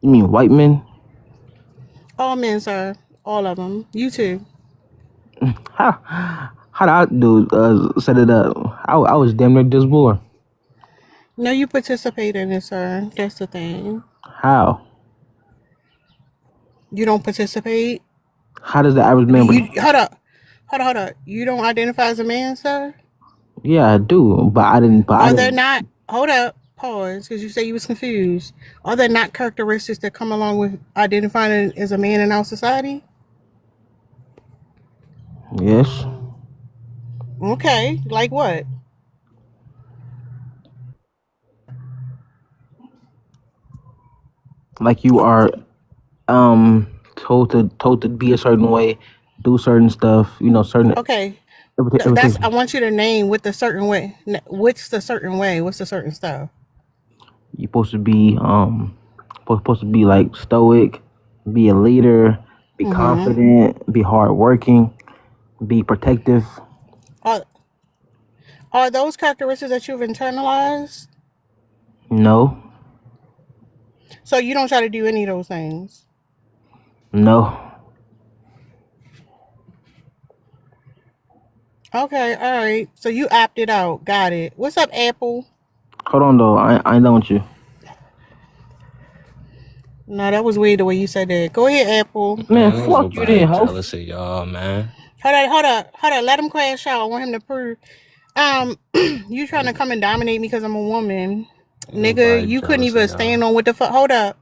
You mean white men? All men, sir. All of them. You too. How how did I do set it up? I was damn near just born. No, you participate in it, sir. That's the thing. How? You don't participate. How does the average Do man? you hold up? Hold up. You don't identify as a man, sir? Yeah, I do, but I didn't. But I Are there didn't. not? Hold up. Pause, because you say you was confused. Are there not characteristics that come along with identifying as a man in our society? Yes, Okay, like what? like you are told to be a certain way, do certain stuff. Certain Okay, that's. I everything. want you to name what the certain way. What's the certain way? What's the certain stuff? You're supposed to be like stoic, be a leader, be Mm-hmm. confident, be hardworking, be protective. Are are those characteristics that you've internalized? No, So you don't try to do any of those things. no. Okay, all right. So you opted out. Got it. What's up, Apple? Hold on though, I don't want you. No, that was weird the way you said that. Go ahead, Apple. Man, Man, ain't fuck you nobody then, hoe. jealous of y'all, man. Hold on. Let him crash out. I want him to prove. You trying to come and dominate me because I'm a woman, Ain't nigga? nobody You couldn't jealous of even y'all. stand on what the fuck. Hold up,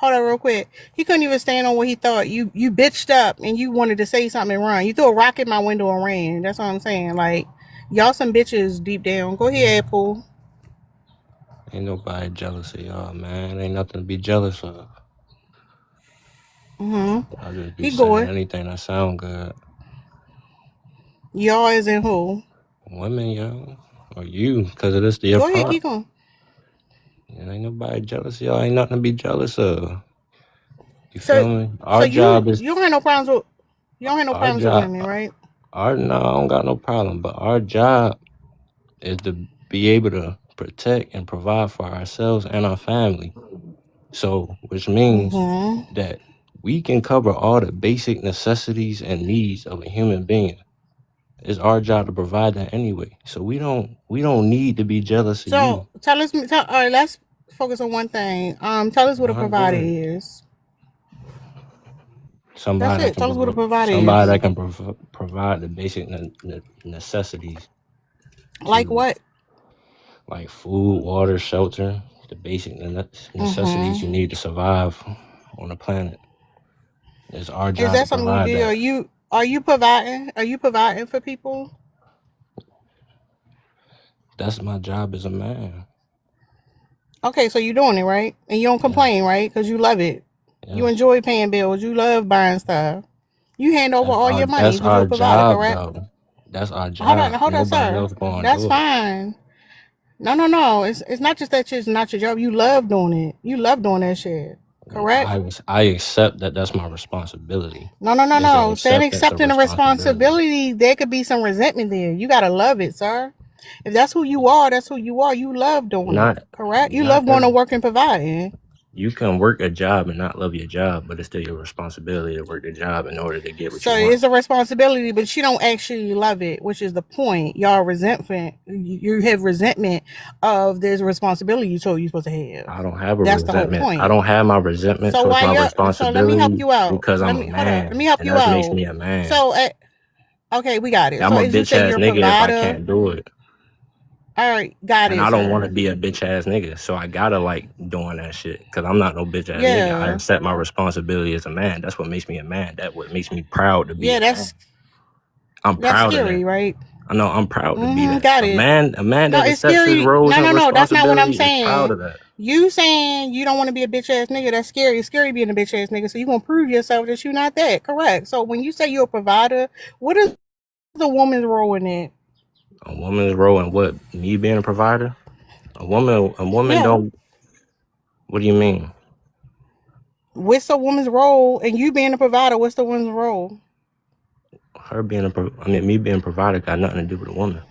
real quick. He couldn't even stand on what he thought. You bitched up and you wanted to say something and run. You threw a rock at my window and ran. That's what I'm saying. Like y'all some bitches deep down. Go ahead, Apple. Ain't nobody jealous of y'all, man. Ain't nothing to be jealous of. I'll just be He saying going. anything that sound good. Y'all is in who? Women, yo. Or you, because of this your Go ahead, part. keep going. And ain't nobody jealous of y'all. Ain't nothing to be jealous of. You So feel me? so Our you job is you don't have no problems with you don't have no our problems with job. women, right? Our no, I don't got no problem. But our job is to be able to protect and provide for ourselves and our family. So, which means Mm-hmm. that we can cover all the basic necessities and needs of a human being. It's our job to provide that anyway. So we don't need to be jealous of So you. all right, let's focus on one thing. Tell us what a All right, go provider ahead. is. That's Somebody that it. can Tell us what a provider somebody is. that can provide the basic necessities Like to what? like food, water, shelter, the basic necessities you Mm-hmm. need to survive on the planet. It's our Is job to that something you provide do? that. Are you providing? Are you providing for people? That's my job as a man. Okay, so you're doing it right, and you don't Yeah, complain, right? Because you love it. You yes. enjoy paying bills. You love buying stuff. You hand over all your money That's because you're our a provider, job correct? though. That's our Hold on, job. hold on, Nobody sir. else gonna That's do it. fine. No. It's not just that it's not your job. You love doing it. You love doing that shit. Correct? I accept that that's my responsibility. It's an No. Saying acceptance of accepting the responsibility. responsibility, there could be some resentment there. You gotta love it, sir. If that's who you are, that's who you are. You love doing it. Not Correct? You not love going to every work and providing. You can work a job and not love your job, but it's still your responsibility to work the job in order to get what So you want. it's a responsibility, but you don't actually love it, which is the point. Y'all resentment. You have resentment of this responsibility you told you're supposed to have. I don't have a That's the whole resentment. I point. don't have my resentment So towards why my you so let me help responsibility you out. because Let I'm a me hold up. Let me man, help and you that makes out. me a man. So okay, we got it. I'm So a as you bitch say, ass you're a nigga if I provider. can't do it. All right, got And it, I don't want to sir. be a bitch ass nigga, so I gotta like doing that shit because I'm not no bitch ass nigga. I Yeah, accept my responsibility as a man. That's what makes me a man. That what makes me proud to be yeah. a man. I'm That's proud of scary, that. right? I know I'm proud to be Mm-hmm. that. Got A it. man, a man No, that it's accepts his scary. roles and No. That's not what I'm responsibility is proud saying. of that. You saying you don't want to be a bitch ass nigga, that's scary. It's scary being a bitch ass nigga. So you gonna prove yourself that you're not that. Correct. So when you say you're a provider, what is the woman's role in it? A woman's role in what? Me being a provider? A woman Yeah. don't. What do you mean? What's the woman's role and you being a provider, what's the woman's role? Her being I mean, me being a provider got nothing to do with a woman.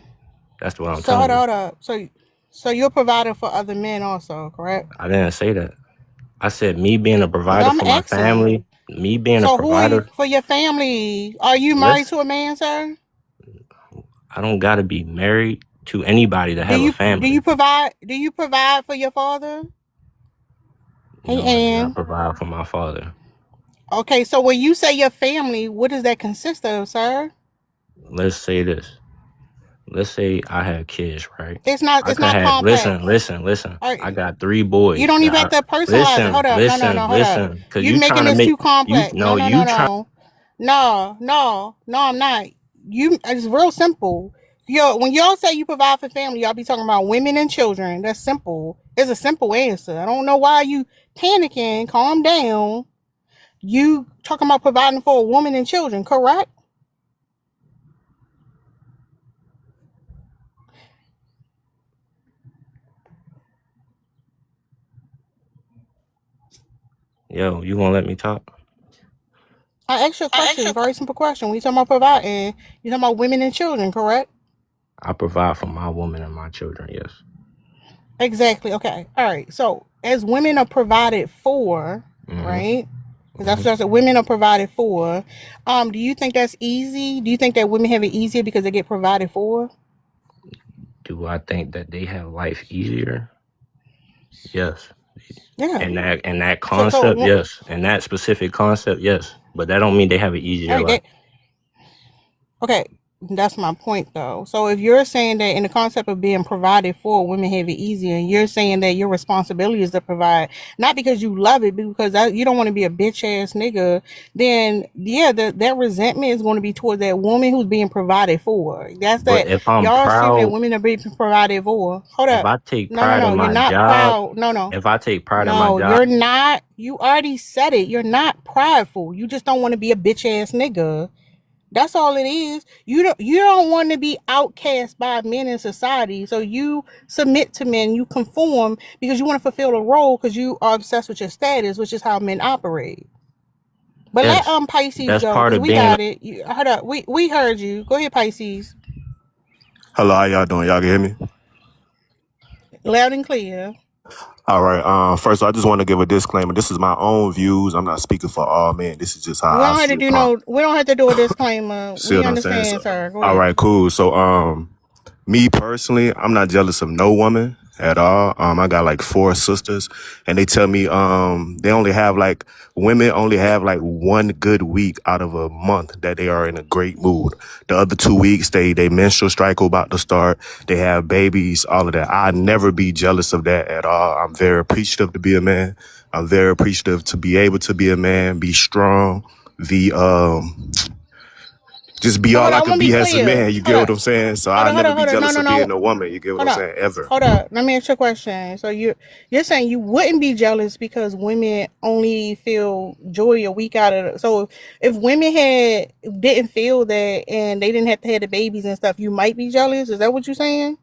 That's what I'm So telling you. hold up. So you're a provider for other men also, correct? I didn't say that. I said me being a But provider I'm for my family, asking. me being a So who are you provider. for your family? Are you married Let's. to a man, sir? I don't gotta be married to anybody to Do have a you family. provide for your father? Hey, No, I do not Ann. provide for my father. Okay, so when you say your family, what does that consist of, sir? Let's say this. Let's say I have kids, right? It's I not could have. complex. Listen. All I right, got 3 you boys don't that even have to personalize it. Hold up. No, hold up. Cause You you making trying to this make too complex. No, you trying. No, I'm not. It's real simple. When y'all say you provide for family, y'all be talking about women and children. That's simple. It's a simple answer. I don't know why you panicking. Calm down. You talking about providing for a woman and children, correct? Yo, you gonna let me talk? I asked you a question, very simple question. When you talking about providing, you talking about women and children, correct? I provide for my woman and my children. Yes. Exactly. Okay. All right. So as women are provided for, Mm-hmm. right? Because that's what I said. Women are provided for. Do you think that's easy? Do you think that women have it easier because they get provided for? Do I think that they have life easier? Yes. Yeah. And that So concept, yes. And that specific concept, yes. But that don't mean they have an all easier right. life. Okay. That's my point, though. So if you're saying that in the concept of being provided for, women have it easier, and you're saying that your responsibility is to provide, not because you love it, but because you don't want to be a bitch ass nigga, then yeah, that resentment is going to be towards that woman who's being provided for. That's But that if I'm y'all assume that proud, women are being provided for. Hold if up. I take No, pride in you're my not job, proud. No. if I take pride in my No, job, you're not. You already said it. You're not prideful. You just don't want to be a bitch ass nigga. That's all it is. You don't want to be outcast by men in society. So you submit to men, you conform because you want to fulfill a role because you are obsessed with your status, which is how men operate. But yes, let Pisces that's go part because of we being. got it. Hold up. We heard you. Go ahead, Pisces. Hello, how y'all doing? Y'all can hear me? Loud and clear. All right. First, I just want to give a disclaimer. This is my own views. I'm not speaking for all men. This is just how We I don't have see to it. do we don't have to do a disclaimer. See We what I'm saying? understand, sir. Go All ahead. right, cool. So, me personally, I'm not jealous of no woman at all. I got like 4 sisters, and they tell me women only have like 1 good week out of a month that they are in a great mood. The other 2 weeks they menstrual cycle about to start. They have babies, all of that. I'd never be jealous of that at all. I'm very appreciative to be a man. I'm very appreciative to be able to be a man, be strong, just be So all hold I on, I could want to be be as a clear. man. You get what I'm saying? So I never be No, jealous of no. being a woman. You get what I'm saying? Ever. Hold up. Let me ask you a question. So you're saying you wouldn't be jealous because women only feel joy a week out of it. So if women didn't feel that and they didn't have to have the babies and stuff, you might be jealous. Is that what you're saying?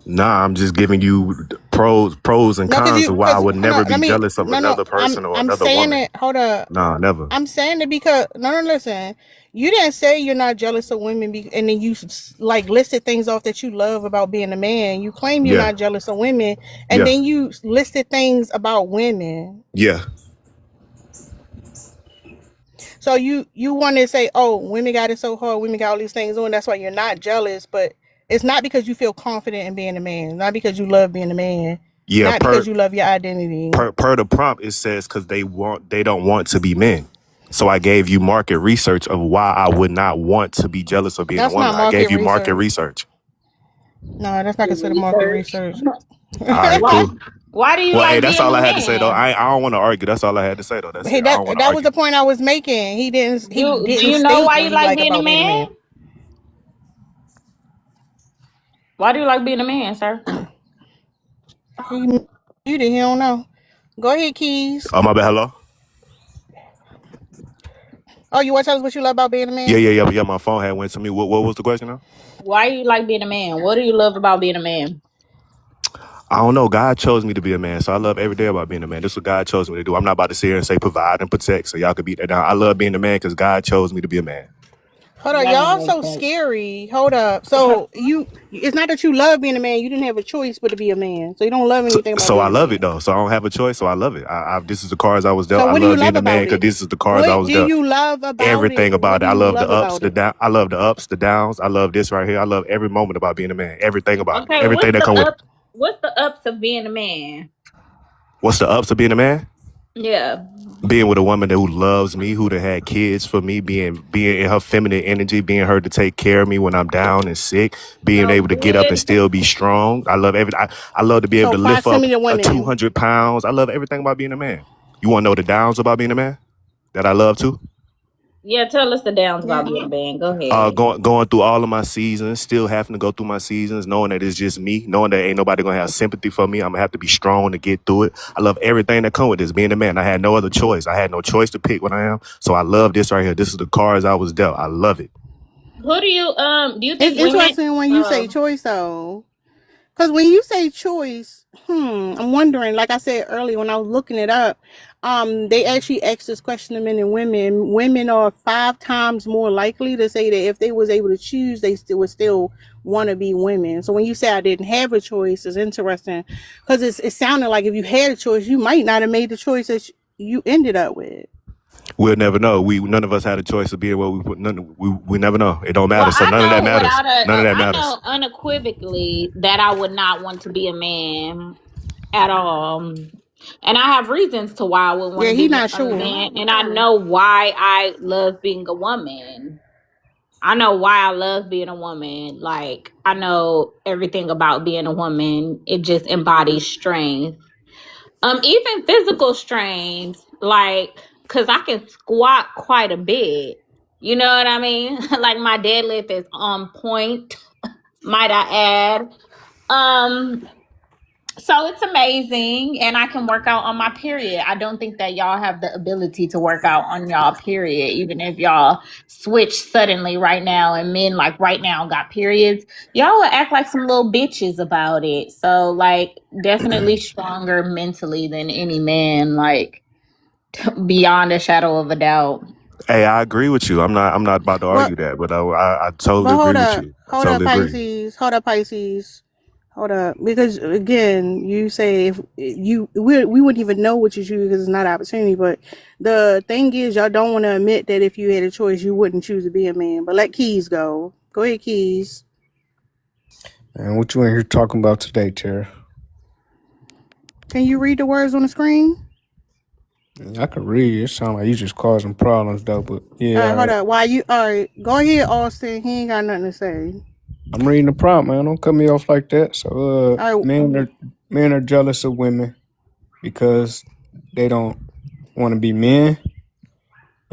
Nah, I'm just giving you pros and No, cons of why I would never be jealous of another I'm person or another saying woman. it. Hold up. Nah, never. I'm saying it because listen. You didn't say you're not jealous of women, and then you like listed things off that you love about being a man. You claim you're Yeah. not jealous of women, and Yeah. then you listed things about women. Yeah. So you want to say, oh, women got it so hard, women got all these things on. That's why you're not jealous, but it's not because you feel confident in being a man, not because you love being a man, Yeah. not because you love your identity. Per the prompt, it says because they don't want to be men. So I gave you market research of why I would not want to be jealous of being That's a woman. not market I gave you research. market research. No, that's not considered market research. All right, cool. Why do you Well, like hey, that's being all a I had to say though. man? I don't want to argue. That's all I had to say though. That's Hey, it. I don't want to that was argue. the point I was making. He didn't Do you know state why what you he like liked being a about being a man? man. Why do you like being a man, sir? He muted. He don't know. Go ahead, Keys. Oh, my bad. Hello? Oh, you want to tell us what you love about being a man? Yeah. My phone had went to me. What was the question now? Why do you like being a man? What do you love about being a man? I don't know. God chose me to be a man, so I love every day about being a man. This is what God chose me to do. I'm not about to sit here and say provide and protect, so y'all could beat that down. I love being a man because God chose me to be a man. Hold on, That don't y'all make so sense. scary. Hold up. So it's not that you love being a man. You didn't have a choice but to be a man. So you don't love So, anything about so I being a love it man. though. So I don't have a choice. So I love it. This is the cards I was dealt. So I what do you love being love a man about because it? this is the cards I What was do dealt. you love about Everything it? What about do it. I you love the love ups, about the it? down. I love the ups, the downs. I love this right here. I love every moment about being a man. Everything about it. Okay, Everything what's that the come with it. up? What's the ups of being a man? What's the ups of being a man? Yeah. Being with a woman who loves me, who done had kids for me, being in her feminine energy, being her to take care of me when I'm down and sick, being So able to get up and being still be strong. I love I love to be able So to lift up proximity to a women. 200 pounds. I love everything about being a man. You want to know the downs about being a man that I love too? yeah, tell us the downs Yeah. about being a man. Go ahead. Going through all of my seasons, still having to go through my seasons, knowing that it's just me, knowing that ain't nobody gonna have sympathy for me. I'm gonna have to be strong to get through it. I love everything that come with this. Being a man, I had no other choice. I had no choice to pick what I am. So I love this right here. This is the cards I was dealt. I love it. Who do you It's think women interesting when you say choice though. Because when you say choice, I'm wondering, like I said earlier when I was looking it up, they actually asked this question to men and women. Women are 5 times more likely to say that if they was able to choose, they would still want to be women. So when you say I didn't have a choice, it's interesting because it sounded like if you had a choice, you might not have made the choice that you ended up with. We'll never know. None of us had a choice of being what we put. We never know. It don't well, matter. So I none of that know matters. None of that I matters. know unequivocally that I would not want to be a man at all. And I have reasons to why I would want Yeah, to he be not a sure. man. And I know why I love being a woman. I know why I love being a woman. Like, I know everything about being a woman. It just embodies strength. Even physical strength, like, cause I can squat quite a bit. You know what I mean? Like my deadlift is on point, might I add. So it's amazing, and I can work out on my period. I don't think that y'all have the ability to work out on y'all period, even if y'all switch suddenly right now and men like right now got periods. Y'all would act like some little bitches about it. So like definitely stronger mentally than any man, like beyond a shadow of a doubt. Hey, I agree with you. I'm not about to Well, argue that, but I totally but agree with you. I hold up, totally agree. Pisces, hold up, because again, you say if we wouldn't even know what you choose because it's not an opportunity. But the thing is, y'all don't want to admit that if you had a choice, you wouldn't choose to be a man. But let Keys go. Go ahead, Keys. And what you in here talking about today, Tara? Can you read the words on the screen? I can read. It sounds like you just causing problems, though. But yeah, Hold up. Why you? All right, go ahead, Austin. He ain't got nothing to say. I'm reading the prompt, man. Don't cut me off like that. So, All right, men are jealous of women because they don't want to be men.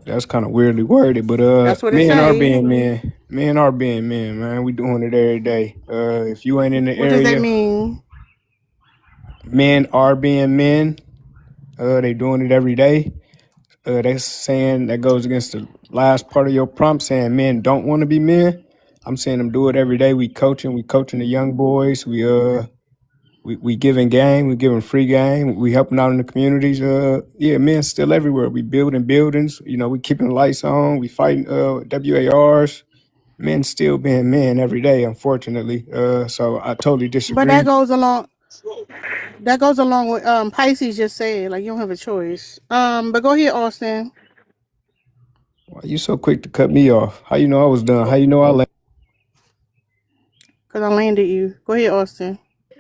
That's kind of weirdly worded, but that's what it men are say. being men. Men are being men, man. We doing it every day. If you ain't in the What does that area, mean? men are being men. They doing it every day. That's saying that goes against the last part of your prompt, saying men don't want to be men. I'm saying them do it every day. We coaching the young boys. We giving game. We giving free game. We helping out in the communities. Yeah, men still everywhere. We building buildings. You know, we keeping lights on. We fighting WARs. Men still being men every day, unfortunately. So I totally disagree. But that goes along. That goes along with Pisces just said, like you don't have a choice. But go ahead, Austin. Why you so quick to cut me off? How you know I was done? How you know I left? Because I landed you. Go ahead, Austin.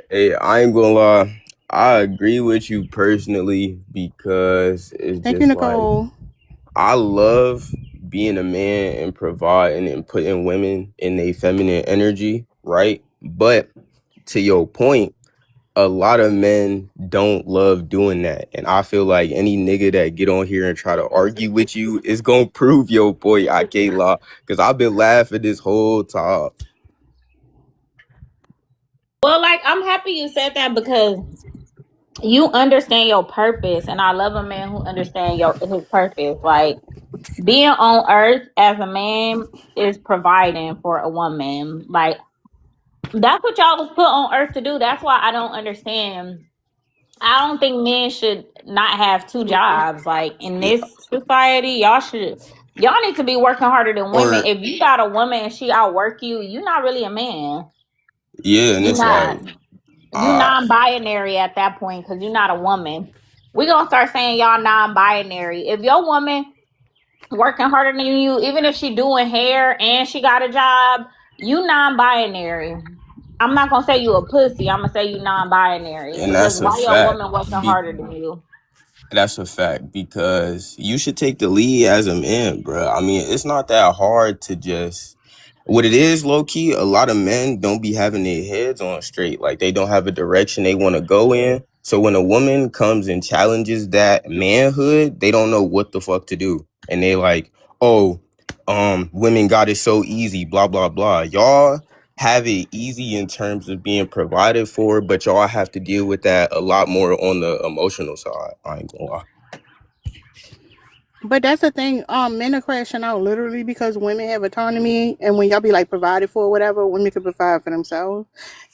Hey, I ain't gonna lie. I agree with you personally because it's Thank you, just like Nicole. I love being a man and providing and putting women in their feminine energy, right? But to your point, a lot of men don't love doing that. And I feel like any nigga that get on here and try to argue with you is gonna prove your boy I can't lie. Cause I've been laughing this whole time. Well, like I'm happy you said that because you understand your purpose, and I love a man who understands his purpose. Like being on earth as a man is providing for a woman. Like that's what y'all was put on earth to do. That's why I don't understand. I don't think men should not have 2 jobs. Like in this society, y'all should Y'all need to be working harder than women. Or If you got a woman and she outwork you, you're not really a man. yeah, and You're it's like, not. You uh, non-binary at that point because you're not a woman. We gonna start saying y'all non-binary. If your woman working harder than you, even if she doing hair and she got a job, you non-binary. I'm not gonna say you a pussy. I'm gonna say you non-binary and because that's a why your fact. woman working harder than you? That's a fact because you should take the lead as a man, bro. I mean, it's not that hard to just. What it is, low key, a lot of men don't be having their heads on straight. Like they don't have a direction they want to go in. So when a woman comes and challenges that manhood, they don't know what the fuck to do. And they like, oh, women got it so easy, blah, blah, blah. Y'all have it easy in terms of being provided for, but y'all have to deal with that a lot more on the emotional side. I ain't gonna lie. But that's the thing. Men are crashing out literally because women have autonomy, and when y'all be like provided for or whatever, women can provide for themselves.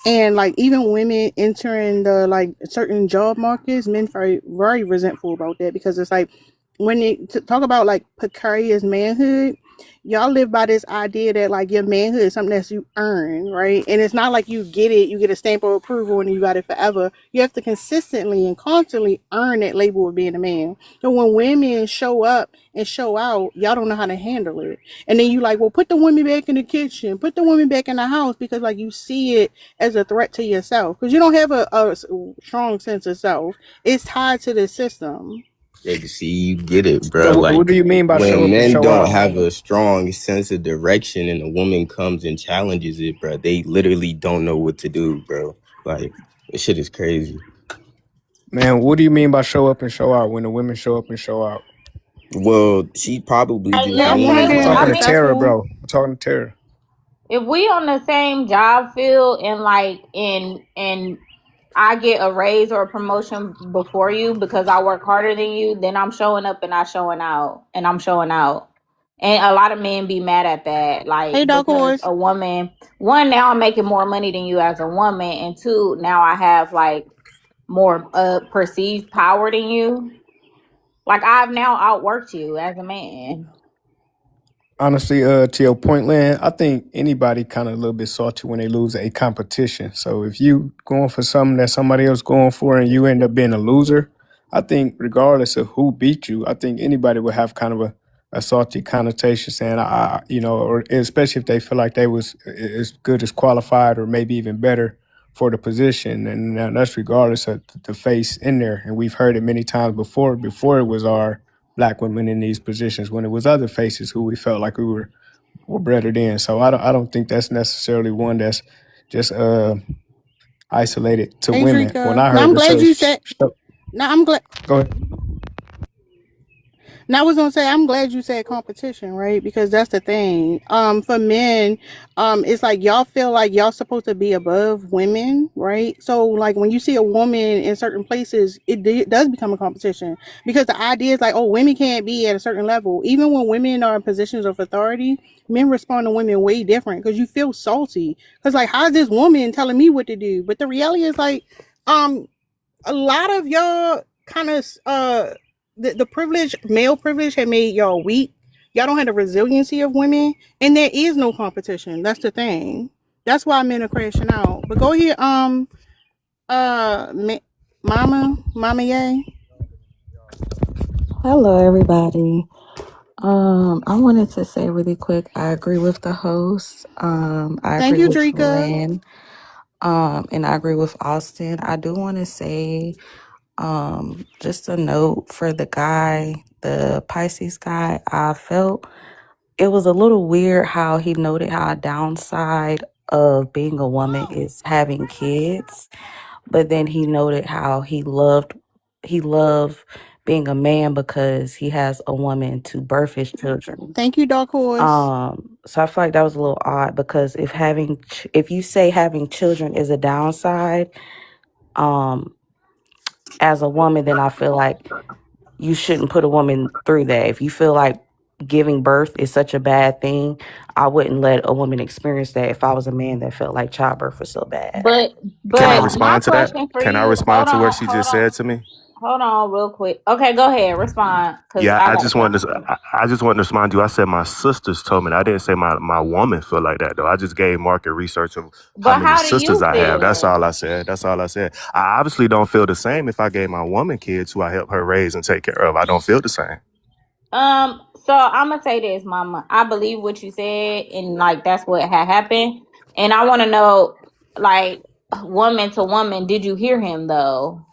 And like even women entering the like certain job markets, men very very resentful about that because it's like when they talk about like precarious manhood, y'all live by this idea that like your manhood is something that you earn, right? And it's not like you get it, you get a stamp of approval and you got it forever. You have to consistently and constantly earn that label of being a man. So when women show up and show out, y'all don't know how to handle it. And then you like, well, put the women back in the kitchen, put the women back in the house because like you see it as a threat to yourself because you don't have a strong sense of self. It's tied to the system. Yeah, you see, you get it, bro. So Like what do you mean by show when up and men show don't out? have a strong sense of direction and a woman comes and challenges it, bro, they literally don't know what to do, bro. Like this shit is crazy. Man, what do you mean by show up and show out when the women show up and show out? Well, she probably Hey, just A let's woman say I'm being talking to Tara, successful. bro. I'm talking to Tara. if we on the same job field and like and I get a raise or a promotion before you because I work harder than you, then I'm showing up and I'm showing out and I'm showing out. And a lot of men be mad at that, like Hey, Dark because Horse. a woman, one, now I'm making more money than you as a woman, and two, now I have like more perceived power than you. Like I've now outworked you as a man. Honestly, to your point, Lynn, I think anybody kind of a little bit salty when they lose a competition. So if you going for something that somebody else going for and you end up being a loser, I think regardless of who beat you, I think anybody would have kind of a salty connotation saying, or especially if they feel like they was as good as qualified or maybe even better for the position. And that's regardless of the face in there. And we've heard it many times before it was our Black women in these positions when it was other faces who we felt like we were better than. So I don't think that's necessarily one that's just isolated to Hey, women. When Drika. I Now heard I'm the glad you said. Now I'm glad. go ahead. Now I was gonna say I'm glad you said competition, right? Because that's the thing. For men, it's like y'all feel like y'all supposed to be above women, right? So like when you see a woman in certain places, it does become a competition because the idea is like, oh, women can't be at a certain level. Even when women are in positions of authority, men respond to women way different because you feel salty. Because like, how's this woman telling me what to do? But the reality is like, a lot of y'all kind of the privilege, male privilege, had made y'all weak. Y'all don't have the resiliency of women, and there is no competition. That's the thing. That's why men are crashing out. But go ahead, Mama Yay. Hello, everybody. I wanted to say really quick, I agree with the host. I Thank agree you, with Drika. Lynn, and I agree with Austin. I do want to say, just a note for the guy, the Pisces guy, I felt it was a little weird how he noted how a downside of being a woman is having kids, but then he noted how he loved being a man because he has a woman to birth his children. Thank you, Dark Horse. So I feel like that was a little odd because if you say having children is a downside, as a woman, then I feel like you shouldn't put a woman through that. If you feel like giving birth is such a bad thing, I wouldn't let a woman experience that if I was a man that felt like childbirth was so bad. But Can I my respond to that? question for Can I you, respond hold to what on, she hold just on. said to me? Hold on, real quick. Okay, go ahead, respond, cause Yeah, I I got just wanted to. something. I just wanted to respond to you. I said my sisters told me. I didn't say my woman feel like that though. I just gave market research of how But many how do sisters you I have. That's feel? all I said. That's all I said. I obviously don't feel the same if I gave my woman kids who I help her raise and take care of. I don't feel the same. So I'm gonna say this, Mama. I believe what you said, and like that's what had happened. And I want to know, like, woman to woman, did you hear him though?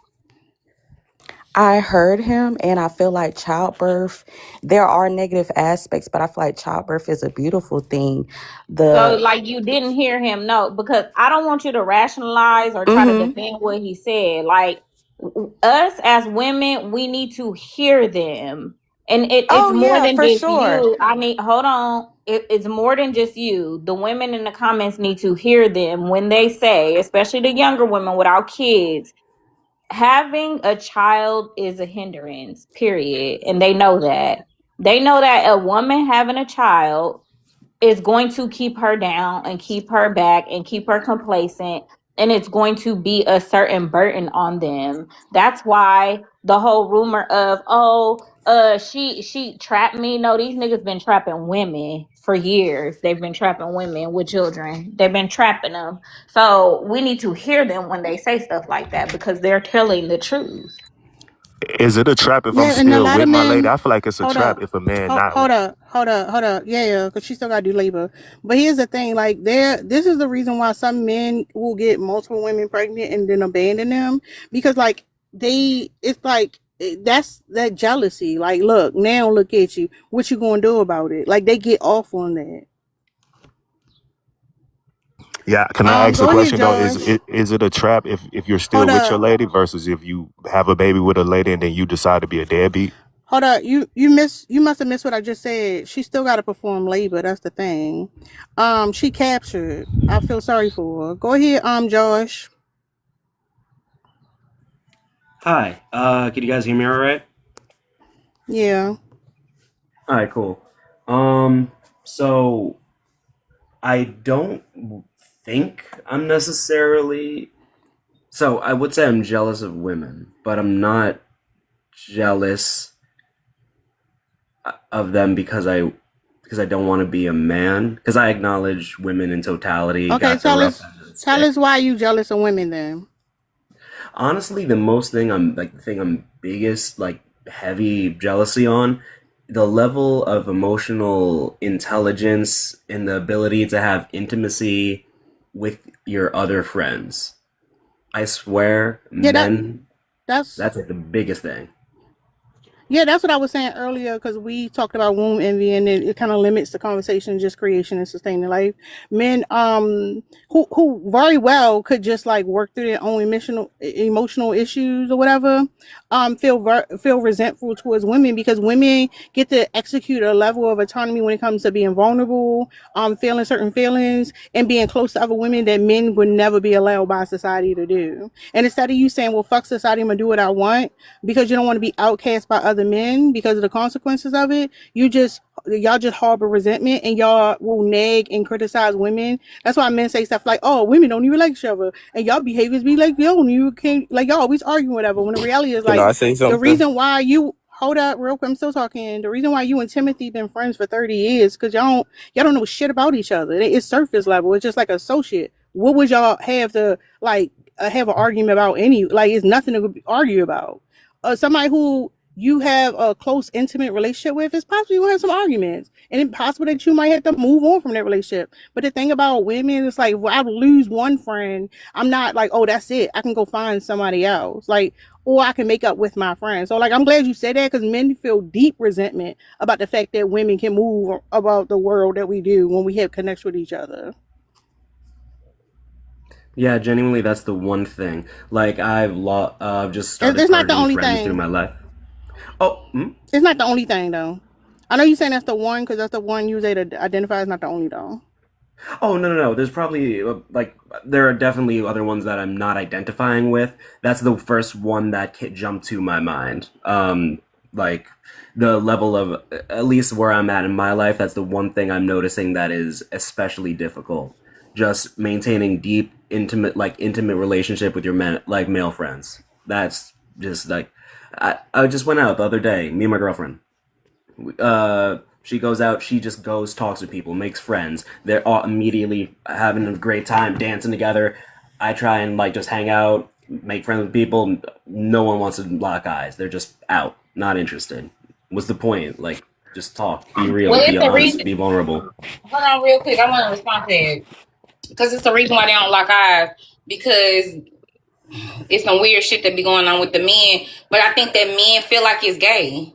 I heard him, and I feel like childbirth, there are negative aspects, but I feel like childbirth is a beautiful thing. So, The like, you didn't hear him, no, because I don't want you to rationalize or try to mm-hmm. defend what he said. Like, us as women, we need to hear them. And it's Oh more yeah, than for just sure. you. Hold on. It's more than just you. The women in the comments need to hear them when they say, especially the younger women without kids, having a child is a hindrance, period. And they know that. They know that a woman having a child is going to keep her down and keep her back and keep her complacent, and it's going to be a certain burden on them. That's why the whole rumor of she trapped me. No, these niggas been trapping women for years. They've been trapping women with children. They've been trapping them. So we need to hear them when they say stuff like that, because they're telling the truth. Is it a trap if I'm Yeah, and a still lot with of my lady? men. I feel like it's a Hold trap up. if a man Hold, not with. hold up, hold up. Yeah, because she still got to do labor. But here's the thing, like, this is the reason why some men will get multiple women pregnant and then abandon them, because like it's like that's that jealousy. Like, look now, look at you. What you gonna do about it? Like, they get off on that. Yeah, can I ask a Go ahead, question though? Josh. Is it a trap if you're still Hold with your up. lady versus if you have a baby with a lady and then you decide to be a deadbeat? Hold up, you must have missed what I just said. She still got to perform labor. That's the thing. She captured. I feel sorry for her. Go ahead, Josh. Hi. Can you guys hear me all right? Yeah. All right, cool. So I don't think I'm necessarily. So I would say I'm jealous of women, but I'm not jealous of them because I don't want to be a man. Because I acknowledge women in totality. Okay, got the tell rough us edges. tell us why you jealous of women then. Honestly, the thing I'm biggest like heavy jealousy on, the level of emotional intelligence and the ability to have intimacy with your other friends. I swear, Yeah, men, that's that's like the biggest thing. Yeah, that's what I was saying earlier, because we talked about womb envy, and it kind of limits the conversation to just creation and sustaining life. Men who very well could just like work through their own emotional issues or whatever, feel resentful towards women, because women get to execute a level of autonomy when it comes to being vulnerable, feeling certain feelings, and being close to other women that men would never be allowed by society to do. And instead of you saying, well, fuck society, I'm gonna do what I want, because you don't want to be outcast by other men because of the consequences of it, y'all just harbor resentment, and y'all will nag and criticize women. That's why men say stuff like, oh, women don't even like each other, and y'all behaviors be like, yo, you can't, like, y'all always arguing whatever, when the reality is, Can like, I say the something? reason why you hold up real quick, I'm still talking. The reason why you and Timothy been friends for 30 years because y'all don't know shit about each other. It's surface level. It's just like associate. What would y'all have to like have an argument about? It's nothing to argue about. Somebody who you have a close, intimate relationship with, it's possible you will have some arguments, and it's possible that you might have to move on from that relationship. But the thing about women is, like, if I lose one friend, I'm not like, oh, that's it, I can go find somebody else, like, or I can make up with my friends. So, like, I'm glad you said that, because men feel deep resentment about the fact that women can move about the world that we do when we have connection with each other. Yeah, genuinely, that's the one thing. Like I've just started It's not the parting only friends through thing. my life. Oh, It's not the only thing, though. I know you're saying that's the one, because that's the one you say to identify as not the only, though. Oh, no. There's probably there are definitely other ones that I'm not identifying with. That's the first one that jumped to my mind. Like the level of, at least where I'm at in my life, that's the one thing I'm noticing that is especially difficult. Just maintaining intimate relationship with your male friends. That's just like I just went out the other day, me and my girlfriend. She goes out, she just goes, talks to people, makes friends. They're all immediately having a great time, dancing together. I try and like just hang out, make friends with people. No one wants to lock eyes. They're just out, not interested. What's the point? Like, just talk, be real, Well, be it's the honest, reason. be vulnerable. Hold on, real quick. I want to respond to that because it's the reason why they don't lock eyes, because it's some weird shit that be going on with the men. But I think that men feel like it's gay.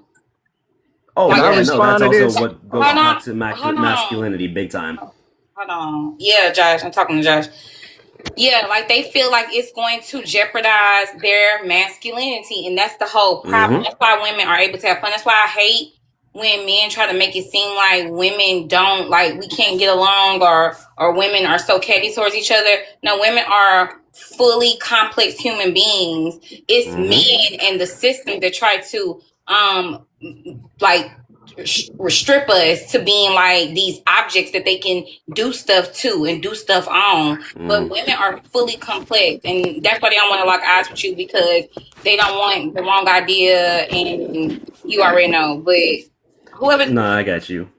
Oh, Can I yeah, no, respond that's to also this? what goes Hold on. back to Hold on. masculinity big time. Hold on. Yeah, Josh. I'm talking to Josh. Yeah, like they feel like it's going to jeopardize their masculinity, and that's the whole problem. hmm That's why women are able to have fun. That's why I hate when men try to make it seem like women don't, like we can't get along, or women are so catty towards each other. No, women are fully complex human beings. It's hmm men and the system that try to like strip us to being like these objects that they can do stuff to and do stuff on. But women are fully complex, and that's why they don't want to lock eyes with you, because they don't want the wrong idea, and you already know. But whoever, No, I got you.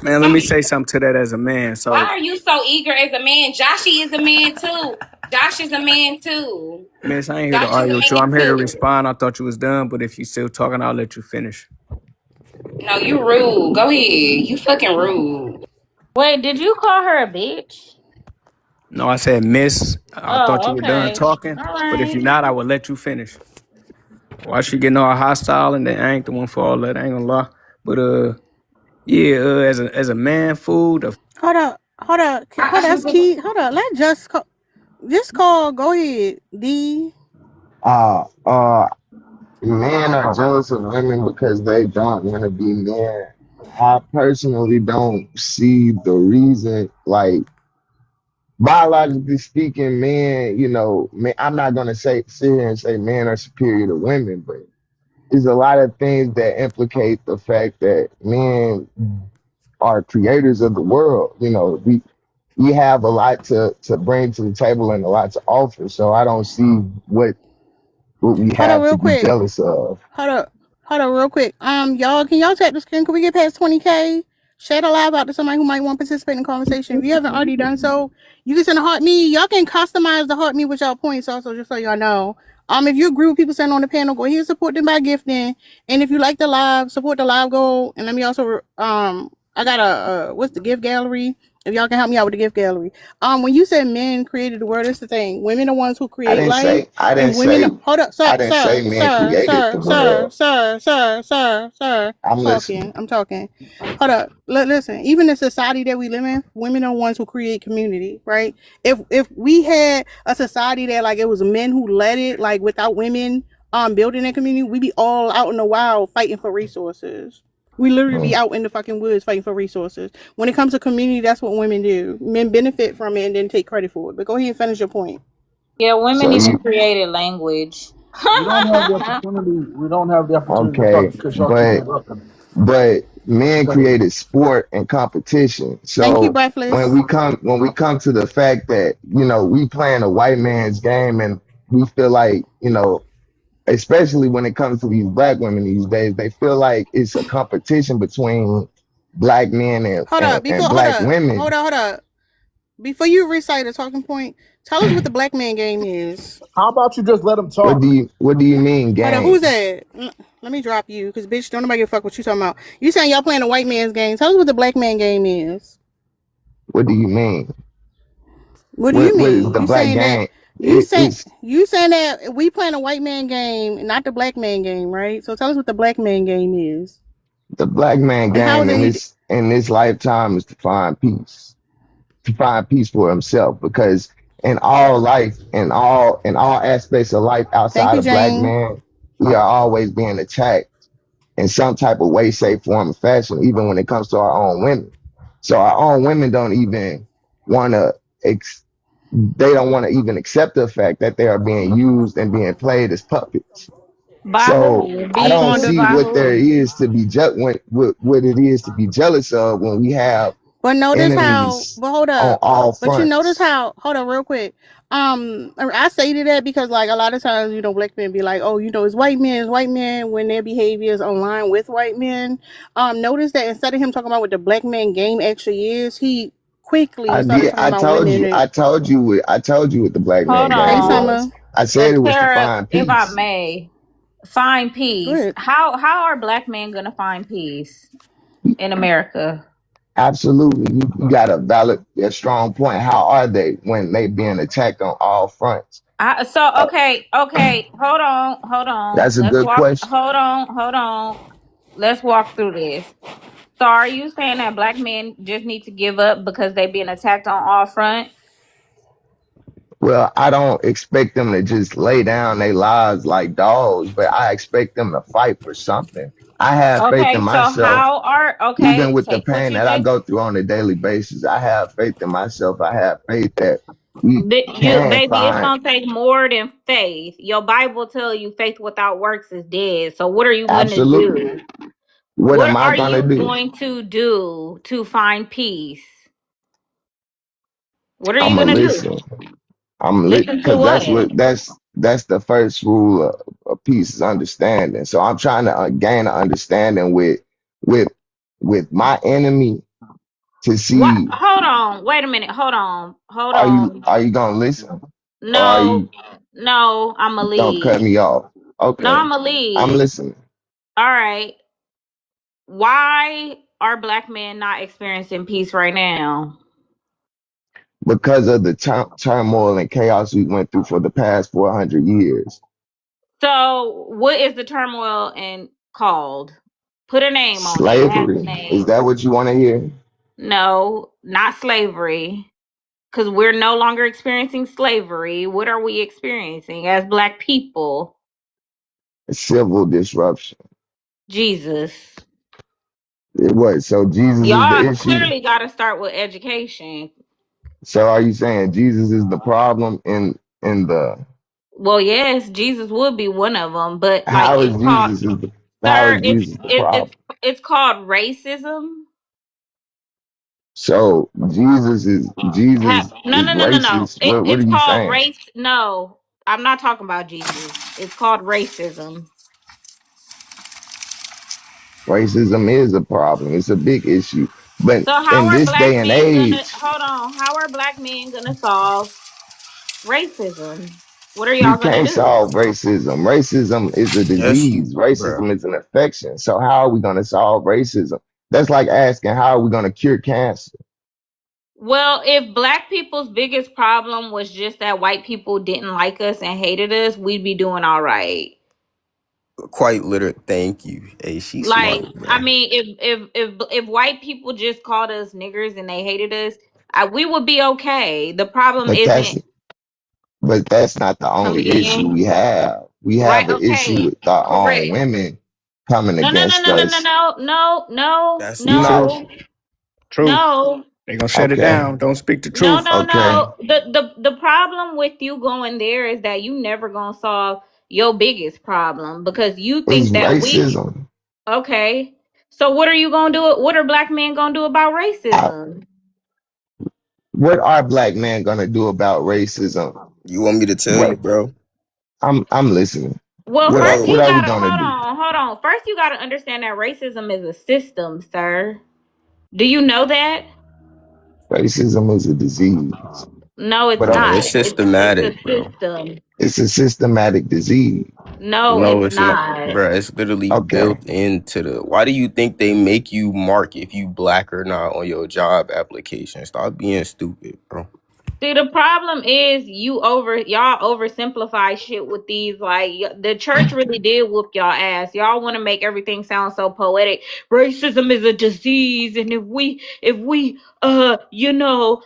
Man, let me say something to that as a man. why So, are you so eager as a man? Joshy is a man too. Josh is a man too. miss, I ain't here to Josh is argue a with you. man I'm here to too. respond. I thought you was done, but if you still talking, I'll let you finish. No, you rude. Go ahead. You fucking rude. Wait, did you call her a bitch? No, I said miss. I thought you Oh, were done okay. talking, All but if right. you're not, I will let you finish. Why she getting all hostile and then I ain't the one for all that? I ain't gonna lie. But yeah, as a man, food. Hold up. That's key. Hold up. Let just call. Go ahead. D. Uh, uh, Men are jealous of women because they don't want to be men. I personally don't see the reason, like, biologically speaking, men, I'm not going to sit here and say men are superior to women, but there's a lot of things that implicate the fact that men are creators of the world. We have a lot to bring to the table and a lot to offer. So I don't see what we Hold up have to real be quick. jealous of. Hold up real quick. Y'all, can y'all tap the screen? Can we get past 20K? Share the live out to somebody who might want to participate in the conversation. If you haven't already done so, you can send a heart me. Y'all can customize the heart me with y'all points also, just so y'all know. If you agree with people sitting on the panel, go ahead and support them by gifting. And if you like the live, support the live goal. And let me also I got a what's the gift gallery? If y'all can help me out with the gift gallery. When you said men created the world, that's the thing. Women are the ones who I create didn't life. say I didn't And women, say hold up, I didn't say men created the world. I'm listening. I'm talking. Hold up, listen. Even the society that we live in, women are the ones who create community, right? If we had a society that like it was men who led it, like without women building a community, we'd be all out in the wild fighting for resources. We literally be out in the fucking woods fighting for resources. When it comes to community, that's what women do. Men benefit from it and then take credit for it. But go ahead and finish your point. Yeah, women So even you created language. We don't have the opportunity. We don't have the opportunity to talk okay, because y'all keep but interrupting. men So, created sport and competition. Thank you, So when Breathless. we come to the fact that we playing a white man's game and we feel like especially when it comes to these black women these days, they feel like it's a competition between black men Hold up. and Hold black up. women. Hold up. Before you recite a talking point, tell us what the black man game is. how about you just let them What do talk? you mean, Hold up. Who's game? that? Let me drop you, because bitch, don't nobody give a fuck what you talking about. You saying y'all playing a white man's game. Tell us what the black man game is. What do you mean? What do you What is mean? the You black saying that game? It's you saying that we playing a white man game, not the black man game, right? So tell us what the black man game is. the black man And how is game it in this lifetime is to find peace for himself, because in all life, in all aspects of life Thank outside you, of black Jane. men, we are always being attacked in some type of way, shape, form, or fashion, even when it comes to our own women. So our own women don't even want to they don't want to even accept the fact that they are being used and being played as puppets. By So who? I Being don't used Fonda. see by what there who? is to be what it is to be jealous of when we have But notice how, enemies but hold on up. all But you notice fronts. how, hold on real quick. I say to that because like a lot of times, black men be like, oh, it's white men when their behavior is online with white men. Notice that instead of him talking about what the black man game actually is, he quickly I started did. talking about women and I told you what the black Hold man hey game on. was. Summer. I said it was to Tara, find if I peace. may, find Go peace. ahead. How are black men gonna find peace in America? Absolutely. You got a strong point. How are they when they being attacked on all fronts? Okay. Hold on. That's a good question. Hold on. Let's walk through this. So, are you saying that black men just need to give up because they being attacked on all fronts? Well, I don't expect them to just lay down their lives like dogs, but I expect them to fight for something. I have faith in Okay. So, myself, even with the take what pain you that I just go through on a daily basis. I have faith in myself. I have faith that we can baby, it's find gonna take more than faith. Your Bible tell you faith without works is dead. So what are you gonna absolutely. do? What What am I are gonna you do? going to do to find peace? What are I'm you gonna gonna do? listen. Listen to Because what? that's the first rule of peace is understanding. So I'm trying to gain an understanding with with my enemy to What? see, Hold on. Wait a minute. Hold on. are you gonna listen, or are No, you no, I'm a don't cut lead. me off? No, Okay, I'm a I'm lead. listening. All right. Why are black men not experiencing peace right now? Because of the turmoil and chaos we went through for the past 400 years. So, what is the turmoil and called? Put a name on it. It has a Slavery. Is name. that what you want to hear? No, not slavery. Because we're no longer experiencing slavery. What are we experiencing as black people? Civil disruption. Jesus. It was. So Jesus is the Y'all issue. clearly got to start with education. So are you saying Jesus is the problem in the Well, yes, Jesus would be one of them, but like how is it's called, Jesus is the how sir. is Jesus the problem? It's called racism. So Jesus No, is no, no, no, no. racist. What are It's you called saying? race. No, I'm not talking about Jesus. It's called racism. Racism is a problem. It's a big issue. But So how in are this black day and men gonna age, hold on? How are black men gonna solve racism? What are you y'all gonna can't do? solve racism. Racism is a Yes, you, disease. bro. Racism is an infection. So how are we going to solve racism? That's like asking how are we going to cure cancer? Well, if black people's biggest problem was just that white people didn't like us and hated us, we'd be doing all right. Quite literally. Thank you. Hey, she's Like, smart, I bro. mean, if white people just called us niggers and they hated us, we would be okay. The problem But that's isn't but that's not the come only issue again, we have. We right? have an issue Okay, with our own correct. women coming No, no, no, against no, no, no, us. no, no, no, That's Speak not. truth. no, Truth. no. They gonna shut it Okay. down. Don't speak the No, truth. no, Okay. no. The problem with you going there is that you never gonna solve your biggest problem because you It's think that racism. okay. So what are you gonna do? What are black men gonna do about I, racism? what are black men gonna do about racism? You want me to tell you, What bro? I'm listening. Well, first Bro, What you are we gotta gonna do? hold on. First you gotta understand that racism is a system, sir. Do you know that? Racism is a disease. No, it's But no, not. it's It's a systematic, bro. system. it's a systematic disease. No, No, it's it's not, not. bro. It's literally Okay. built into the. Why do you think they make you mark if you black or not on your job application? Stop being stupid, bro. See, the problem is y'all oversimplify shit with these. Like the church really did whoop y'all ass. Y'all want to make everything sound so poetic. Racism is a disease, and if we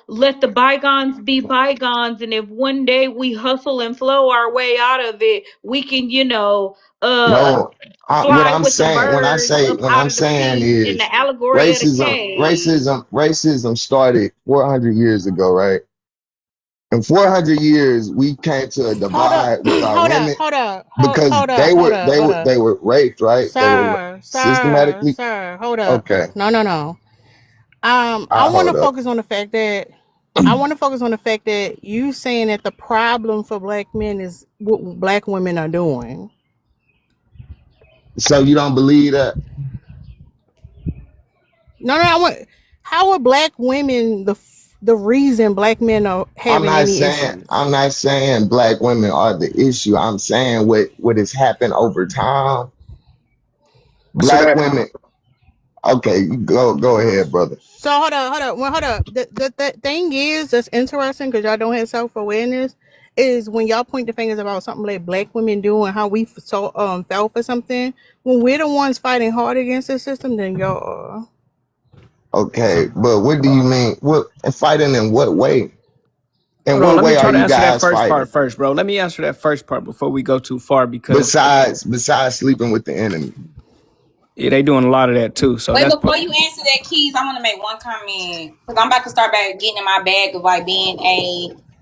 let the bygones be bygones, and if one day we hustle and flow our way out of it, we can uh No, fly with the birds up what out I'm of the saying peace in is the allegory of the cave. racism started 400 years ago, right? In 400 years, we came to a Hold up, divide with our hold up, women hold up, because hold up, hold up, hold up. they were raped, right? They were Sir, systematically. hold up. Okay. No, no, no. I want to hold up. focus on the fact that you saying that the problem for black men is what black women are doing. So you don't believe that? No, how are black women the reason black men are having any issues? I'm not saying black women are the issue. I'm saying what has happened over time. So Black that women. Okay, go ahead, brother. So hold up. Well, hold up. The thing is that's interesting because y'all don't have self-awareness is when y'all point the fingers about something like black women do and how we fell for something when we're the ones fighting hard against the system, then y'all are. Okay, but what do you mean? What fighting in what way? In hold on, what let me way try are to you answer that guys first part fighting? first, bro. Let me answer that first part before we go too far because Besides sleeping with the enemy. yeah, they doing a lot of that too. So Wait, that's before you answer that, Keys, I want to make one comment because I'm about to start back getting in my bag of like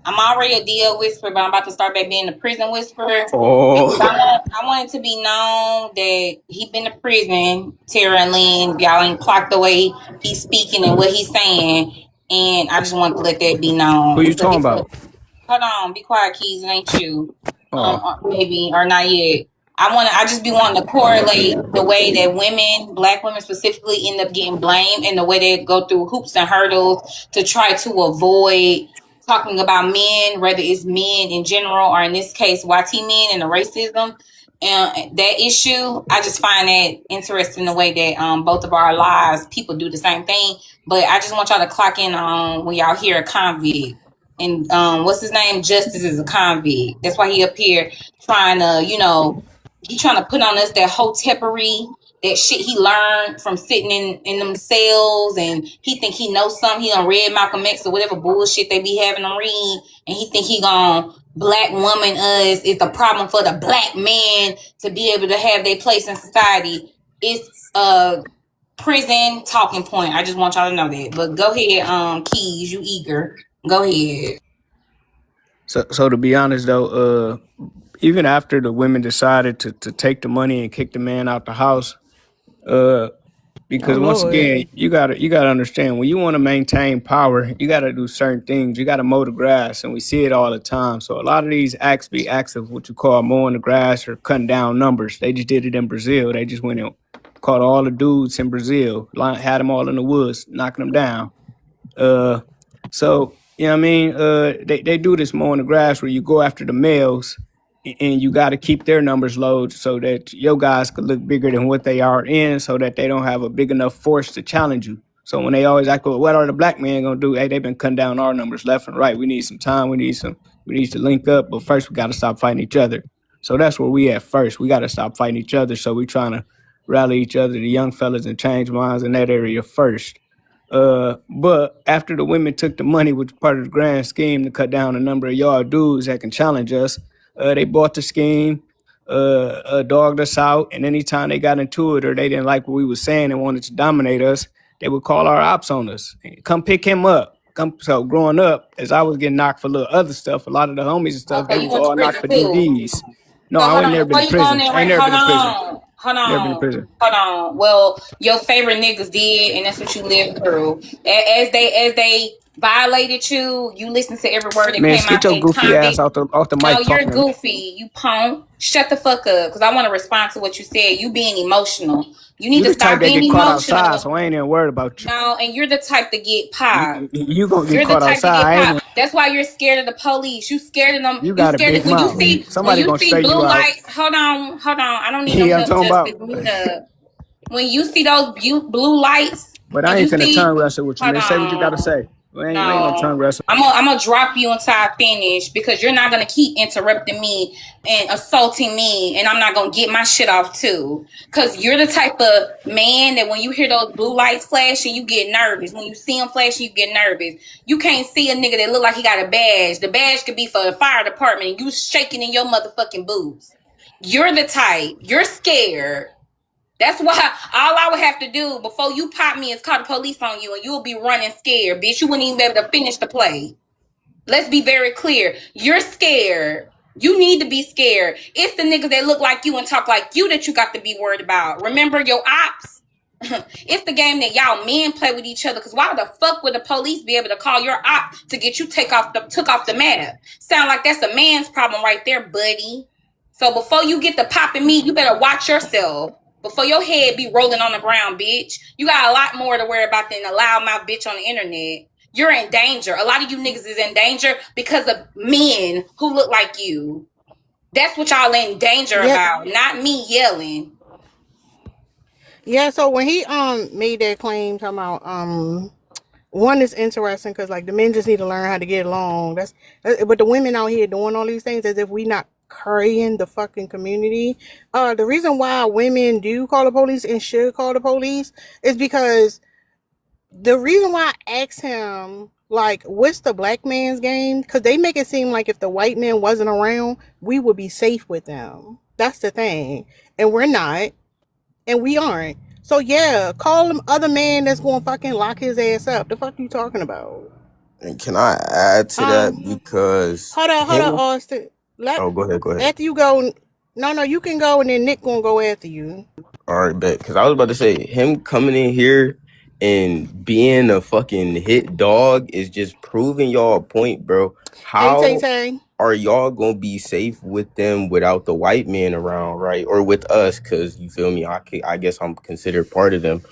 I'm already a DL whisperer, but I'm about to start back being a prison whisperer. oh. I want it to be known that he been to prison, Tara and Lynn. Y'all ain't clocked the way he's speaking and what he's saying, and I just want to let that be known. Who you talking about? Hold on, be quiet, Keys. It ain't you, Oh. maybe or not yet. I just be wanting to correlate the way that black women specifically, end up getting blamed and the way they go through hoops and hurdles to try to avoid talking about men, whether it's men in general or in this case YT men and the racism and that issue. I just find that interesting the way that both of our lives people do the same thing. But I just want y'all to clock in on when y'all hear a convict. And what's his name? Justice is a convict. That's why he up here trying to, he trying to put on us that hotepery, that shit he learned from sitting in them cells, and he think he knows something. He done read Malcolm X or whatever bullshit they be having him read, and he think he gonna black woman us is the problem for the black man to be able to have their place in society. It's a prison talking point. I just want y'all to know that. But go ahead, Keys, you eager. Go ahead. So to be honest though, even after the women decided to take the money and kick the man out the house, because once again, you gotta understand when you want to maintain power, you gotta do certain things. You gotta mow the grass, and we see it all the time. So a lot of these acts be acts of what you call mowing the grass or cutting down numbers. They just did it in Brazil. They just went and caught all the dudes in Brazil, had them all in the woods, knocking them down. So you know what I mean? They do this mowing the grass where you go after the males and you got to keep their numbers low so that your guys could look bigger than what they are in so that they don't have a big enough force to challenge you. So when they always ask, well, what are the black men going to do? Hey, they've been cutting down our numbers left and right. We need some time. We need to link up. But first, we got to stop fighting each other. So that's where we at first. We got to stop fighting each other. So we trying to rally each other, the young fellas, and change minds in that area first. But after the women took the money, which was part of the grand scheme to cut down the number of y'all dudes that can challenge us, they bought the scheme, dogged us out, and anytime they got into it or they didn't like what we was saying and wanted to dominate us, they would call our ops on us. Come pick him up. So growing up, as I was getting knocked for little other stuff, a lot of the homies and stuff, they was all knocked for DVs. No, I ain't never been in prison. I ain't never been in prison. Hold on. Well, your favorite niggas did, and that's what you lived through. As they violated you, you listened to every word that came out. Get your goofy ass off the mic. No, you're goofy. You punk. Shut the fuck up, because I want to respond to what you said. You being emotional. You need to stop being emotional. Outside, so I ain't even worried about you. No, and you're the type to get popped. You gonna get caught outside. That's why you're scared of the police. You scared of them. You got a big mouth. Somebody gonna straighten you out. Lights, hold on. I don't need no help. When you see those blue lights, but I ain't finna tongue wrestle with you. Man, say what you gotta say. Ain't no tongue wrestle. I'm gonna drop you until I finish because you're not gonna keep interrupting me and assaulting me, and I'm not gonna get my shit off too. Cause you're the type of man that when you hear those blue lights flashing, you get nervous. When you see them flashing, you get nervous. You can't see a nigga that look like he got a badge. The badge could be for the fire department, and you shaking in your motherfucking boots. You're the type. You're scared. That's why all I would have to do before you pop me is call the police on you and you'll be running scared, bitch. You wouldn't even be able to finish the play. Let's be very clear. You're scared. You need to be scared. It's the niggas that look like you and talk like you that you got to be worried about. Remember your ops? It's the game that y'all men play with each other. Because why the fuck would the police be able to call your op to get you took off the map? Sound like that's a man's problem right there, buddy. So before you get the popping me, you better watch yourself. Before your head be rolling on the ground, bitch. You got a lot more to worry about than a loudmouth bitch on the internet. You're in danger. A lot of you niggas is in danger because of men who look like you. That's what y'all in danger about, not me yelling. Yeah, so when he made that claim talking about one is interesting because like the men just need to learn how to get along. That's but the women out here doing all these things as if we not carrying the fucking community. The reason why women do call the police and should call the police is because the reason why I asked him like what's the black man's game, because they make it seem like if the white man wasn't around we would be safe with them. That's the thing, and we're not, and we aren't. So yeah, call them other man that's gonna fucking lock his ass up. The fuck you talking about? And can I add to that? Because hold on, Austin. Oh, go ahead. After you go, no, you can go, and then Nick gonna go after you. All right, bet. Because I was about to say, him coming in here and being a fucking hit dog is just proving y'all a point, bro. How are y'all gonna be safe with them without the white man around, right? Or with us? Because you feel me? I guess I'm considered part of them.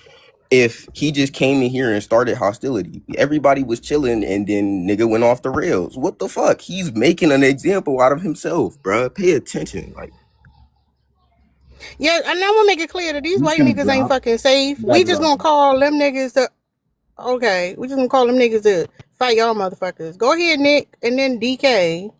If he just came in here and started hostility, everybody was chilling, and then nigga went off the rails. What the fuck? He's making an example out of himself, bruh. Pay attention, like. Yeah, and I'm gonna make it clear that these white niggas ain't fucking safe. We just gonna call them niggas to. Okay, we just gonna call them niggas to fight y'all motherfuckers. Go ahead, Nick, and then DK.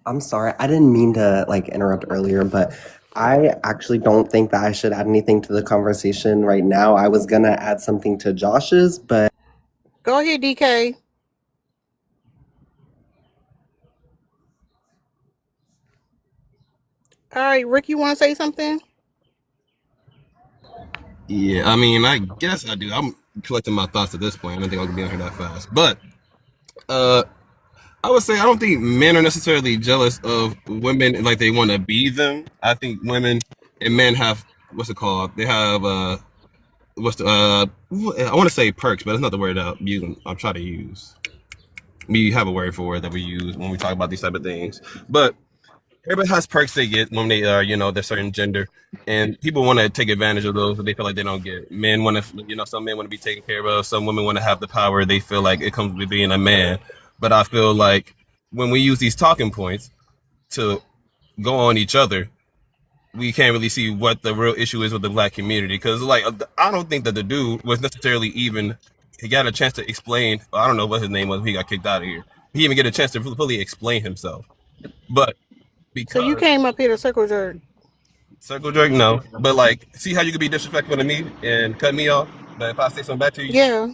I'm sorry, I didn't mean to like interrupt earlier, but I actually don't think that I should add anything to the conversation right now. I was gonna add something to Josh's, but go ahead, DK. All right, Rick, you want to say something? Yeah, I mean, I guess I do. I'm collecting my thoughts at this point. I don't think I can be on here that fast. But I would say I don't think men are necessarily jealous of women like they want to be them. I think women and men have, what's it called? They have, I want to say perks, but it's not the word I'm trying to use. We have a word for it that we use when we talk about these type of things. But everybody has perks they get when they are, they're certain gender, and people want to take advantage of those, but they feel like they don't get. Men want to, some men want to be taken care of. Some women want to have the power. They feel like it comes with being a man. But I feel like when we use these talking points to go on each other, we can't really see what the real issue is with the black community. Because, like, I don't think that the dude was necessarily he got a chance to explain. I don't know what his name was. He got kicked out of here. He didn't even get a chance to fully explain himself. But so you came up here to circle jerk? Circle jerk, no. But like, see how you could be disrespectful to me and cut me off? But if I say something back to you, yeah,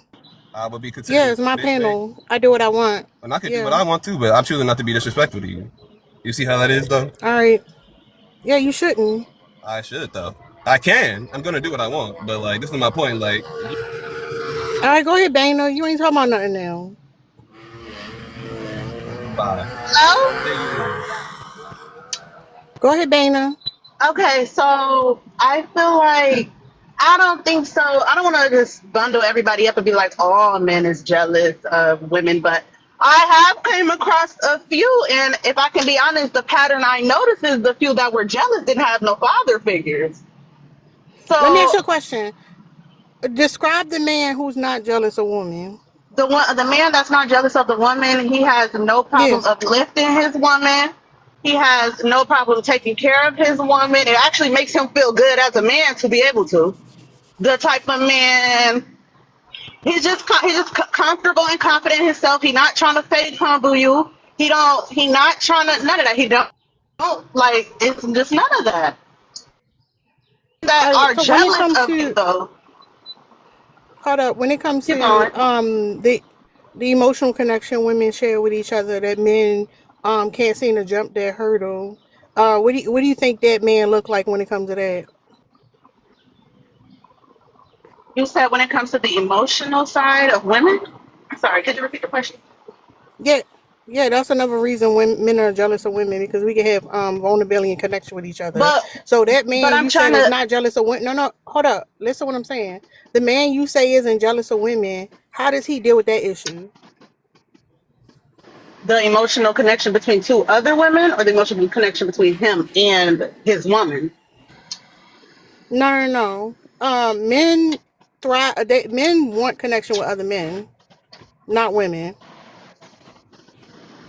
I would be considered. Yeah, it's my panel. I do what I want. And I can do what I want too, but I'm choosing not to be disrespectful to you. You see how that is, though? All right. Yeah, you shouldn't. I should, though. I can. I'm gonna do what I want, but like, this is my point. Like, all right, go ahead, Dana. You ain't talking about nothing now. Bye. Hello? Go ahead, Dana. Okay, so I feel like I don't think so. I don't want to just bundle everybody up and be like, all men is jealous of women, but I have came across a few, and if I can be honest, the pattern I noticed is the few that were jealous didn't have no father figures. So let me ask you a question. Describe the man who's not jealous of women. The man that's not jealous of the woman, he has no problem uplifting his woman. He has no problem taking care of his woman. It actually makes him feel good as a man to be able to. The type of man, he's just comfortable and confident in himself. He's not trying to fake humble you. He not trying to, none of that. He don't like, it's just none of that. That are jealous of you, though. Hold up. When it comes to the emotional connection women share with each other that men can't seem to jump that hurdle, what do you think that man look like when it comes to that? You said when it comes to the emotional side of women? Sorry, could you repeat the question? Yeah. Yeah, that's another reason when men are jealous of women because we can have vulnerability and connection with each other. But So that but man I'm you said trying is to not jealous of women. No, hold up. Listen to what I'm saying. The man you say isn't jealous of women. How does he deal with that issue? the emotional connection between two other women or the emotional connection between him and his woman. No, no, no. Men thrive. Men want connection with other men, not women.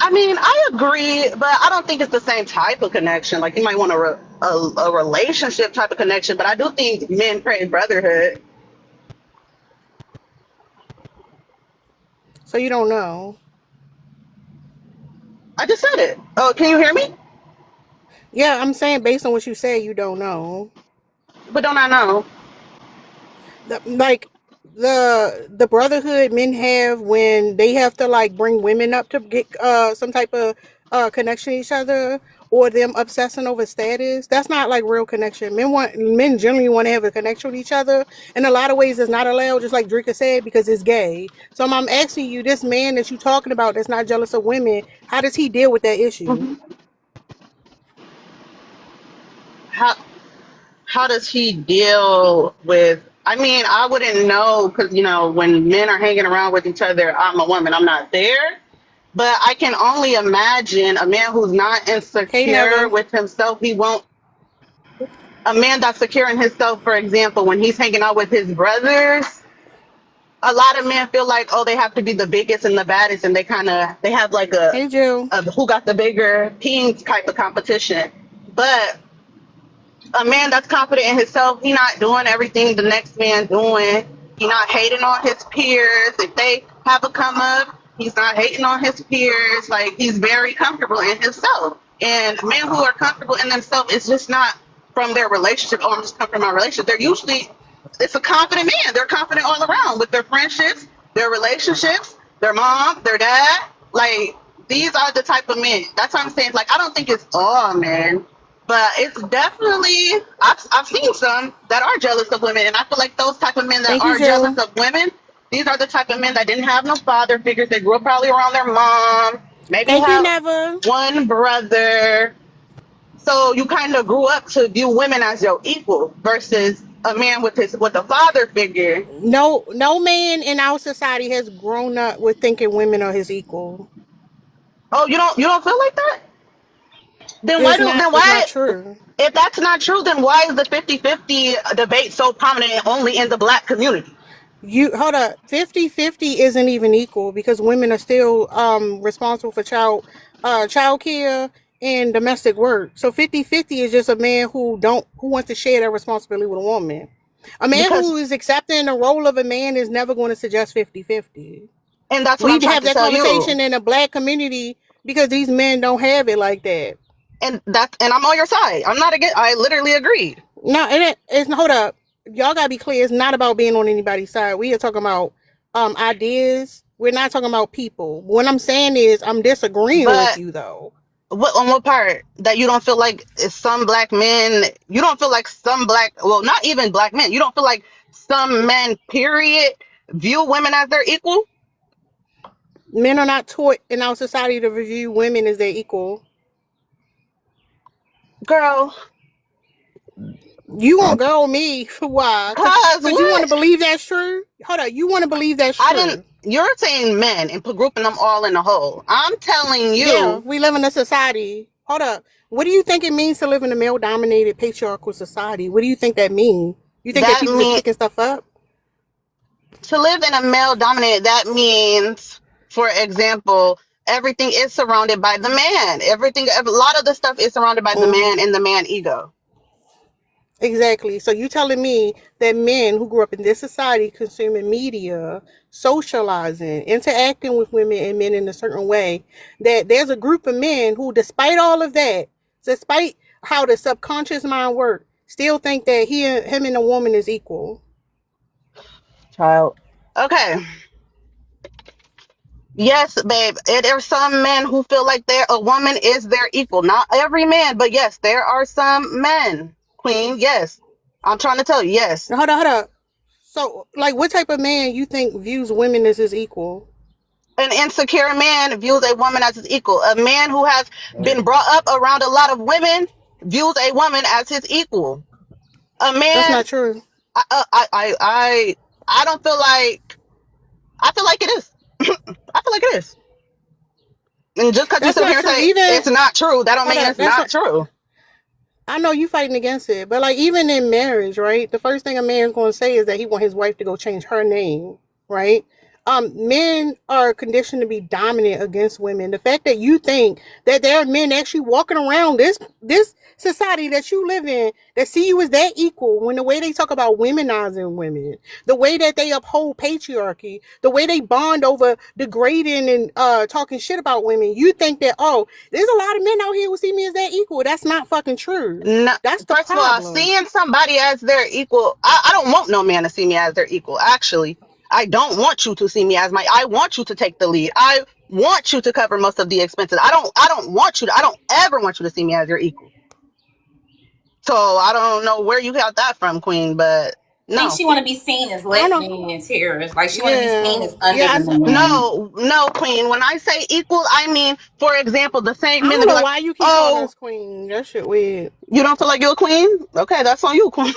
I mean, I agree, but I don't think it's the same type of connection. Like, you might want a relationship type of connection, but I do think men crave brotherhood. So you don't know. I just said it. Oh, can you hear me? Yeah, I'm saying based on what you say, you don't know. But don't I know? Like the brotherhood men have when they have to like bring women up to get some type of connection to each other or them obsessing over status. That's not like real connection. Men generally want to have a connection with each other. In a lot of ways it's not allowed, just like Drika said, because it's gay. So I'm asking you, this man that you talking about that's not jealous of women, how does he deal with that issue? How how does he deal with? I mean, I wouldn't know because when men are hanging around with each other, I'm a woman, I'm not there. But I can only imagine a man who's not Hey insecure never. with himself. He won't. A man that's secure in himself, for example, when he's hanging out with his brothers, a lot of men feel like, oh, they have to be the biggest and the baddest, and they have like Hey Jill. a who got the bigger penis type of competition. But a man that's confident in himself, he not doing everything the next man doing. He not hating on his peers. If they have a come up, he's not hating on his peers. Like, he's very comfortable in himself. And men who are comfortable in themselves, it's just not from their relationship. Oh, I'm just comfortable in my relationship. They're usually, it's a confident man. They're confident all around with their friendships, their relationships, their mom, their dad. Like, these are the type of men. That's what I'm saying. Like, I don't think it's all men, but it's definitely, I've seen some that are jealous of women, and I feel like those type of men that Thank you, are jealous Jill. of women, these are the type of men that didn't have no father figures. They grew up probably around their mom, maybe Thank you, have Never. one brother. So you kind of grew up to view women as your equal versus a man with a father figure. No man in our society has grown up with thinking women are his equal. Oh, you don't feel like that? Then why do then It's not why true. if that's not true, then why is the 50-50 debate so prominent and only in the black community? You hold up, 50-50 isn't even equal because women are still responsible for child care and domestic work. So 50-50 is just a man who wants to share that responsibility with a woman. A man Because who is accepting the role of a man is never going to suggest 50-50. and that's what I'm We'd trying have to that tell you. conversation in the black community because these men don't have it like that. And I'm on your side. I'm not against. I literally agreed. No, it's hold up. Y'all gotta be clear. It's not about being on anybody's side. We are talking about ideas. We're not talking about people. What I'm saying is I'm disagreeing with But you though. on what part that you don't feel like some black men? You don't feel like some black, well, not even black men. You don't feel like some men, period, view women as their equal, Men are not taught in our society to review women as their equal. girl. You won't go me for why? Cause Because you want to what? believe that's true? Hold up. You want to believe that's I didn't. true? You're saying men and grouping them all in a whole. I'm telling Yeah, you we live in a society. Hold up. What do you think it means to live in a male-dominated patriarchal society? What do you think that means? You think that that people just mean picking stuff up? to live in a male dominated. That means, for example, everything is surrounded by the man. A lot of the stuff is surrounded by the man and the man ego. Exactly. So you telling me that men who grew up in this society consuming media, socializing, interacting with women and men in a certain way, that there's a group of men who, despite all of that, despite how the subconscious mind works, still think that him and a woman is equal. Child. Okay. Yes, babe. There are some men who feel like a woman is their equal. Not every man, but yes, there are some men. Queen, yes. I'm trying to tell you, yes. Hold on. So, like, what type of man you think views women as his equal? An insecure man views a woman as his equal. A man who has been brought up around a lot of women views a woman as his equal. A That's man, not true. I don't feel like. I feel like it is. I feel like it is. And just because you That's sit up not here and true. say Even it's not true, that don't hold mean up. it's not true. I know you fighting against it, but like even in marriage, right? The first thing a man's going to say is that he want his wife to go change her name, right? Men are conditioned to be dominant against women. The fact that you think that there are men actually walking around this society that you live in that see you as that equal, when the way they talk about womenizing women, the way that they uphold patriarchy, the way they bond over degrading and talking shit about women, you think that, oh, there's a lot of men out here who see me as that equal. That's not fucking true. No, That's the first of all, problem. seeing somebody as their equal, I don't want no man to see me as their equal. Actually, I don't want you to see me as my. I want you to take the lead. I want you to cover most of the expenses. I don't want you to. I don't ever want you to see me as your equal. So I don't know where you got that from, Queen, but I think no. she want to be seen as less than and tears. Like she want to be seen as under the man. No, Queen. When I say equal, I mean, for example, the same I men don't that be know like, why you keep calling us queen. That shit weird. You don't feel like you're a queen? Okay, that's on you, Queen.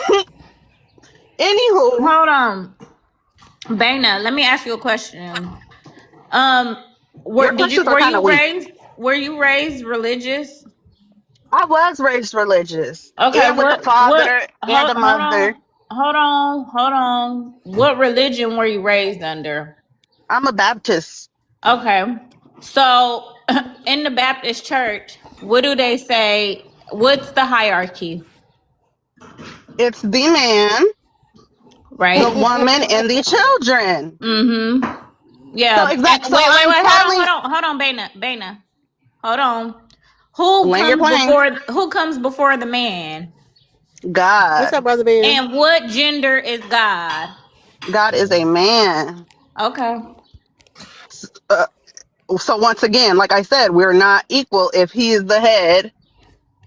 Anywho, hold on, Bana. Let me ask you a question. Were you raised religious? I was raised religious. Okay, and with a father and a mother. Hold on. What religion were you raised under? I'm a Baptist. Okay. So in the Baptist church, what do they say? What's the hierarchy? It's the man, right? The woman, and the children. Mm-hmm. Yeah. So exactly. Wait. Hold on, Bana. Hold on. Who comes before the man? God. What's up, Brother Ben? And what gender is God? God is a man. Okay. So once again, like I said, we're not equal. If he is the head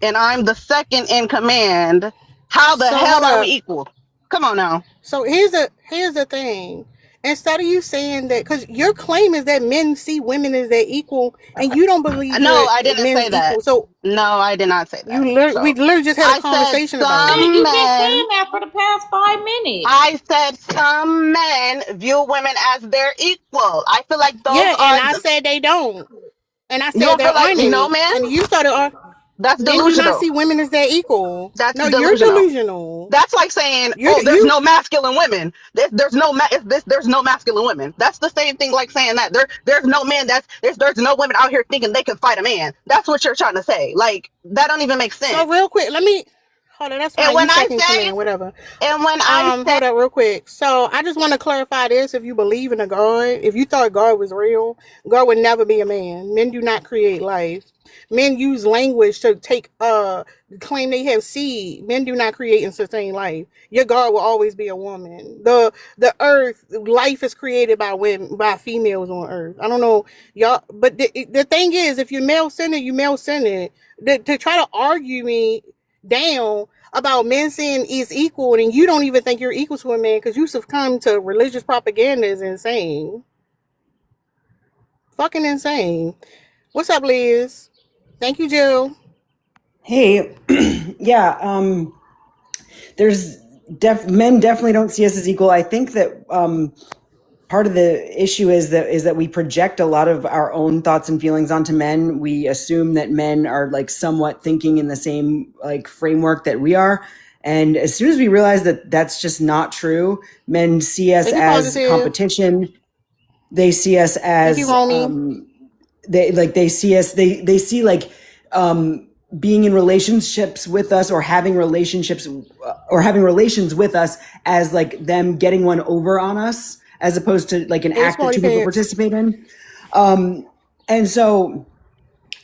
and I'm the second in command, how the hell are we equal? Come on now. So here's the thing. Instead of you saying that, because your claim is that men see women as their equal, and you don't believe. No, I didn't say that. Equal. So no, I did not say that. We literally just had a conversation about it. You've been saying that for the past 5 minutes. I said some men view women as their equal. I feel like those and I said they don't. And I said they're like no man. man. And you started. That's delusional. Men do not see women as their equal. That's delusional. You're delusional. That's like saying, there's no masculine women. There's no masculine women. That's the same thing like saying that there's no man. There's no women out here thinking they can fight a man. That's what you're trying to say. Like that don't even make sense. So real quick, let me. Hold on, that's fine. And when I say whatever. And when I hold up real quick. So I just want to clarify this: if you believe in a God, if you thought God was real, God would never be a man. Men do not create life. Men use language to claim they have seed. Men do not create and sustain life. Your God will always be a woman. The earth, life is created by women, by females on earth. I don't know y'all, but the thing is, if you're male-centered, you male-centered. To try to argue me down about men saying is equal and you don't even think you're equal to a man because you succumb to religious propaganda is insane. Fucking insane. What's up, Liz? Thank you, Jill. Hey, yeah, there's men definitely don't see us as equal. I think that part of the issue is that we project a lot of our own thoughts and feelings onto men. We assume that men are like somewhat thinking in the same like framework that we are. And as soon as we realize that that's just not true, men see us as competition. They see us as they see like being in relationships with us or having relations with us as like them getting one over on us, as opposed to like an act that two people participate in. And so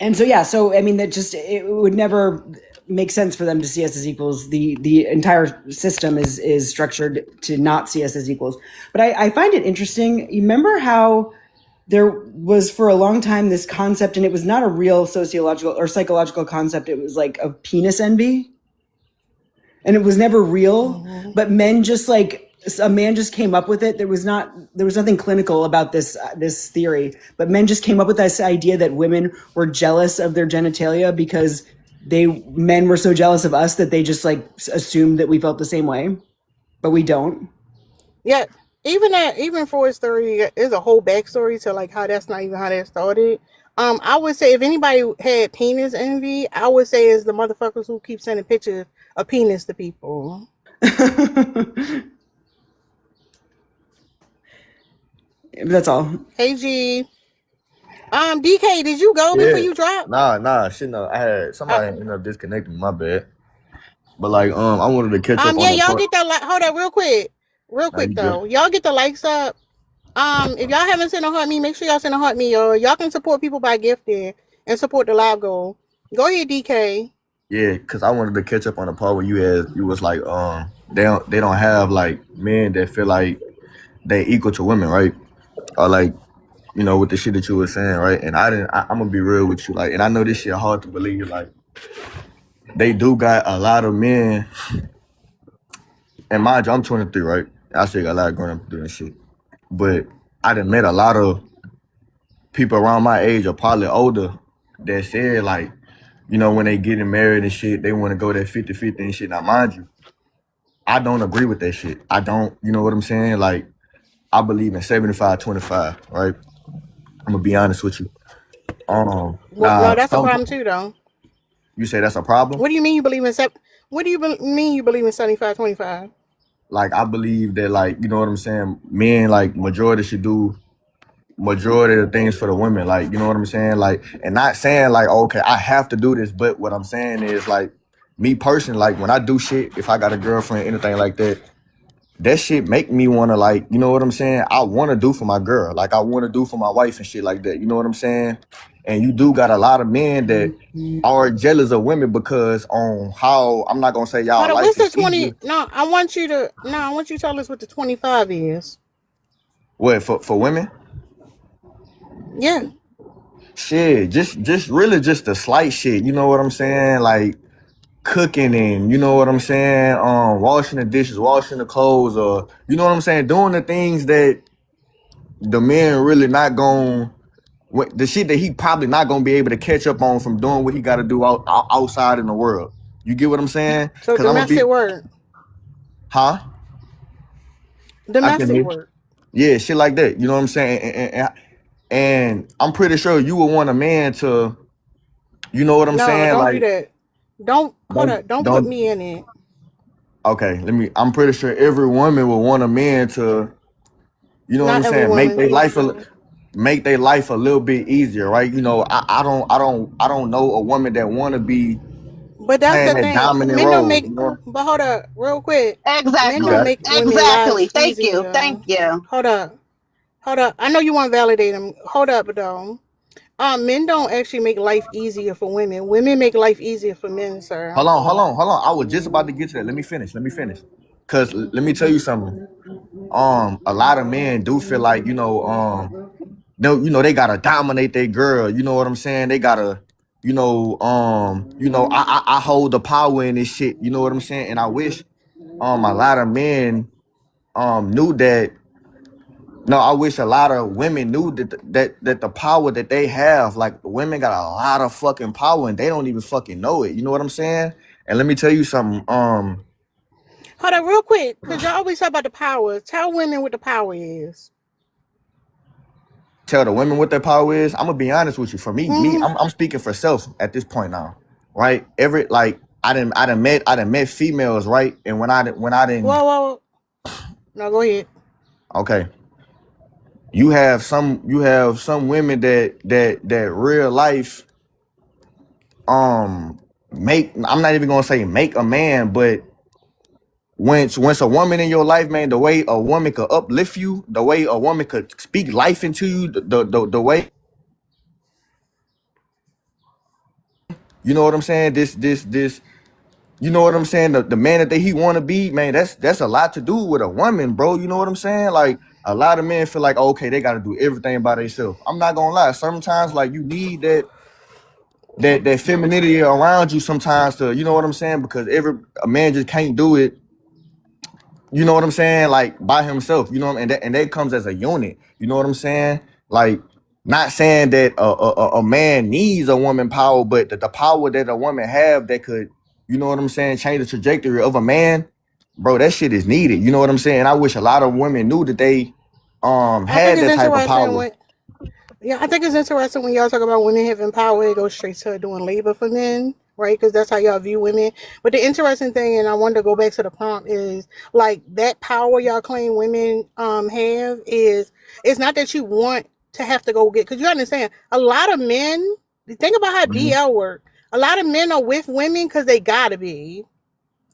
yeah, so I mean that just it would never make sense for them to see us as equals. The entire system is structured to not see us as equals. But I find it interesting. You remember how there was for a long time this concept, and it was not a real sociological or psychological concept. It was like of penis envy. And it was never real, but men just like a man just came up with it. There was nothing clinical about this theory, but men just came up with this idea that women were jealous of their genitalia because men were so jealous of us that they just like assumed that we felt the same way, but we don't. Yeah, even Freud's theory is a whole backstory to like how that's not even how that started. I would say if anybody had penis envy, I would say it's the motherfuckers who keep sending pictures of penis to people. That's all. Hey G. DK, did you go before you dropped? Nah, shit, no. I had somebody ended up disconnecting. My bad. But like, I wanted to catch up on Yeah, the y'all part. get that. Hold up, real quick You though. good? Y'all get the likes up. If y'all haven't sent a heart me, make sure y'all send a heart me. Y'all can support people by gifting and support the live goal. Go ahead, DK. Yeah, because I wanted to catch up on the part where you was like, they don't have like men that feel like they equal to women, right? Or like, you know, with the shit that you were saying, right? And I'm gonna be real with you, like, and I know this shit hard to believe, like, they do got a lot of men. And mind you, I'm 23, right? I still got a lot of growing up doing shit. But I done met a lot of people around my age or probably older that said, like, you know, when they getting married and shit, they want to go that 50-50 and shit. Now, mind you, I don't agree with that shit. I don't, you know what I'm saying? Like, I believe in 75-25, right? I'm gonna be honest with you. Well, no, that's a problem too, though. You say that's a problem? What do you mean you believe in What do you mean you believe in 75-25? Like, I believe that, like, you know what I'm saying? Men, like, majority should do majority of the things for the women. Like, you know what I'm saying? Like, and not saying, like, okay, I have to do this. But what I'm saying is, like, me personally, like, when I do shit, if I got a girlfriend, anything like that, that shit make me want to, like, you know what I'm saying? I want to do for my girl. Like, I want to do for my wife and shit like that. You know what I'm saying? And you do got a lot of men that are jealous of women because on how, I'm not going to say y'all like what's this. the 20? No, I want you to tell us what the 25 is. What, for women? Yeah. Shit, just really just the slight shit. You know what I'm saying? Like, cooking and, you know what I'm saying, washing the dishes, washing the clothes, or, you know what I'm saying, doing the things that the men really not going, the shit that he probably not going to be able to catch up on from doing what he got to do outside in the world. You get what I'm saying? So domestic work. Huh? Domestic work. Yeah, shit like that. You know what I'm saying? And I'm pretty sure you would want a man to, you know what I'm saying? Don't like, do that. Don't put me in it. Okay, I'm pretty sure every woman would want a man to, you know what I'm saying, make their life a little bit easier, right? You know, I don't know a woman that want to be, but that's the thing. Dominant Men role, don't make, you know? but hold up, real quick. Exactly. Men don't make women lives Thank you. easier. Thank you. Hold up. I know you want to validate them. Hold up, though. Men don't actually make life easier for women. Women make life easier for men, sir. Hold on. I was just about to get to that. Let me finish. Cause let me tell you something. A lot of men do feel like, you know, they gotta dominate their girl. You know what I'm saying? They gotta, I hold the power in this shit. You know what I'm saying? And I wish, a lot of men, knew that. No, I wish a lot of women knew that the power that they have, like, women got a lot of fucking power and they don't even fucking know it. You know what I'm saying? And let me tell you something. Hold on, real quick, because y'all always talk about the power. Tell women what the power is. Tell the women what their power is. I'm gonna be honest with you. For me, I'm speaking for self at this point now, right? I done met females, right? And when I didn't. Whoa. No, go ahead. Okay. You have some women that real life make, I'm not even gonna say make a man, but once a woman in your life, man, the way a woman could uplift you, the way a woman could speak life into you, the way, you know what I'm saying? This you know what I'm saying? The man that he want to be, man, that's a lot to do with a woman, bro. You know what I'm saying? Like, a lot of men feel like, okay, they got to do everything by themselves. I'm not gonna lie. Sometimes, like, you need that femininity around you sometimes to, you know what I'm saying? Because a man just can't do it You know what I'm saying? Like by himself, you know, and that comes as a unit. You know what I'm saying? Like, not saying that a man needs a woman power, but the power that a woman have that could, you know what I'm saying, change the trajectory of a man, bro. That shit is needed. You know what I'm saying? I wish a lot of women knew that they had that type of power. Yeah, I think it's interesting when y'all talk about women having power, it goes straight to doing labor for men, right? Because that's how y'all view women. But the interesting thing, and I wanted to go back to the prompt, is like that power y'all claim women have is, it's not that you want to have to go get, because you understand, a lot of men, think about how DL work. A lot of men are with women because they gotta be.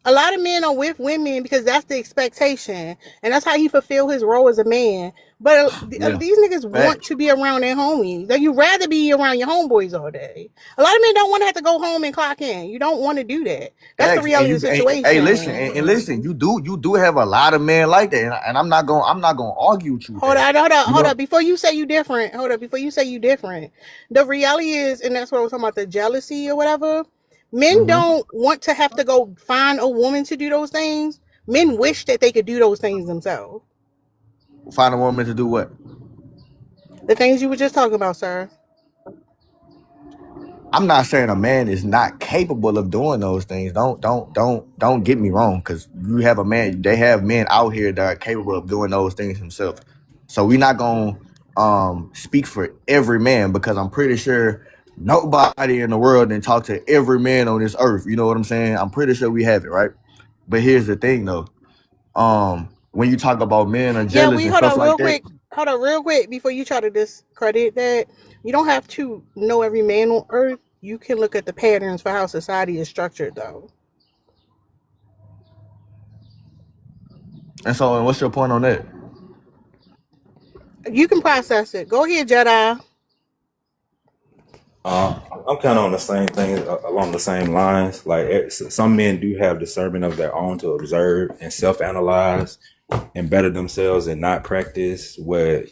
A lot of men are with women because that's the expectation, and that's how he fulfill his role as a man. But these niggas want to be around their homies. Like, you rather be around your homeboys all day. A lot of men don't want to have to go home and clock in. You don't want to do that. That's the reality of the situation. Hey, listen, you do have a lot of men like that, and I'm not gonna argue with you. Hold up. Before you say you different, the reality is, and that's what I was talking about, the jealousy or whatever. Men don't want to have to go find a woman to do those things. Men wish that they could do those things themselves. Find a woman to do what? The things you were just talking about, sir. I'm not saying a man is not capable of doing those things. Don't get me wrong, because you have a man. They have men out here that are capable of doing those things himself. So we're not gonna speak for every man, because I'm pretty sure nobody in the world didn't talk to every man on this earth. You know what I'm saying? I'm pretty sure we have it, right? But here's the thing, though. When you talk about men are jealous and stuff like that. Hold on real quick before you try to discredit that. You don't have to know every man on earth. You can look at the patterns for how society is structured, though. And so, what's your point on that? You can process it. Go ahead, Jedi. I'm kind of on the same thing, along the same lines. Like, some men do have discernment of their own to observe and self-analyze and better themselves and not practice what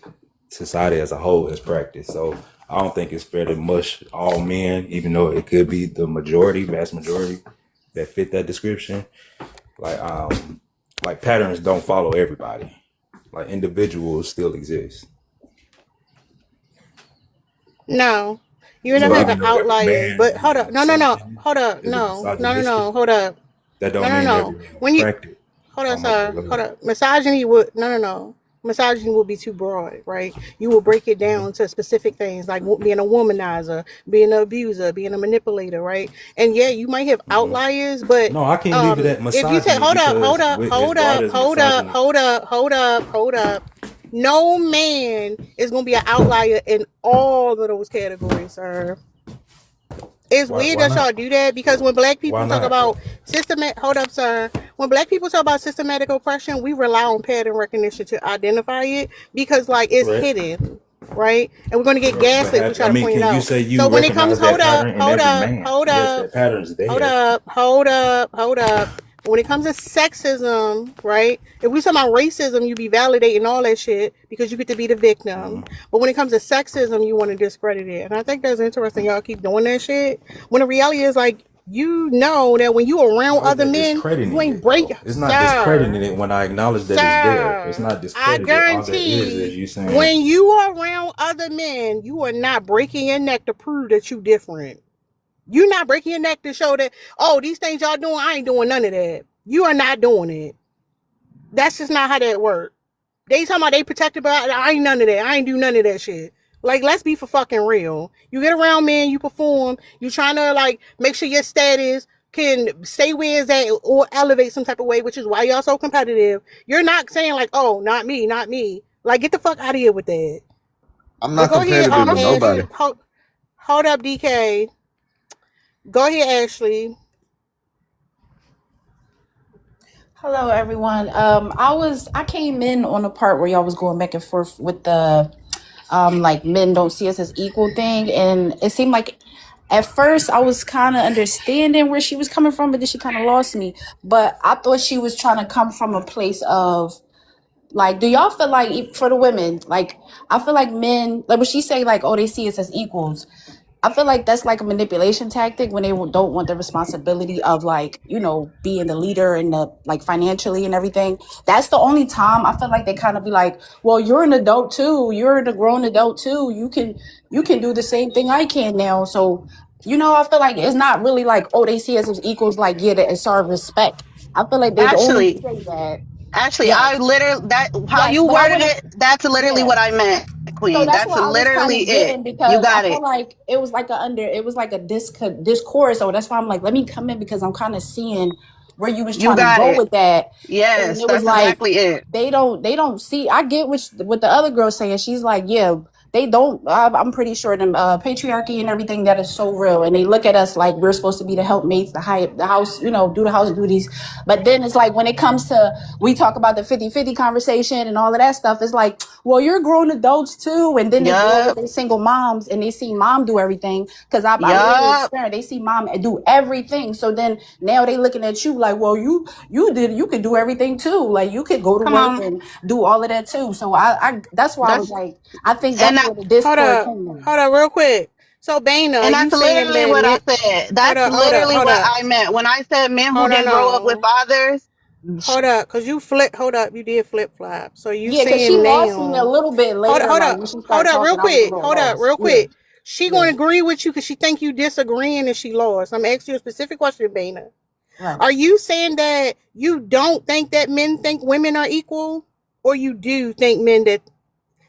society as a whole has practiced. So I don't think it's fair to mush all men, even though it could be the vast majority that fit that description. Like patterns don't follow everybody. Like, individuals still exist. No. You're not having outliers, but hold up. No. Hold up. Hold up. That don't mean every when you practice. Hold on, sir. Hold up. Misogyny would misogyny will be too broad, right? You will break it down to specific things like being a womanizer, being an abuser, being a manipulator, right? And yeah, you might have outliers, but no, I can't leave it at misogyny. If you say, hold up. No man is gonna be an outlier in all of those categories, sir. It's weird that y'all do that, because when black people talk about when black people talk about systematic oppression, we rely on pattern recognition to identify it, because like it's hidden, right? And we're gonna get gaslit. We try to point it out. So when it comes, hold up. When it comes to sexism, right? If we talk about racism, you be validating all that shit because you get to be the victim. But when it comes to sexism, you want to discredit it. And I think that's interesting. Y'all keep doing that shit. When the reality is, like, you know that when you around other men, you ain't breaking. It's not discrediting it when I acknowledge that it's there. It's not discrediting. I guarantee when you are around other men, you are not breaking your neck to prove that you different. You're not breaking your neck to show that, oh, these things y'all doing, I ain't doing none of that. You are not doing it. That's just not how that works. They talking about they protected, but I ain't none of that. I ain't do none of that shit. Like, let's be for fucking real. You get around men, you perform, you trying to like make sure your status can stay where it's at or elevate some type of way, which is why y'all so competitive. You're not saying like, oh, not me. Like, get the fuck out of here with that. I'm not competitive with nobody. Hold up, DK. Go ahead, Ashley. Hello, everyone. I came in on the part where y'all was going back and forth with the like men don't see us as equal thing, and it seemed like at first I was kind of understanding where she was coming from, but then she kind of lost me. But I thought she was trying to come from a place of like, do y'all feel like, for the women, like I feel like men, like when she say like, oh, they see us as equals, I feel like that's like a manipulation tactic when they don't want the responsibility of like, being the leader and the like financially and everything. That's the only time I feel like they kind of be like, well, you're an adult too. You're a grown adult too. You can do the same thing I can now. So, I feel like it's not really like, oh, they see us as equals, like, yeah, it's our respect. I feel like they only Actually, say that. actually, Yes. I literally how Yes, you but I worded wouldn't. it. That's literally Yeah. what I meant, So Queen. that's That's what I was kind literally of it. getting You because I got feel it. like it was like a discourse. So that's why I'm like, let me come in because I'm kind of seeing where you was You trying to got go it. with that. And Yes, it was that's like exactly it. they don't see. I get what the other girl saying. She's like, yeah, they don't. I'm pretty sure them patriarchy and everything that is so real, and they look at us like we're supposed to be the helpmates, the house, do the house duties. But then it's like when it comes to we talk about the 50-50 conversation and all of that stuff, it's like, well, you're grown adults too, and then they deal with Yup. their single moms and they see mom do everything because I'm literally Yup. experienced. They see mom do everything, so then now they looking at you like, well, you could do everything too, like you could go to Come work on. and do all of that too. So I that's why I was That's like, I think and that's that where the Hold discord up. came in. Hold up real quick. So Bana, and you that's saying literally that what I men said. That's hold literally up. what I meant when I said men who Hold on didn't grow up with no. fathers. Hold up, cause you you did flip flop. So you Yeah, because she saying lost me a now little bit later, like when she hold started up real talking, I was a quick. little Hold up lost. real Yeah, quick. She yeah, gonna agree with you because she think you disagreeing and she lost. I'm asking you a specific question, Bana. right. Are you saying that you don't think that men think women are equal? Or you do think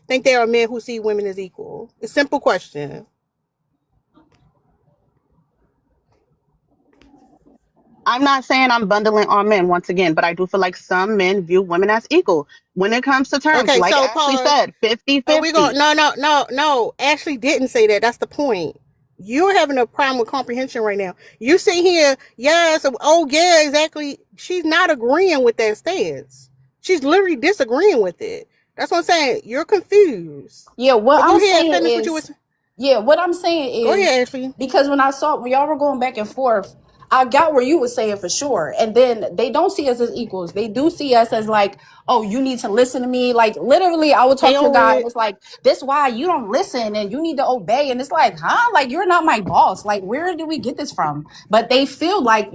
think there are men who see women as equal? It's a simple question. I'm not saying I'm bundling on men once again, but I do feel like some men view women as equal when it comes to terms. Okay, Like so Ashley pause. said, 50 Oh, we go 50. no. Ashley didn't say that. That's the point. You're having a problem with comprehension right now. You sit here, yes, oh yeah, exactly. She's not agreeing with that stance. She's literally disagreeing with it. That's what I'm saying. You're confused. Yeah, what But go I'm ahead and saying finish what you is, was. yeah, what I'm saying Go is ahead, Ashley. because when y'all were going back and forth, I got where you were saying for sure. And then they don't see us as equals. They do see us as like, oh, you need to listen to me. Like literally, I would talk to a guy and it's like, this why you don't listen and you need to obey. And it's like, huh? Like you're not my boss. Like where do we get this from? But they feel like,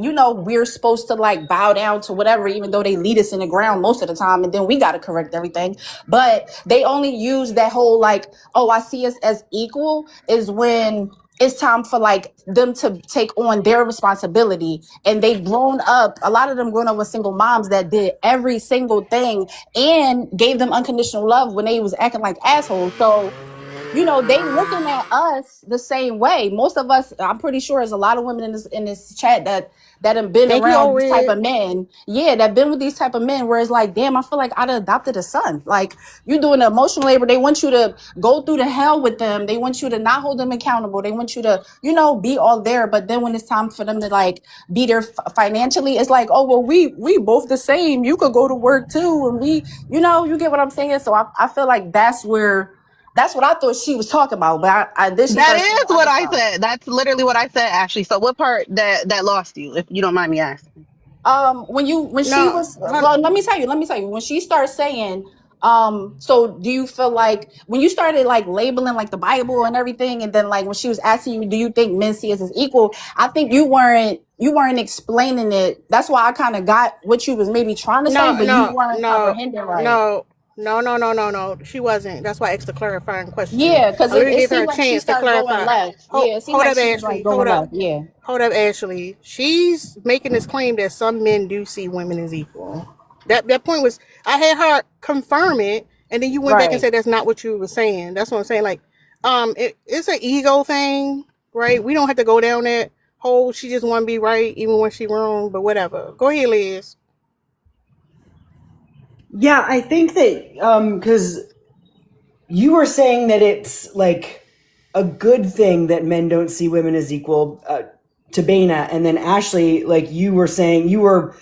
we're supposed to like bow down to whatever, even though they lead us in the ground most of the time. And then we got to correct everything. But they only use that whole like, oh, I see us as equal is when it's time for like them to take on their responsibility, and they've grown up, a lot of them grown up with single moms that did every single thing and gave them unconditional love when they was acting like assholes. So they looking at us the same way. Most of us, I'm pretty sure, there's a lot of women in this chat that have been Thank you, around these type Red. of men. Yeah, that been with these type of men where it's like, damn, I feel like I'd adopted a son. Like you're doing the emotional labor. They want you to go through the hell with them. They want you to not hold them accountable. They want you to, be all there. But then when it's time for them to like be there financially, it's like, oh, well, we both the same. You could go to work too. And we, you get what I'm saying? So I feel like that's what I thought she was talking about, but then she started saying That is the what other I stuff. said. That's literally what I said, Ashley. So what part that lost you, if you don't mind me asking? When she was, well, let me tell you, when she started saying, so do you feel like when you started like labeling like the Bible and everything, and then like when she was asking you, do you think men see us as equal? I think you weren't explaining it. That's why I kind of got what you was maybe trying to say, but you weren't comprehending right. No. She wasn't. That's why I asked the clarifying question. Yeah, because I it gave her seemed a like she chance to started going clarify. left. Yeah, it seemed Hold like up, she was like Ashley. going left. Yeah. Hold up, Ashley. She's making this claim that some men do see women as equal. That point was, I had her confirm it, and then you went back and Right. said that's not what you were saying. That's what I'm saying. Like, it's an ego thing, right? We don't have to go down that hole. She just want to be right, even when she wrong. But whatever. Go ahead, Liz. Yeah, I think that because you were saying that it's like a good thing that men don't see women as equal to Bana, and then Ashley, like you were saying, you were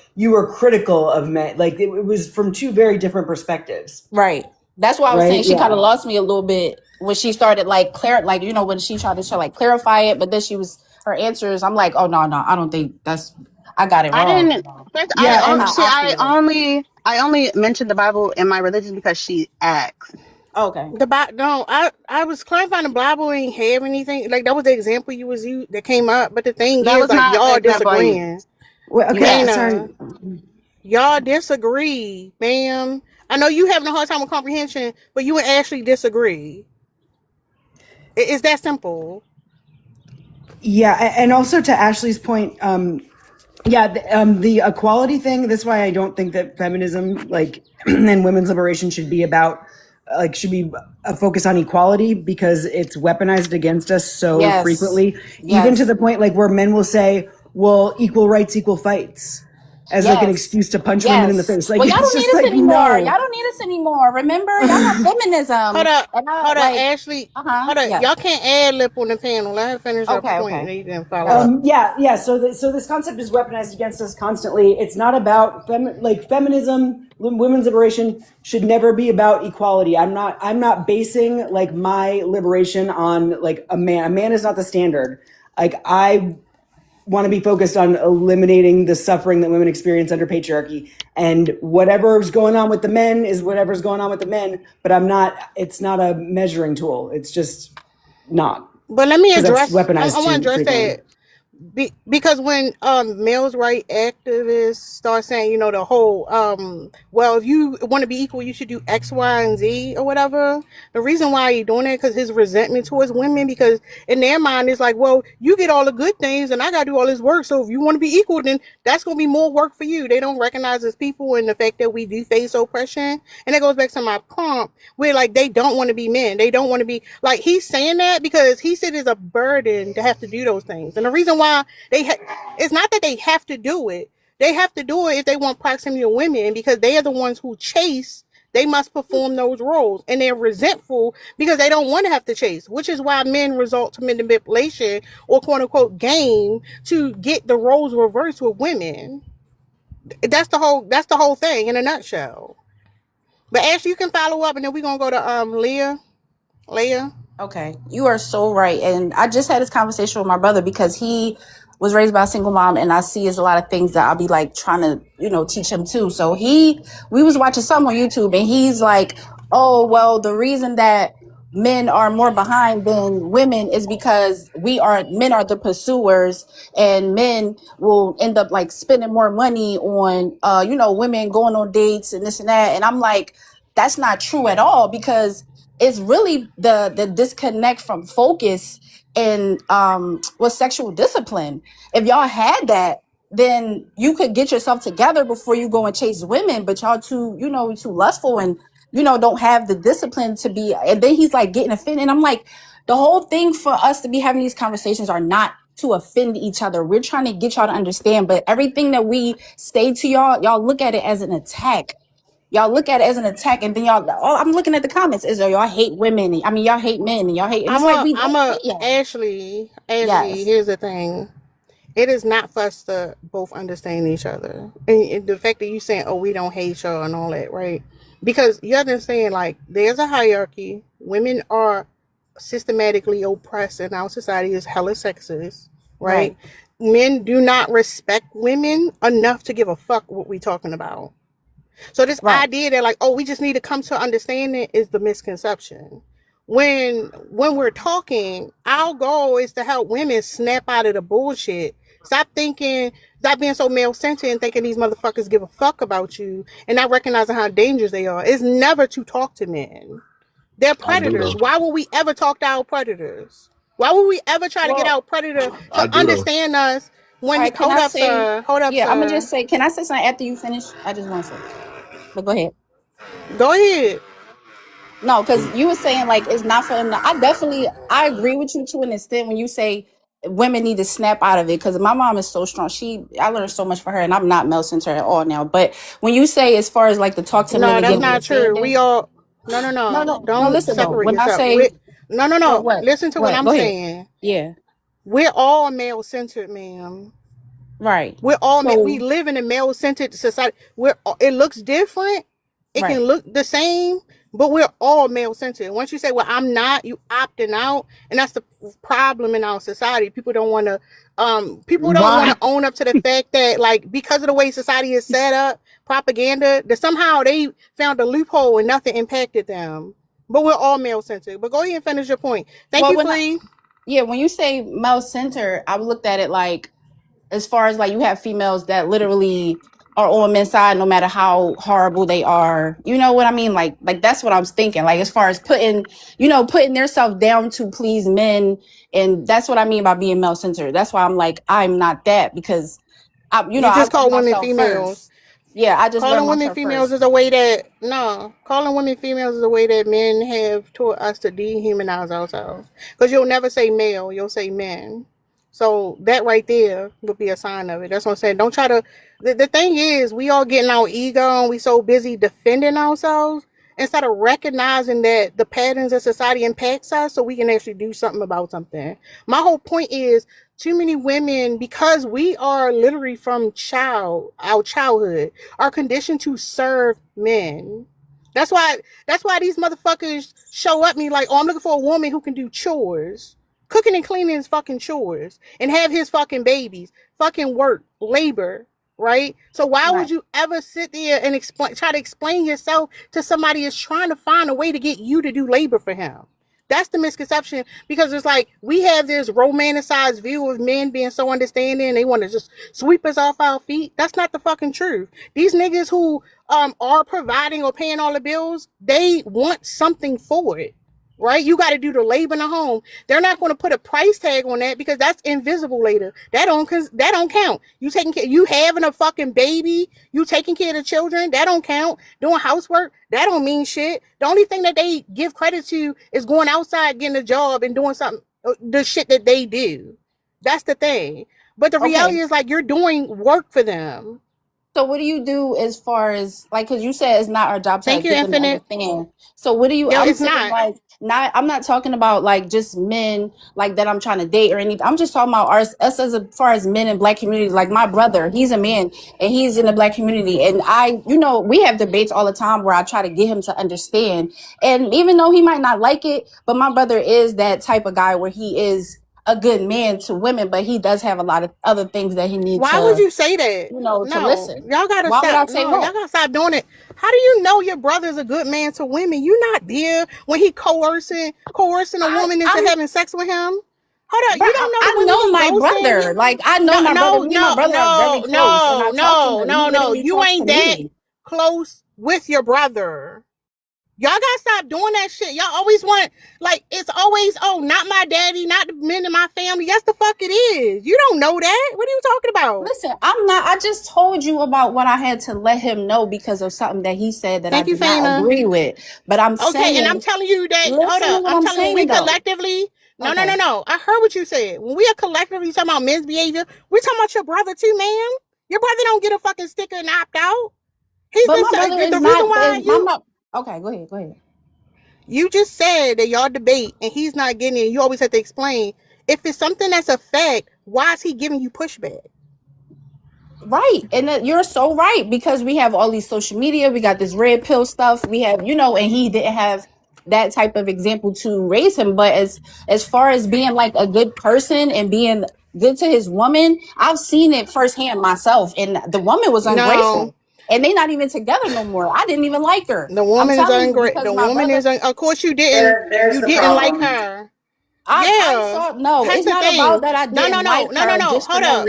critical of men. Like it was from two very different perspectives. Right. That's why I was Right? saying she Yeah. kind of lost me a little bit when she started like when she tried to like clarify it, but then her answers, I'm like, oh no, I don't think I got it I wrong. didn't. First, Yeah, That's how I feel. I only mentioned the Bible in my religion because she asked. Okay. No, I was trying to find the Bible ain't have anything like that was the example you was you that came up. But the thing That is, was like not y'all the example I used. disagreeing. Well, okay, Yes. sorry. Y'all disagree, ma'am. I know you having a hard time with comprehension, but you and Ashley disagree. It's that simple. Yeah, and also to Ashley's point, the equality thing. That's why I don't think that feminism, like, and women's liberation should be about, should be a focus on equality, because it's weaponized against us so Yes. frequently, Yes. even to the point like where men will say, "Well, equal rights, equal fights," as like an Yes. excuse to punch women in the Yes. face. Like Well, y'all it's don't just need us like anymore. no. Y'all don't need us anymore. Remember, y'all have feminism. Hold up, And I, hold up, like, Ashley. uh-huh. Hold up, Yeah. y'all can't ad lib on the panel. Let her finish her Okay, point, okay. and then you can follow up. Yeah. So this concept is weaponized against us constantly. It's not about feminism. Women's liberation should never be about equality. I'm not basing like my liberation on like a man. A man is not the standard. Like I want to be focused on eliminating the suffering that women experience under patriarchy, and whatever's going on with the men is whatever's going on with the men. But it's not a measuring tool. It's just not. But let me 'Cause that's address. I weaponized want to too address frequently. that. Because when males right activists start saying, you know, the whole well, if you want to be equal, you should do X, Y, and Z or whatever. The reason why he's doing that because his resentment towards women, because in their mind it's like, well, you get all the good things and I gotta do all this work. So if you want to be equal, then that's gonna be more work for you. They don't recognize as people and the fact that we do face oppression. And it goes back to my prompt where like they don't want to be men. They don't want to be like he's saying that because he said it's a burden to have to do those things. And the reason why it's not that they have to do it. They have to do it if they want proximity to women because they are the ones who chase. They must perform those roles, and they're resentful because they don't want to have to chase, which is why men resort to manipulation or quote unquote game to get the roles reversed with women. That's the whole thing in a nutshell. But Ashley, you can follow up, and then we're gonna go to Leah. Okay, you are so right. And I just had this conversation with my brother because he was raised by a single mom, and I see there's a lot of things that I'll be like trying to, teach him too. So we was watching something on YouTube, and he's like, oh, well, the reason that men are more behind than women is because men are the pursuers, and men will end up like spending more money on, women going on dates and this and that. And I'm like, that's not true at all, because it's really the disconnect from focus and with sexual discipline. If y'all had that, then you could get yourself together before you go and chase women, but y'all too lustful and don't have the discipline to be. And then he's like getting offended, and I'm like, the whole thing for us to be having these conversations are not to offend each other. We're trying to get y'all to understand, but everything that we say to y'all look at it as an attack. Y'all look at it as an attack, and then I'm looking at the comments. Y'all hate women? I mean, y'all hate men, and y'all hate. And it's like we don't hate y'all. Ashley, Yes. here's the thing. It is not for us to both understand each other. And the fact that you saying, oh, we don't hate y'all and all that, right? Because you understand, like, there's a hierarchy. Women are systematically oppressed in our society is hella sexist, right? Men do not respect women enough to give a fuck what we talking about. So this idea that like, oh, we just need to come to understanding is the misconception. When we're talking, our goal is to help women snap out of the bullshit. Stop being so male-centered and thinking these motherfuckers give a fuck about you and not recognizing how dangerous they are. It's never to talk to men. They're predators. Why would we ever talk to our predators? Why would we ever try to get our predator to understand us when Right, hold up, sir. Yeah, I'm gonna just say, can I say something after you finish? I just want to say, but go ahead. Go ahead. No, because you were saying like it's not for them. I agree with you to an extent when you say women need to snap out of it, because my mom is so strong. I learned so much from her, and I'm not male centered at all now. But when you say as far as like the talk to men, that's not true. We all don't listen, separate when yourself. I say Listen to what I'm saying. Yeah, we're all male centered, ma'am. Right. We're all we live in a male centered society. It looks different. It can look the same, but we're all male centered. Once you say, well, I'm not, you opting out. And that's the problem in our society. People don't want to own up to the fact that like, because of the way society is set up, propaganda, that somehow they found a loophole and nothing impacted them. But we're all male centered. But go ahead and finish your point. Thank Well, you, when Flea. when you say male center, I looked at it like, as far as like you have females that literally are on men's side no matter how horrible they are. You know what I mean? Like that's what I was thinking. Like as far as putting their self down to please men, and that's what I mean by being male centered. That's why I'm like, I'm not that, because I You just I call love women myself females. first. Yeah, I just love Calling women myself females first. is a way that calling women females is a way that men have taught us to dehumanize ourselves. Because you'll never say male, you'll say men. So that right there would be a sign of it. That's what I'm saying. Don't try to. The thing is, we all getting our ego and we so busy defending ourselves instead of recognizing that the patterns of society impacts us, so we can actually do something about something. My whole point is, too many women, because we are literally from our childhood, are conditioned to serve men. That's why these motherfuckers show up me like, oh, I'm looking for a woman who can do chores. Cooking and cleaning is fucking chores. And have his fucking babies. Fucking work. Labor. Right? So why would you ever sit there and try to explain yourself to somebody that's trying to find a way to get you to do labor for him? That's the misconception, because it's like we have this romanticized view of men being so understanding and they want to just sweep us off our feet. That's not the fucking truth. These niggas who are providing or paying all the bills, they want something for it. Right? You got to do the labor in the home. They're not going to put a price tag on that because that's invisible later. That don't count. You having a fucking baby, you taking care of the children, that don't count. Doing housework, that don't mean shit. The only thing that they give credit to is going outside, getting a job and doing something, the shit that they do. That's the thing. But the reality is, like, you're doing work for them. So what do you do as far as, like, because you said it's not our job to Thank you, get them to Infinite. understand. So what do you? Yo, I'm it's saying, not. I'm not talking about like just men like that I'm trying to date or anything. I'm just talking about us as far as men in Black communities. Like my brother, he's a man and he's in the Black community, and we have debates all the time where I try to get him to understand. And even though he might not like it, but my brother is that type of guy where he is a good man to women, but he does have a lot of other things that he needs. Why would you say that? To listen. Y'all gotta Why stop. would I say Y'all what? gotta stop doing it. How do you know your brother's a good man to women? You're not there when he coercing a woman into having sex with him. Hold on, you don't know. I know my brother. Like I know my brother. Me and my brother are very close. No. You ain't that close with your brother. Y'all gotta stop doing that shit. Y'all always want, like, it's always, oh, not my daddy, not the men in my family. Yes, the fuck it is. You don't know that. What are you talking about? Listen, I just told you about what I had to let him know because of something that he said that I did not agree with. But I'm saying, okay, and I'm telling you that, hold up, I'm telling you, we collectively, no. I heard what you said. When we are collectively talking about men's behavior, we're talking about your brother too, ma'am. Your brother don't get a fucking sticker and opt out. He's but my brother is the reason why okay, go ahead. You just said that y'all debate and he's not getting it. You always have to explain. If it's something that's a fact, why is he giving you pushback? Right. And you're so right, because we have all these social media. We got this red pill stuff. We have, and he didn't have that type of example to raise him. But as far as being like a good person and being good to his woman, I've seen it firsthand myself. And the woman was ungrateful. No. And they not even together no more. I didn't even like her. The woman is ungrateful. The woman is of course you didn't. You didn't like her. It's not about that. I didn't like her. No. Hold up.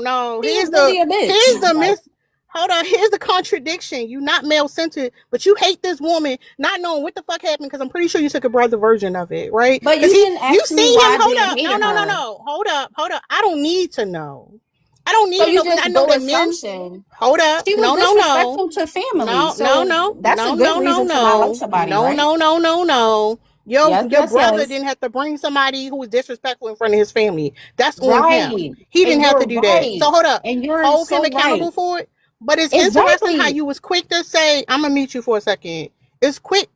No. Here's the contradiction. You not male centered, but you hate this woman, not knowing what the fuck happened. Because I'm pretty sure you took a brother version of it, right? But you didn't ask me why I didn't hate her. No. Hold up. I don't need to know. I don't need to know. I know that men. Hold up. She was disrespectful to family. No. That's a good reason to not like somebody. No. Your brother didn't have to bring somebody who was disrespectful in front of his family. That's on him. He didn't have to do that. So hold up. And you're hold him accountable for it. But it's interesting how you was quick to say, I'm gonna mute you for a second.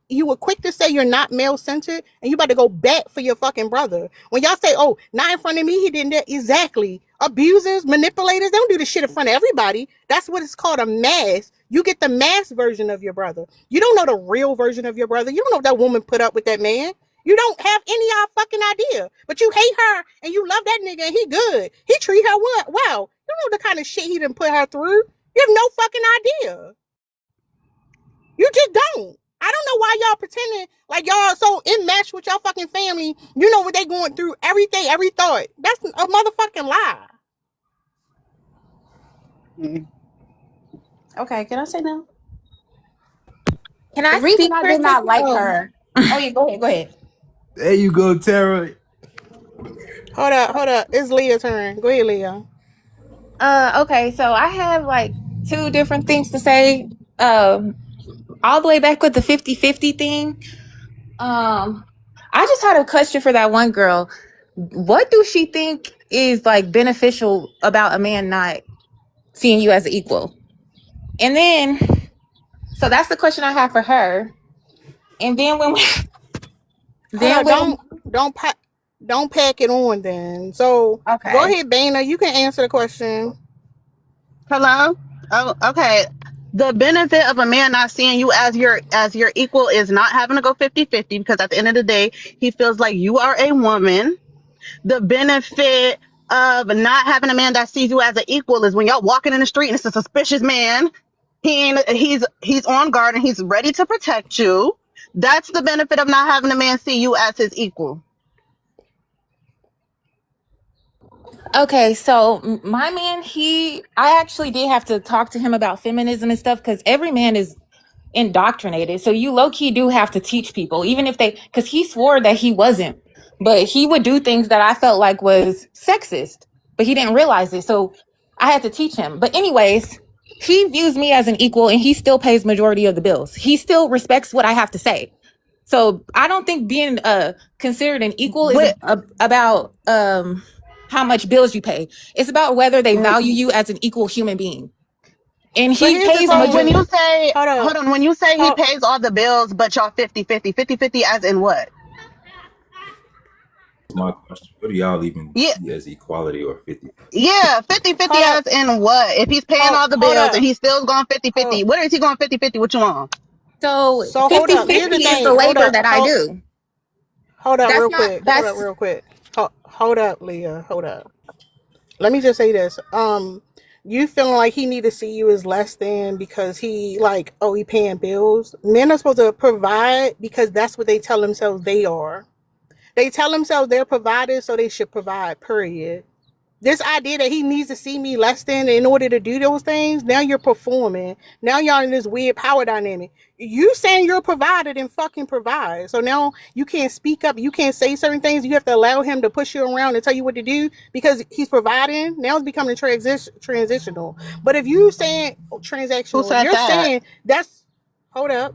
You were quick to say you're not male centered, and you about to go back for your fucking brother. When y'all say, oh, not in front of me, he didn't that. Exactly. Abusers, manipulators, they don't do this shit in front of everybody. That's what it's called, a mask. You get the mask version of your brother. You don't know the real version of your brother. You don't know if that woman put up with that man. You don't have any fucking idea. But you hate her and you love that nigga and he good. He treat her well. Wow. You know the kind of shit he done put her through. You have no fucking idea. You just don't. I don't know why y'all pretending like y'all so enmeshed with y'all fucking family. You know what they going through, everything, every thought. That's a motherfucking lie. Okay, can I say no? Can The I reason speak I for a did not second? like Oh, her. Oh yeah, go ahead, go ahead. There you go, Tara. Hold up. It's Leah's turn. Go ahead, Leah. okay. So I have like two different things to say. All the way back with the 50-50 thing. I just had a question for that one girl. What do she think is like beneficial about a man not seeing you as an equal? And then, so that's the question I have for her. And then when we, Hold up, don't pack it on then. So okay. go ahead, Bana. You can answer the question. Hello? Oh, okay. The benefit of a man not seeing you as your equal is not having to go 50-50, because at the end of the day, he feels like you are a woman. The benefit of not having a man that sees you as an equal is when y'all walking in the street and it's a suspicious man. He's on guard and he's ready to protect you. That's the benefit of not having a man see you as his equal. Okay, so my man, I actually did have to talk to him about feminism and stuff, because every man is indoctrinated. So you low-key do have to teach people, even if because he swore that he wasn't, but he would do things that I felt like was sexist, but he didn't realize it. So I had to teach him. But anyways, he views me as an equal and he still pays majority of the bills. He still respects what I have to say. So I don't think being considered an equal is about how much bills you pay. It's about whether they value you as an equal human being. And he pays when you say hold on, when you say he pays all the bills but y'all 50-50 as in what? My question: what do y'all even see as equality or 50? Yeah, 50-50 as in what? If he's paying all the bills and he's still going 50-50, what is he going 50-50 with you on? So hold up. Here's the 50-50 is thing. the labor that I do. Hold up That's real not- quick. that's- Hold up real quick. Hold up, Leah. Hold up. Let me just say this. You feeling like he need to see you as less than because he he paying bills. Men are supposed to provide because that's what they tell themselves they are. They tell themselves they're providers, so they should provide, period. This idea that he needs to see me less than in order to do those things, now you're performing. Now y'all in this weird power dynamic. You saying you're a provider, then fucking provide. So now you can't speak up. You can't say certain things. You have to allow him to push you around and tell you what to do because he's providing. Now it's becoming transitional. But if you saying transactional, said you're that? saying that's hold up.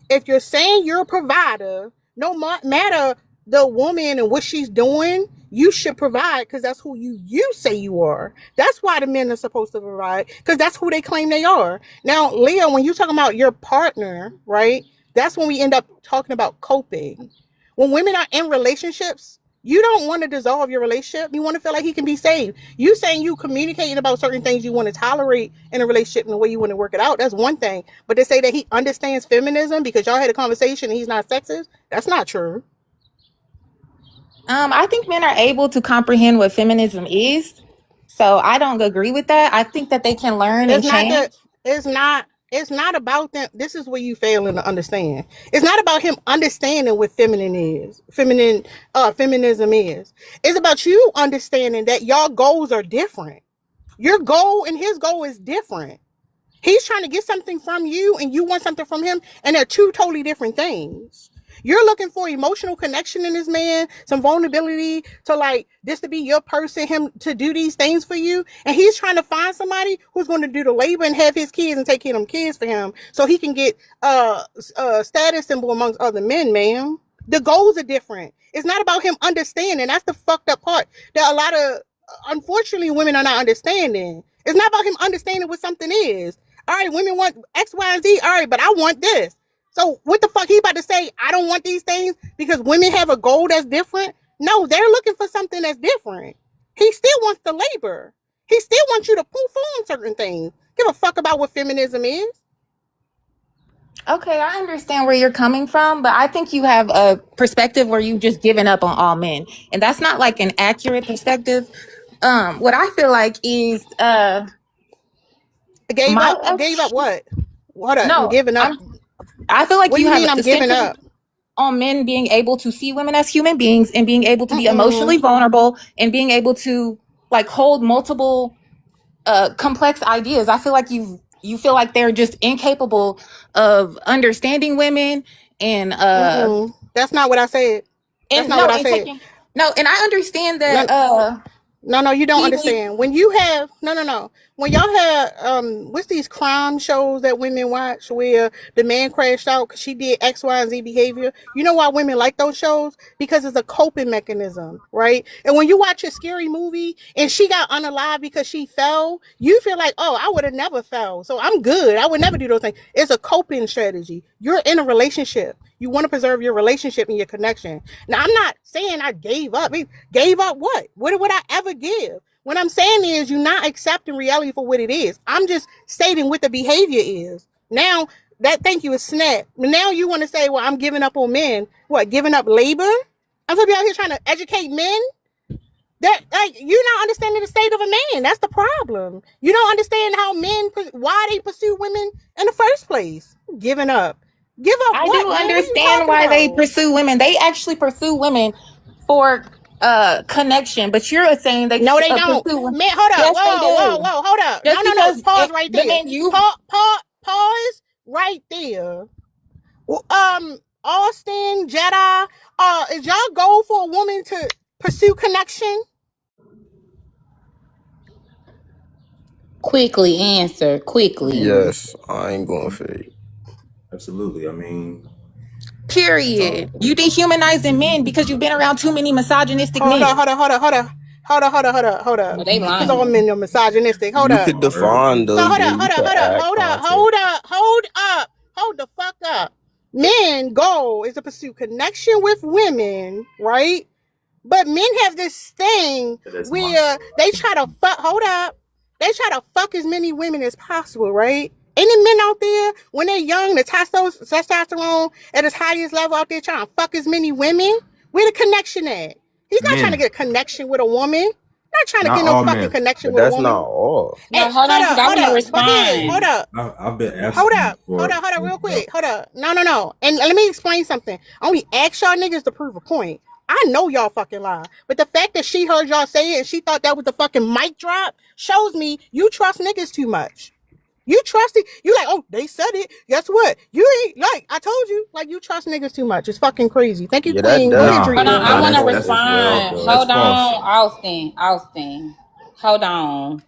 If you're saying you're a provider, no matter the woman and what she's doing, you should provide because that's who you say you are. That's why the men are supposed to provide because that's who they claim they are. Now, Leah, when you talking about your partner, right? That's when we end up talking about coping. When women are in relationships, you don't want to dissolve your relationship. You want to feel like he can be saved. You saying you communicating about certain things you want to tolerate in a relationship and the way you want to work it out, that's one thing. But to say that he understands feminism because y'all had a conversation and he's not sexist, that's not true. I think men are able to comprehend what feminism is. So I don't agree with that. I think that they can learn and change. It's not about them. This is where you failing to understand. It's not about him understanding what feminism is. It's about you understanding that y'all goals are different. Your goal and his goal is different. He's trying to get something from you and you want something from him, and they're two totally different things. You're looking for emotional connection in this man, some vulnerability to this to be your person, him to do these things for you. And he's trying to find somebody who's going to do the labor and have his kids and take care of them kids for him so he can get a status symbol amongst other men, ma'am. The goals are different. It's not about him understanding. That's the fucked up part that a lot of, unfortunately, women are not understanding. It's not about him understanding what something is. All right, women want X, Y, and Z. All right, but I want this. So what the fuck he about to say? I don't want these things because women have a goal that's different. No, they're looking for something that's different. He still wants the labor. He still wants you to perform certain things. Give a fuck about what feminism is. Okay, I understand where you're coming from, but I think you have a perspective where you've just given up on all men. And that's not like an accurate perspective. What I feel like is gave up what? What up? No, Giving up. I feel like What do you you have mean I'm a giving centered up? on men being able to see women as human beings and being able to be emotionally Mm-mm. vulnerable and being able to like hold multiple complex ideas. I feel like you feel like they're just incapable of understanding women and Mm-mm. That's not what I said. That's and not what no I and said. taking no and I understand No, that no, you don't he understand. When you have no. When y'all have what's these crime shows that women watch where the man crashed out because she did X, Y, and Z behavior? You know why women like those shows? Because it's a coping mechanism, right? And when you watch a scary movie and she got unalive because she fell, you feel like, oh, I would have never fell, so I'm good. I would never do those things. It's a coping strategy. You're in a relationship. You want to preserve your relationship and your connection. Now, I'm not saying I gave up. I mean, gave up what? What would I ever give? What I'm saying is you're not accepting reality for what it is. I'm just stating what the behavior is. Now, that thank you is snap. But now you want to say, well, I'm giving up on men. What, giving up labor? I'm supposed to be out here trying to educate men? That like you're not understanding the state of a man. That's the problem. You don't understand how men why they pursue women in the first place. Giving up. Give up I what, do man? What are you understand talking why they about? pursue women. They actually pursue women for connection, but you're saying they No, they don't. pursue women. Man, hold up. Yes, they Whoa, do. hold up. Just No. because Pause right the there. men you Pause right there. Austin, Jedi, is y'all goal for a woman to pursue connection? Quickly answer. Quickly. Yes, I ain't going fake. Absolutely. I mean, period. You dehumanizing men because you've been around too many misogynistic Hold men. up. Oh, they Because all lying. men are misogynistic. Hold You up. could define So those, then you could add context. hold the fuck up. Men goal is to pursue connection with women, right? But men have this thing where they try to they try to fuck as many women as possible, right? Ain't the men out there when they're young, the testosterone at its highest level out there trying to fuck as many women? Where the connection at? He's not trying to men, get a connection with a woman. Not trying to not get no all fucking men. connection But with a that's woman. not all. No, Hey, hold on, because I want to But here, respond. I've been hold absent for up, real quick. Hold up. No. And let me explain something. I only ask y'all niggas to prove a point. I know y'all fucking lie. But the fact that she heard y'all say it and she thought that was the fucking mic drop shows me you trust niggas too much. You trust it. You like, oh, they said it. Guess what? You ain't like, I told you, like you trust niggas too much. It's fucking crazy. Thank you, Yeah, that Queen. Go ahead, that's nah, Hold on, Drika. I nah. want to point That's as well, respond. though. that's Hold false. on, Austin. Hold on.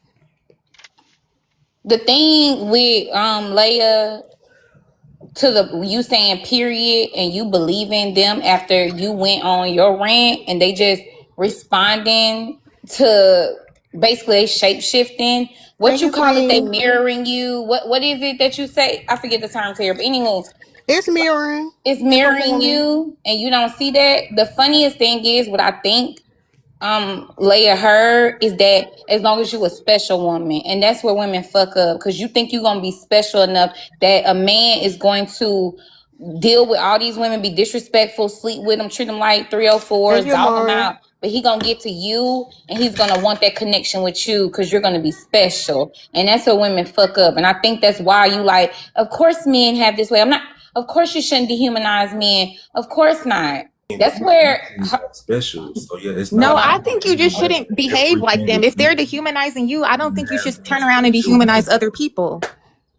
The thing with Leia, to the you saying period and you believing them after you went on your rant and they just responding to basically shape shifting. What Thank you you, call it? They Queen. mirroring you. What is it that you say? I forget the term here, but anyway, It's mirroring. it's It's mirroring performing. you and you don't see that. The funniest thing is what I think Leia heard is that as long as you a special woman, and that's where women fuck up, because you think you're gonna be special enough that a man is going to deal with all these women, be disrespectful, sleep with them, treat them like Thank 304s, you, dog them Amari. out, but he gonna get to you and he's gonna want that connection with you because you're gonna be special. And that's where women fuck up. And I think that's why you like, of course men have this way. Of course you shouldn't dehumanize men. Of course not. That's where Special. So yeah, it's No, not. I think you just shouldn't behave like them. If they're dehumanizing you, I don't think you should turn around and dehumanize other people.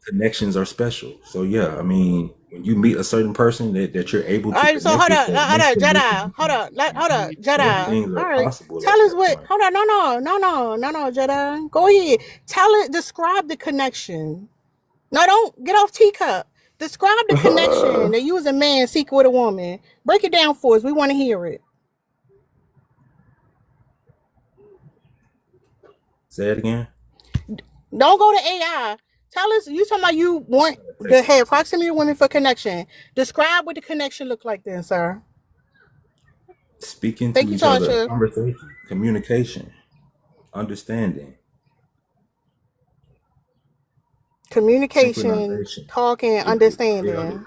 Connections are special. So yeah, I mean, when you meet a certain person that you're able All to right, so connect hold with, up, that makes connection Jedi. Hold up, those Jedi. things All are right, possible tell at us that what. point. Hold on, no, Jedi. Go ahead. Tell it. Describe the connection. No, don't get off teacup. Describe the connection that you as a man seek with a woman. Break it down for us. We want to hear it. Say it again. Don't go to AI. Tell us. You talking about you want to have proximity to women for connection. Describe what the connection look like, then, sir. Speaking to Thank you, each other, Tasha. conversation, communication, understanding, Communication, synchronization, talking, understanding.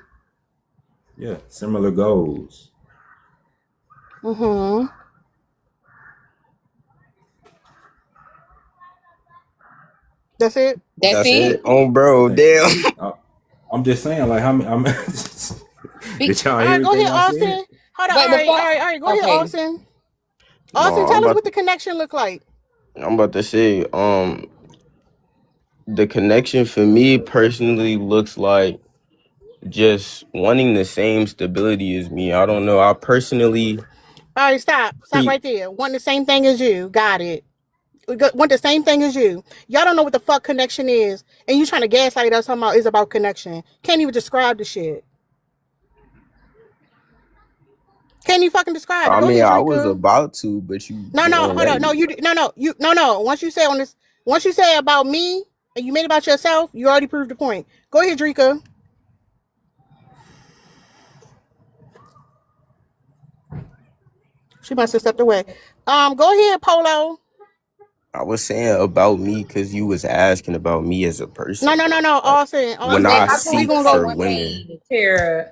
yeah, similar goals. Mm-hmm. That's it. That's That's it. it. Oh, bro, damn. I'm just saying, like, how many? Did y'all All hear right, go everything ahead, I said? Austin. Hold on. Wait, All right, before all right, all right. Go ahead, okay. Austin. No, Austin, I'm tell us about what the connection look like. I'm about to say, the connection for me personally looks like just wanting the same stability as me. I don't know. I personally All right, stop. Stop right there. Want the same thing as you. Got it. Want the same thing as you. Y'all don't know what the fuck connection is. And you trying to gaslight us talking about is about connection. Can't even describe the shit. Can't you fucking describe it? I Go mean, ahead, I was Drika. about to, but you No, didn't hold let on. No, me. no. Once you say about me and you made it about yourself, you already proved the point. Go ahead, Drika. She must have stepped away. Go ahead, Polo. I was saying about me because you was asking about me as a person, No. bro. Like Austin. when Hey, I I just We want seek to gonna say go. for one women, thing, Tara.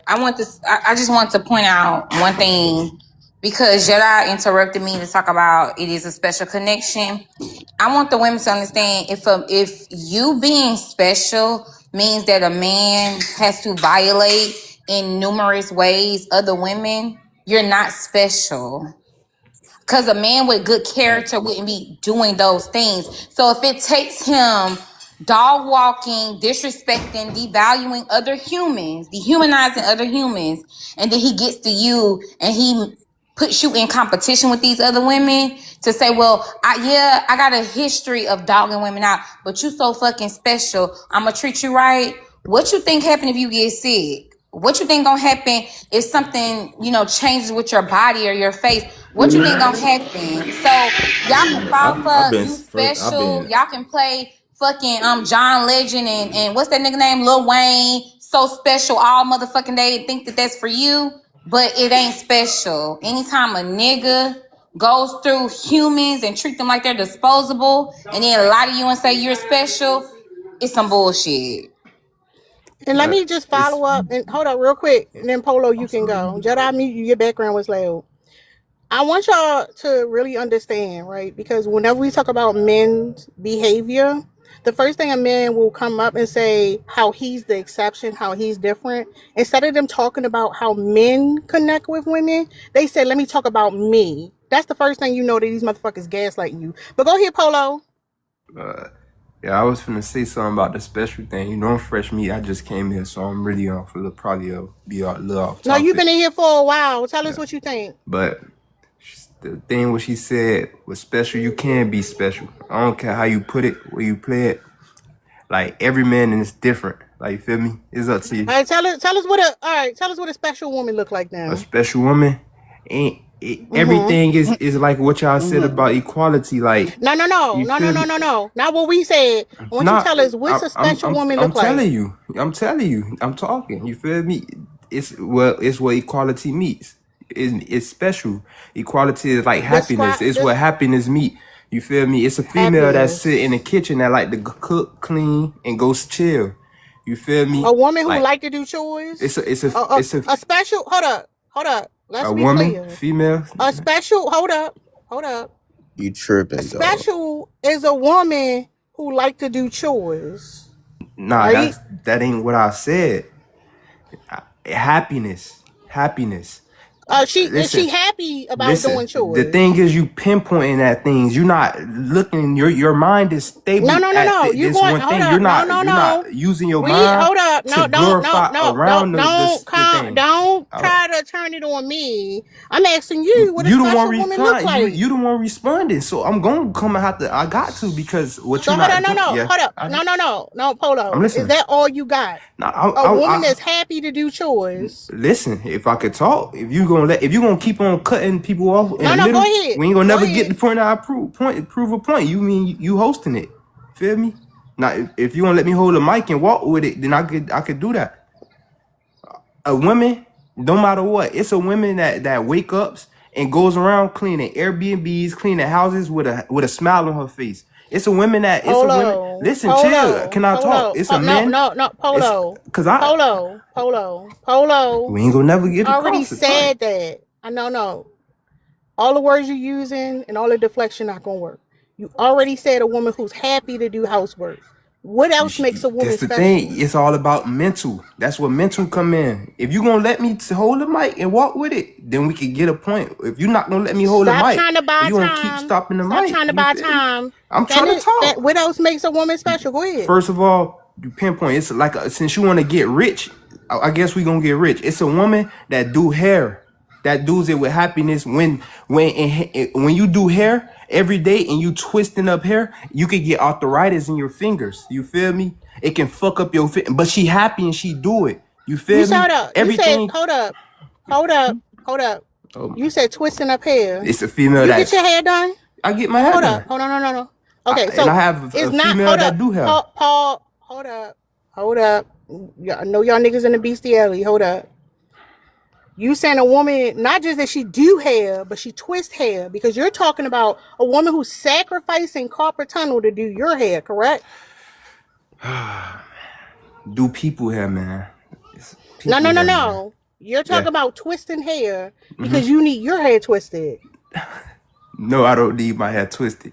I just want to point out one thing because Jedi interrupted me to talk about it is a special connection. I want the women to understand if you being special means that a man has to violate in numerous ways other women, you're not special. Because a man with good character wouldn't be doing those things. So if it takes him dog walking, disrespecting, devaluing other humans, dehumanizing other humans, and then he gets to you and he puts you in competition with these other women to say, well, I got a history of dogging women out, but you so fucking special, I'm gonna treat you right. What you think happen if you get sick? What you think gonna happen if something, changes with your body or your face? What you think gonna happen? So y'all can fall I've for been you straight. I've special. been. Y'all can play fucking John Legend and what's that nigga name? Lil Wayne. So special all motherfucking day. Think that that's for you, but it ain't special. Anytime a nigga goes through humans and treat them like they're disposable, and then lie to you and say you're special, it's some bullshit. And let me just It's follow up and hold up real quick, and then Polo, you can go. Jedi, mute you. Your background was loud. I want y'all to really understand, right? Because whenever we talk about men's behavior, the first thing a man will come up and say how he's the exception, how he's different. Instead of them talking about how men connect with women, they say, let me talk about me. That's the first thing you know that these motherfuckers gaslighting you. But go ahead, Polo. Yeah, I was finna say something about the special thing. You know, I'm fresh meat. I just came here, so I'm really probably be a little off No, you've topic. been in here for a while. Tell us what you think. But the thing what she said was special. You can be special. I don't care how you put it, where you play it. Like every man is different. Like you feel me? It's up to you. All right, tell us what a special woman look like now. A special woman ain't everything is like what y'all said about equality. Like No. you feel me? Not what we said. I want you to tell us what's a special woman I'm look like. telling you. I'm talking. You feel me? It's what equality meets. It's special. Equality is like happiness. It's what happiness meet. You feel me? It's a female that sit in the kitchen that like to cook, clean, and go chill. You feel me? A woman who like to do chores. It's a special. Hold up. Let's a be woman, clear. female. A special. Hold up. You tripping, A dog. special is a woman who like to do chores. Nah, right? that ain't what I said. Happiness. Is she happy about doing chores? The thing is, you pinpointing at things. You're not looking. Your mind is stable. No. You're not using your mind. Hold up. No, to glorify around don't try to turn it on me. I'm asking you what a special woman look like. You the one responding, so I'm gonna come and I got to because what you not. Hold up. No, Polo. Is that all you got? A woman that's happy to do chores. Listen, if I could talk, if you gonna keep on cutting people off, go ahead. We ain't gonna never get the point I prove a point. You mean you hosting it? Feel me? Now, if you gonna let me hold a mic and walk with it, then I could do that. A woman, no matter what, it's a woman that wake up and goes around cleaning Airbnbs, cleaning houses with a smile on her face. It's a woman that Listen, chill. Can I talk? It's a man. No, Polo. Polo. We ain't gonna never get across. Already said that. I know. All the words you're using and all the deflection not gonna work. You already said a woman who's happy to do housework. What else makes a woman That's the special? thing. It's all about mental. That's where mental come in. If you gonna let me hold the mic and walk with it, then we can get a point. If you're not gonna let me hold the Stop mic, trying to buy you gonna keep time. stopping the Stop mic. trying to You buy feel me? time. I'm trying to talk. What else makes a woman special? Go ahead. First of all, you pinpoint. It's like since you want to get rich, I guess we gonna get rich. It's a woman that do hair, that does it with happiness. When you do hair every day and you twisting up hair, you can get arthritis in your fingers. You feel me? It can fuck up your fit, but she happy and she do it. You feel You me? said up. Everything. You said, hold up. Oh, You said twisting up hair. it's a female You that get your hair done? I get my hair Hold done. up. Hold on, no. Okay, so And I have a it's not. female Hold that up. do hair. Paul, hold up. I know y'all niggas in the bestiality. Hold up. You saying a woman, not just that she do hair, but she twist hair, because you're talking about a woman who's sacrificing carpal tunnel to do your hair, correct? Do people hair, man? It's No. people hair, man. You're talking Yeah. about twisting hair because you need your hair twisted. No, I don't need my hair twisted.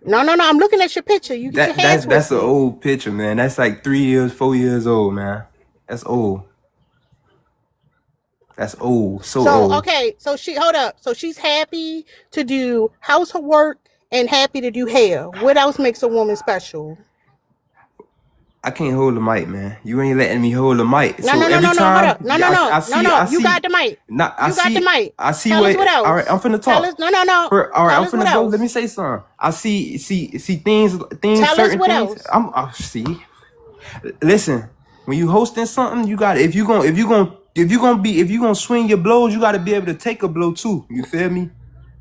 No. I'm looking at your picture. You get your hair That's an twisted. old picture, man. That's like 3 years, 4 years old, man. That's old. That's old. So So old. okay, so hold up. So she's happy to do housework and happy to do hair. What else makes a woman special? I can't hold the mic, man. You ain't letting me hold the mic. No. So every Hold time up. No. You got the mic. I You got the mic. I see Tell us what else. all right, I'm finna Tell talk. us. No. All right, Tell I'm us what finna go. else. Let me say something. I see things Tell us certain what things. else. I see. Listen, when you hosting something, you got if you gonna swing your blows, you gotta be able to take a blow too. You feel me?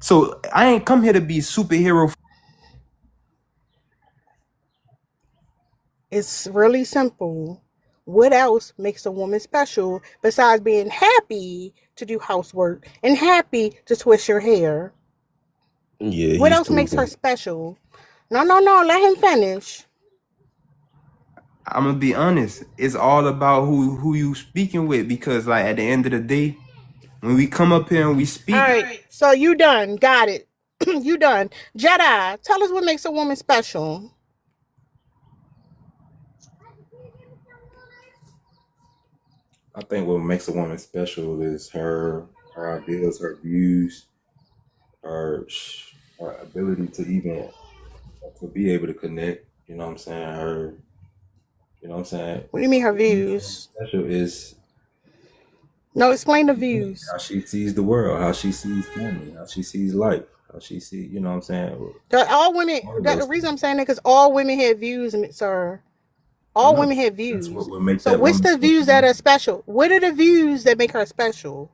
So I ain't come here to be superhero. It's really simple. What else makes a woman special besides being happy to do housework and happy to twist your hair? Yeah, What he's else makes her tweaking. special? No. Let him finish. I'm gonna be honest. It's all about who you speaking with, because like at the end of the day, when we come up here and we speak, All right. So you done. Got it. You done. Jedi, tell us what makes a woman special. I think what makes a woman special is her ideas, her views, her ability to even to be able to connect. You know what I'm saying? You know what I'm saying? What do you mean her views? Special is No, explain the views. how she sees the world, how she sees family, how she sees life, how she sees, you know what I'm saying? All women. All of The those reason I'm saying that because all women have views, sir. All women have views. That's what would make So that what's woman the views that are special? What are the views that make her special?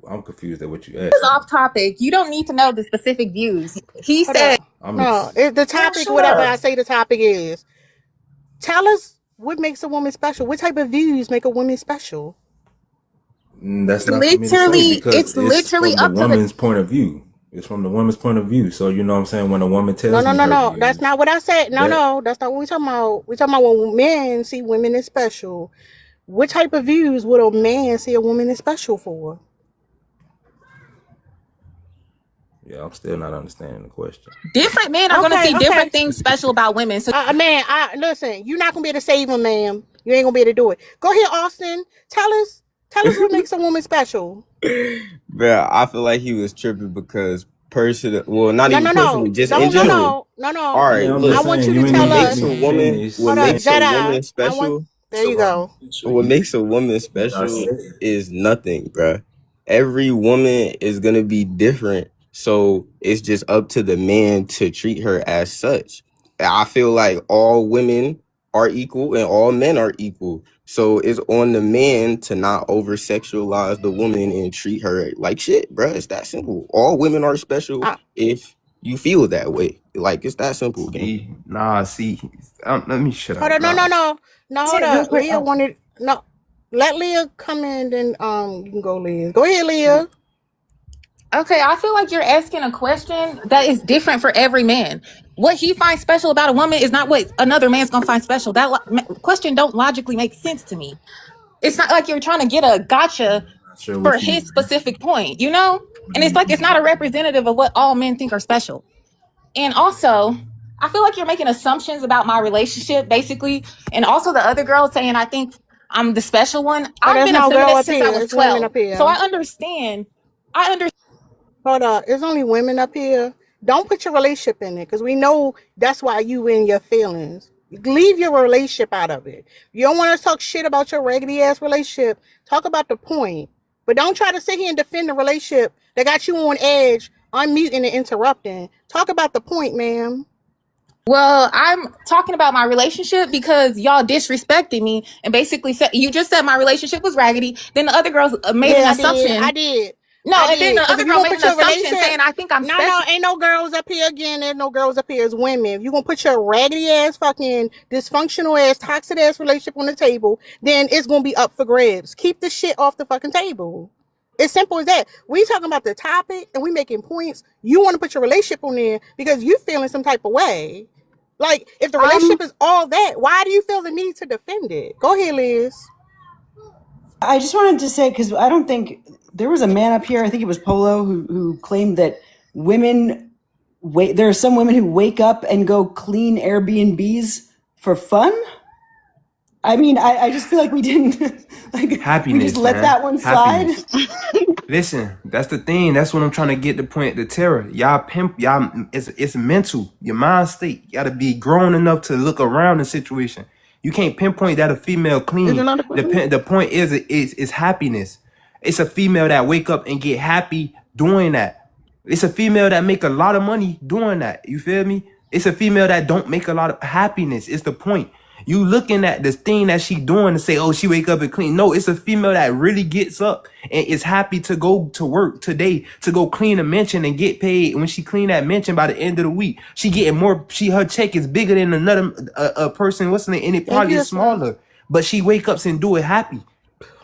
I'm confused at what you asked. It's off topic. You don't need to know the specific views. He Hold said, on. No, the topic, sure. whatever I say the topic is. Tell us what makes a woman special. What type of views make a woman special? That's not for me to say literally, because it's literally from up the to the. woman's point of view. It's from the woman's point of view. So you know what I'm saying? When a woman tells me her No. views, That's not what I said. that- No. That's not what we're talking about. We're talking about when men see women as special. What type of views would a man see a woman as special for? yeah, I'm still not understanding the question. Different men are going to see different things special about women. So Man, listen, you're not gonna be able to save him, ma'am. You ain't gonna be able to do it. Go ahead, Austin. Tell us what makes a woman special. Bro, I feel like he was tripping because well, not even No. personally, just in general. No. All right, Yeah, I'm look, just I want saying, you to ain't tell gonna us. let me finish. What Hold on, makes a Jedi. woman special? There you go. What makes a woman special is nothing, bruh. Every woman is gonna be different, so it's just up to the man to treat her as such. I feel like all women are equal and all men are equal. So it's on the man to not over sexualize the woman and treat her like shit, bruh. It's that simple. All women are special if you feel that way. Like, it's that simple, gang. Let me shut Hold up. on, no, hold Real up. quick, Leah wanted no. Let Leah come in, then you can go, Leah. Go ahead, Leah. okay, I feel like you're asking a question that is different for every man. What he finds special about a woman is not what another man's gonna find special. That question don't logically make sense to me. It's not like you're trying to get a gotcha for his specific point, you know? And it's like it's not a representative of what all men think are special. And also, I feel like you're making assumptions about my relationship, basically. And also the other girl saying, I think I'm the special one. But I've there's been a no girl feminist up since I here. was It's women 12. up here. So I understand. Hold up. There's only women up here. Don't put your relationship in it because we know that's why you in your feelings. Leave your relationship out of it. You don't want to talk shit about your raggedy ass relationship. Talk about the point. But don't try to sit here and defend the relationship that got you on edge, unmuting and interrupting. Talk about the point, ma'am. Well, I'm talking about my relationship because y'all disrespected me and basically said, you just said my relationship was raggedy. Then the other girls made an assumption. I did. No, I and then did. the 'Cause other if you girl gonna made put an your assumption relationship, saying I think I'm no, special. ain't no girls up here again. There's no girls up here. It's women. If you gonna put your raggedy ass, fucking dysfunctional ass, toxic ass relationship on the table, then it's gonna be up for grabs. Keep the shit off the fucking table. It's simple as that. We talking about the topic and we making points. You want to put your relationship on there because you feeling some type of way. Like if the relationship is all that, why do you feel the need to defend it? Go ahead, Liz. I just wanted to say, because I don't think there was a man up here, I think it was Polo, who claimed that women there are some women who wake up and go clean Airbnbs for fun. I mean, I just feel like we didn't like Happiness, we just let man. that one slide. Listen, that's the thing. That's what I'm trying to get the point to Tara. Y'all, it's mental. Your mind state. You gotta be grown enough to look around the situation. You can't pinpoint that a female clean. The point is, it's happiness. It's a female that wake up and get happy doing that. It's a female that make a lot of money doing that. You feel me? It's a female that don't make a lot of happiness. It's the point. You looking at this thing that she doing to say, oh, she wake up and clean. No, it's a female that really gets up and is happy to go to work today to go clean a mansion and get paid. When she clean that mansion by the end of the week, she getting more. Her check is bigger than another person. What's in it? And it probably is smaller. But she wake up and do it happy.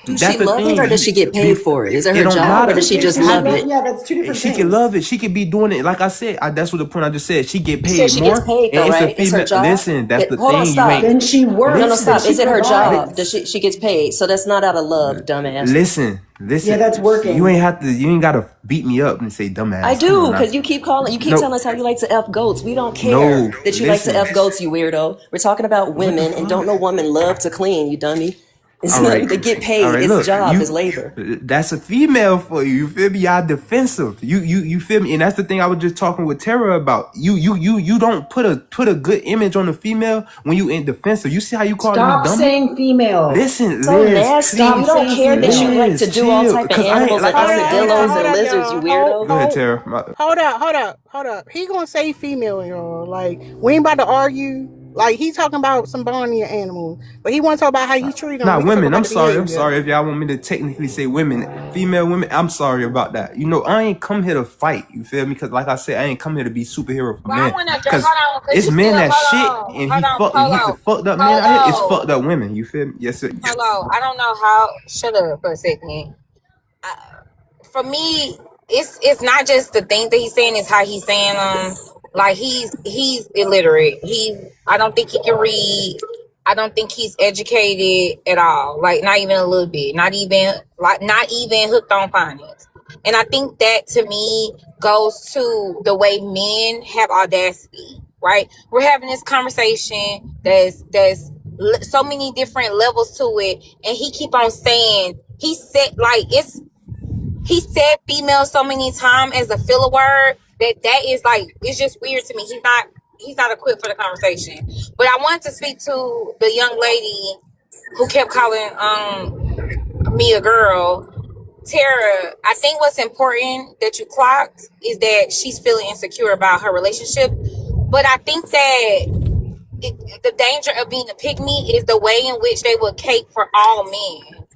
Does she love it or does she get paid for it? Is it her job or does she just love it? Yeah, that's two different She things. can love it. She could be doing it. Like I said, that's what the point I just said. She get You paid said she more. gets paid though, and it's a right? It's her female. job. Listen, that's the Hold thing. on, stop. You ain't. Then she works. No, stop. She Is it her provides. job? Does she gets paid? So that's not out of love, dumbass. Listen. Yeah, that's working. You ain't gotta beat me up and say dumbass. I do, because you keep telling us how you like to F goats. We don't care that you like to F goats, you weirdo. We're talking about women, and don't no woman love to clean, you dummy. It's All not right. to get paid. All right, It's look, a job. you- It's labor. That's a female for you. You feel me? Y'all defensive. You feel me? And that's the thing I was just talking with Tara about. You don't put a good image on a female when you in defensive. You see how you call me Stop dumb? saying female. Listen, So Liz, nasty. please. You don't care that you like to do all Chill, type of 'cause I ain't- animals like like I said, armadillos hold and up, lizards, you weirdo. Go ahead, Tara. Hold up. He gonna say female, y'all. Like, we ain't about to argue. Like, he talking about some Barney animals, but he want to talk about how you treat them. Not We can talk women. about I'm the sorry. I'm behavior. sorry if y'all want me to technically say women, female women. I'm sorry about that. You know, I ain't come here to fight. You feel me? Because like I said, I ain't come here to be superhero for men. Because it's men that shit and he fucked up men out here. It's fucked up women. You feel me? Yes, sir. Hello, I don't know how. Shut up for a second. For me, it's not just the thing that he's saying; it's how he's saying them. Like he's illiterate. I don't think he can read. I don't think he's educated at all. Like not even a little bit. Not even hooked on finance. And I think that to me goes to the way men have audacity. Right? We're having this conversation. There's so many different levels to it, and he keep on saying he said female so many times as a filler word that is like, it's just weird to me. He's not equipped for the conversation. But I wanted to speak to the young lady who kept calling me a girl. Tara, I think what's important that you clocked is that she's feeling insecure about her relationship. But I think that the danger of being a pygmy is the way in which they will cape for all men.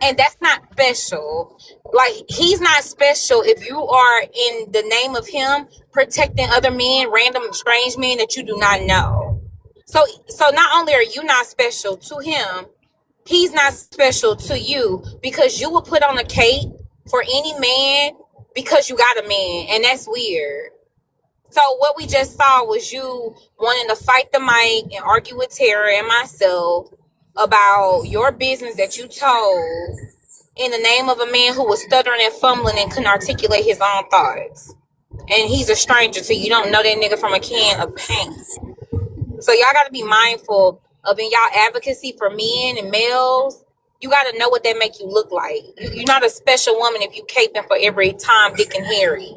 And that's not special. Like, he's not special if you are, in the name of him, protecting other men, random strange men that you do not know. So not only are you not special to him, he's not special to you, because you will put on a cape for any man because you got a man, and that's weird. So what we just saw was you wanting to fight the mic and argue with Tara and myself about your business that you told in the name of a man who was stuttering and fumbling and couldn't articulate his own thoughts. and he's a stranger to you. You don't know that nigga from a can of paint. So y'all got to be mindful of in y'all advocacy for men and males. You got to know what that make you look like. You're not a special woman if you caping for every Tom, Dick, and Harry.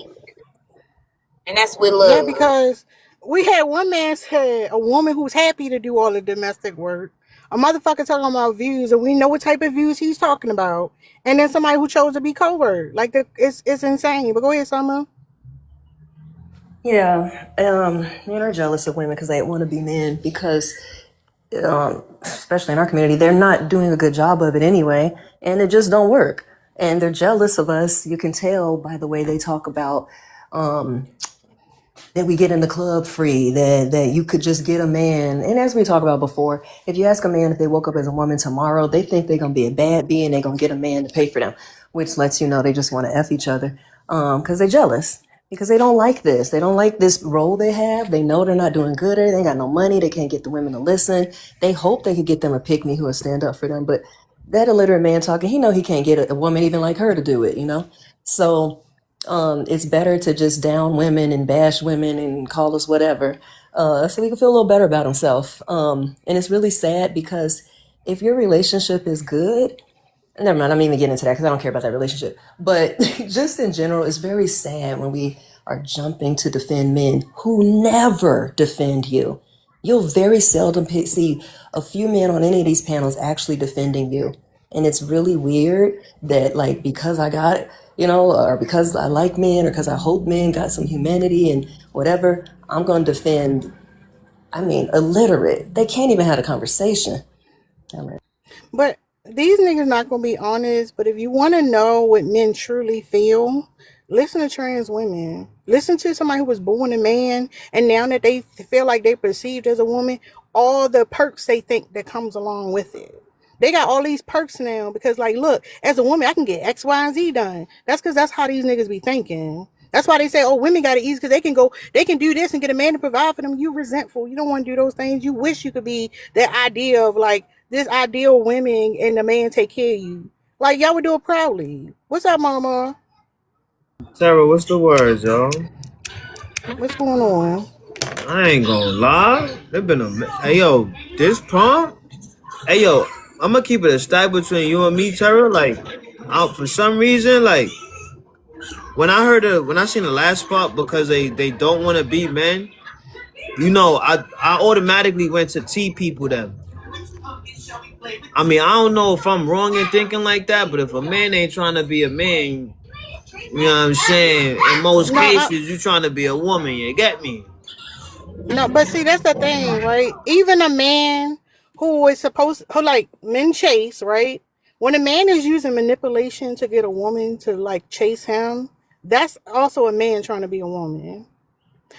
And that's with love. Yeah, because we had one man said a woman who's happy to do all the domestic work. A motherfucker talking about views, and we know what type of views he's talking about. And then somebody who chose to be covert. Like, it's insane. But go ahead, Summer. Yeah, men are jealous of women because they want to be men because, especially in our community, they're not doing a good job of it anyway, and it just don't work. And they're jealous of us. You can tell by the way they talk about that we get in the club free, that you could just get a man. And as we talked about before, if you ask a man if they woke up as a woman tomorrow, they think they're going to be a bad bee and they're going to get a man to pay for them, which lets you know they just want to F each other because they're jealous. Because they don't like this. They don't like this role they have. They know they're not doing good. They ain't got no money. They can't get the women to listen. They hope they could get them a pick-me who will stand up for them. But that illiterate man talking, he know he can't get a woman even like her to do it, you know? So it's better to just down women and bash women and call us whatever so he can feel a little better about himself. And it's really sad because if your relationship is good, never mind, I'm not even getting into that because I don't care about that relationship. But just in general, it's very sad when we are jumping to defend men who never defend you. You'll very seldom see a few men on any of these panels actually defending you. And it's really weird that, like, because I got, you know, or because I like men or because I hope men got some humanity and whatever, I'm going to defend, illiterate. They can't even have a conversation. But these niggas not gonna be honest. But if you want to know what men truly feel, listen to trans women. Listen to somebody who was born a man, and now that they feel like they're perceived as a woman, all the perks they think that comes along with it. They got all these perks now because, like, look, as a woman, I can get X, Y, and Z done. That's because that's how these niggas be thinking. That's why they say, oh, women got it easy because they can do this and get a man to provide for them. You resentful. You don't want to do those things. You wish you could be that idea of, like, this ideal women and the man take care of you. Like, y'all would do it proudly. What's up, mama? Sarah, what's the words, yo? What's going on? I ain't gonna lie. They've been hey, yo, this prompt? Hey, yo, I'm gonna keep it a stack between you and me, Tara. Like, for some reason, like, when I seen the last spot because they don't want to be men, you know, I automatically went to T people then. I mean, I don't know if I'm wrong in thinking like that, but if a man ain't trying to be a man, you know what I'm saying? In most cases, you trying to be a woman, you get me? No, but see, that's the thing, right? Even a man who is who like men chase, right? When a man is using manipulation to get a woman to like chase him, that's also a man trying to be a woman.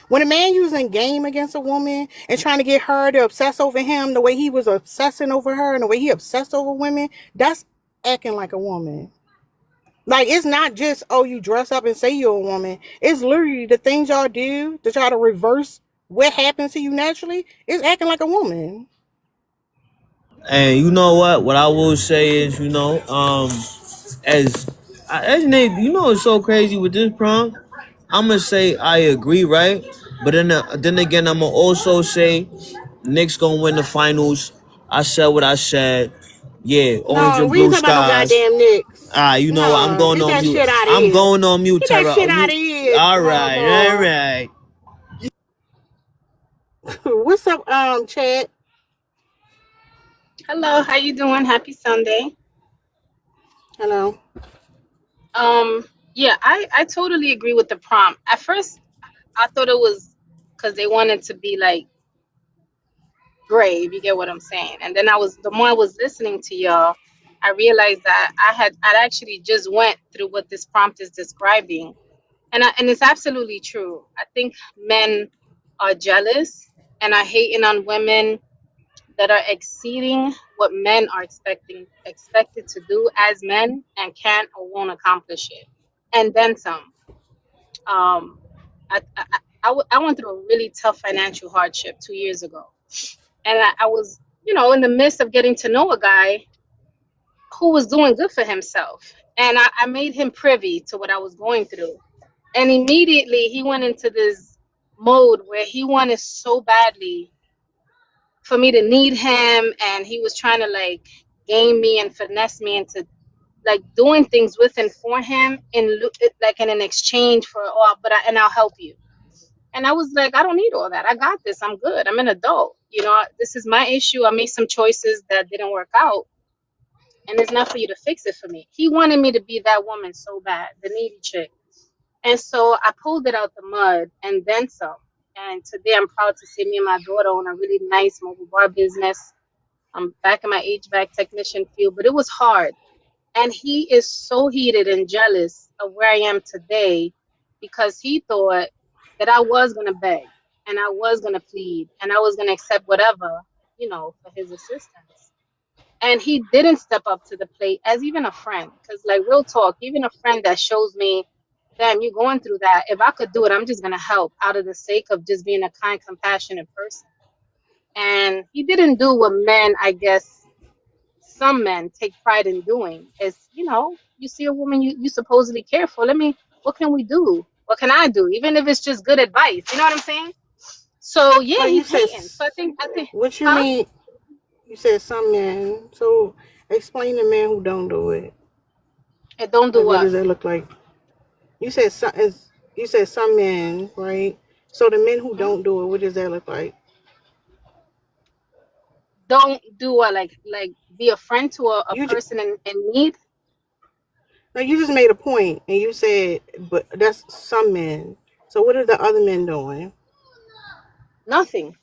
When a man using game against a woman and trying to get her to obsess over him the way he was obsessing over her and the way he obsessed over women, that's acting like a woman. Like, it's not just, oh, you dress up and say you're a woman. It's literally the things y'all do to try to reverse what happens to you naturally. It's acting like a woman. And you know what? What I will say is, you know, as Nate, you know, it's so crazy with this prompt. I'm gonna say I agree, right? But then again, I'm gonna also say Knicks gonna win the finals. I said what I said. Yeah, orange and blue skies. No goddamn Knicks. You know what? I'm going on mute. I'm going on mute, Tara. Get that shit out of here. All right. What's up, Chad? Hello, how you doing? Happy Sunday. Hello. Yeah, I totally agree with the prompt. At first, I thought it was because they wanted to be like brave, you get what I'm saying? And then the more I was listening to y'all, I realized that I'd actually just went through what this prompt is describing. And it's absolutely true. I think men are jealous and are hating on women that are exceeding what men are expected to do as men and can't or won't accomplish it. And then some. I went through a really tough financial hardship 2 years ago. And I was, you know, in the midst of getting to know a guy who was doing good for himself. And I made him privy to what I was going through. And immediately he went into this mode where he wanted so badly for me to need him, and he was trying to like game me and finesse me into like doing things with and for him like in an exchange for I'll help you. And I was like, I don't need all that. I got this. I'm good. I'm an adult. This is my issue. I made some choices that didn't work out, and it's not for you to fix it for me. He wanted me to be that woman so bad, the needy chick. And so I pulled it out the mud and then some. And today I'm proud to say me and my daughter own a really nice mobile bar business. I'm back in my HVAC technician field, but it was hard. And he is so heated and jealous of where I am today because he thought that I was going to beg and I was going to plead and I was going to accept whatever, for his assistance. And he didn't step up to the plate as even a friend. Because, like, real talk, even a friend that shows me, damn, you're going through that. If I could do it, I'm just going to help out of the sake of just being a kind, compassionate person. And he didn't do what men, I guess, some men take pride in doing. Is, you see a woman you supposedly care for. What can we do? What can I do? Even if it's just good advice. You know what I'm saying? So, yeah, he's hating. So I think. What you mean? You said some men. So explain the men who don't do it. And don't do What what? does that look like? You said some men, right? So the men who don't do it, what does that look like? Don't do what? Like be a friend to a You ju- person in need? no, you just made a point, and you said, but that's some men. So what are the other men doing? Nothing.